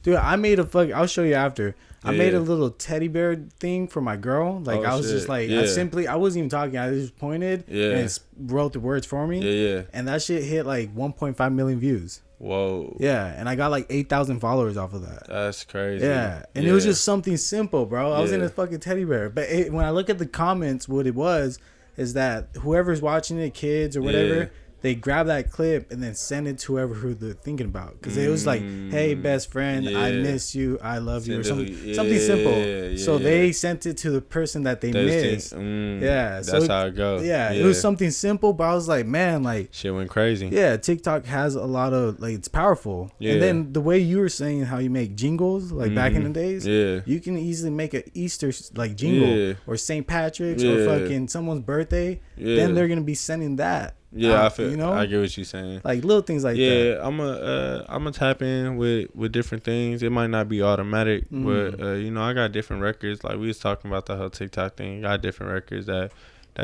dude, I made I'll show you after. I made a little teddy bear thing for my girl. Like I was just like, I wasn't even talking. I just pointed and it wrote the words for me. Yeah. And that shit hit like 1.5 million views. Whoa. Yeah, and I got like 8,000 followers off of that. That's crazy. Yeah, and it was just something simple, bro. I was in a fucking teddy bear. But when I look at the comments, what it was is that whoever's watching it, kids or whatever, they grab that clip and then send it to whoever they're thinking about. Because it was like, hey, best friend, I miss you, I love you, or something simple. So they sent it to the person that they missed. That's how it goes. Yeah, it was something simple, but I was like, man, like shit went crazy. Yeah, TikTok has a lot of like, it's powerful. And then the way you were saying how you make jingles, like back in the days, you can easily make an Easter like jingle or St. Patrick's or fucking someone's birthday. Then they're gonna be sending that. Yeah, I feel. You know, I get what you're saying. Like little things like that. Yeah, I'm a tap in with different things. It might not be automatic, but you know, I got different records. Like we was talking about the whole TikTok thing. I got different records that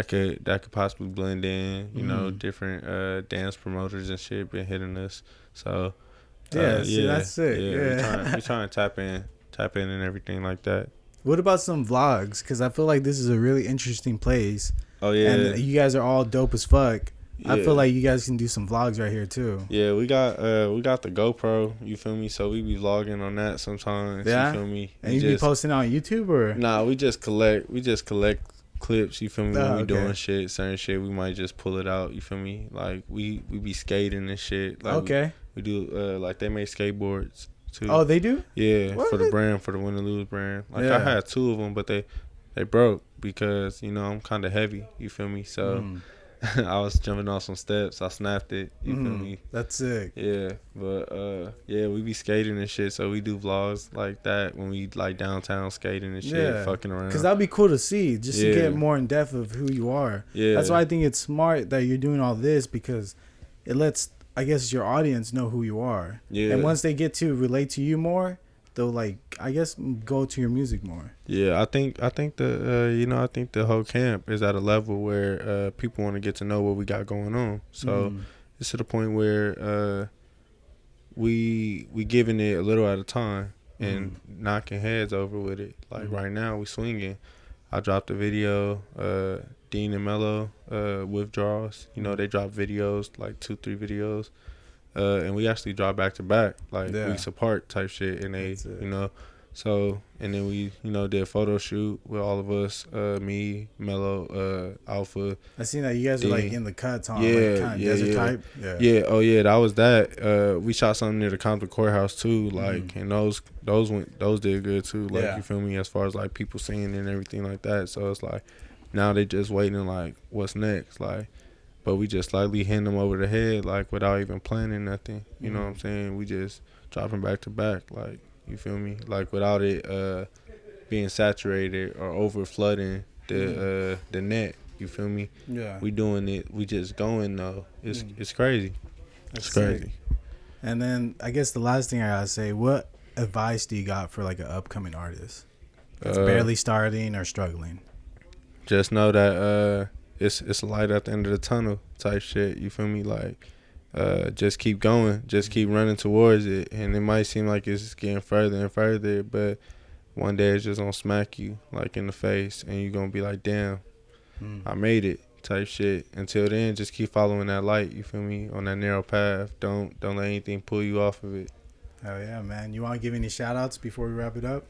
could possibly blend in. You know, different dance promoters and shit been hitting us. So see, that's sick. Yeah, we trying to tap in and everything like that. What about some vlogs? Because I feel like this is a really interesting place. Oh yeah, and you guys are all dope as fuck. I feel like you guys can do some vlogs right here too. Yeah, we got the GoPro, you feel me? So we be vlogging on that sometimes. Yeah. You feel me? And you be posting on YouTube or? Nah, we just collect clips, you feel me? When we doing shit, certain shit, we might just pull it out, you feel me? Like we be skating and shit. Like we do like they make skateboards too. Oh, they do? Yeah, what? For the brand, for the Win or Lose brand. Like I had 2 of them, but they broke because, you know, I'm kind of heavy, you feel me? So I was jumping off some steps. I snapped it. You feel me? That's sick. Yeah, but we be skating and shit. So we do vlogs like that when we like downtown skating and shit, fucking around. Cause that'd be cool to see, just to get more in depth of who you are. Yeah, that's why I think it's smart that you're doing all this, because it lets, I guess, your audience know who you are. Yeah, and once they get to relate to you more, they'll like, I guess, go to your music more. Yeah, I think the whole camp is at a level where people want to get to know what we got going on. So it's to the point where we giving it a little at a time and knocking heads over with it. Like right now we swinging. I dropped a video, Dean and Mello, Withdrawals. You know, they drop videos, like 2-3 videos. And we actually drop back to back, like weeks apart type shit. And they, you know, so, and then we, you know, did a photo shoot with all of us, me, Mello, Alpha. I seen that you guys were like in the cuts on like kind of desert type. Yeah. Oh yeah, that was that. We shot something near the Compton Courthouse too, like, and those did good too. Like, you feel me? As far as like people seeing it and everything like that. So it's like, now they just waiting like, what's next? Like, but we just slightly hitting them over the head, like, without even planning nothing. You know what I'm saying? We just dropping back to back, like, you feel me? Like, without it being saturated or over flooding the net. You feel me? Yeah. We doing it. We just going though. It's crazy. It's crazy. Sick. And then I guess the last thing I gotta say, what advice do you got for like an upcoming artist that's barely starting or struggling? Just know that it's a light at the end of the tunnel type shit. You feel me? Like, just keep going. Just keep running towards it. And it might seem like it's getting further and further, but one day it's just gonna smack you like in the face, and you're gonna be like, damn, I made it type shit. Until then, just keep following that light. You feel me? On that narrow path. Don't let anything pull you off of it. Hell yeah, man. You want to give any shout outs before we wrap it up?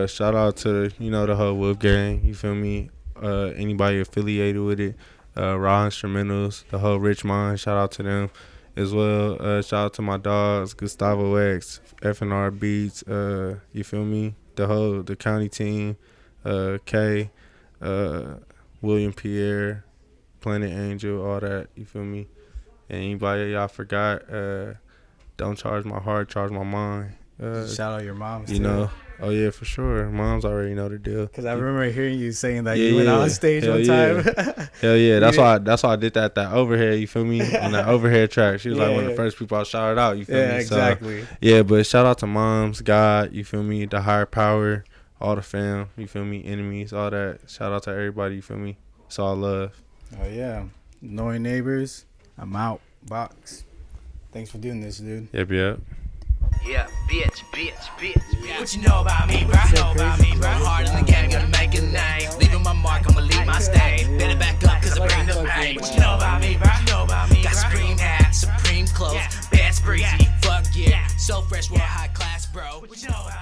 Shout out to the whole Wolf gang. You feel me? Anybody affiliated with it, Raw Instrumentals, the whole Richmond, shout out to them as well. Shout out to my dogs, Gustavo X, FNR Beats, you feel me? The county team, K, William Pierre, Planet Angel, all that, you feel me? And anybody y'all forgot, don't charge my heart, charge my mind. Shout out your moms too. You know. Oh yeah, for sure. Moms already know the deal. Cause I remember hearing you saying that you went on stage one time. Hell yeah, that's why I did that overhead. You feel me? On that overhead track, she was like one of the first people I shouted out. You feel me? Exactly. So, yeah, but shout out to moms, God. You feel me? The higher power, all the fam. You feel me? Enemies, all that. Shout out to everybody. You feel me? It's all love. Oh yeah. Annoying neighbors. I'm out. Box. Thanks for doing this, dude. Yep. Yeah, bitch. What you know about me, bro? Hard in the game, gotta make a name. Leaving my mark, I'ma leave my stain. Better back up, cause I bring the pain. What you know about me, bro? Got Supreme hat, Supreme clothes, bad breezy, fuck yeah. So fresh, we're high class, bro. What you know about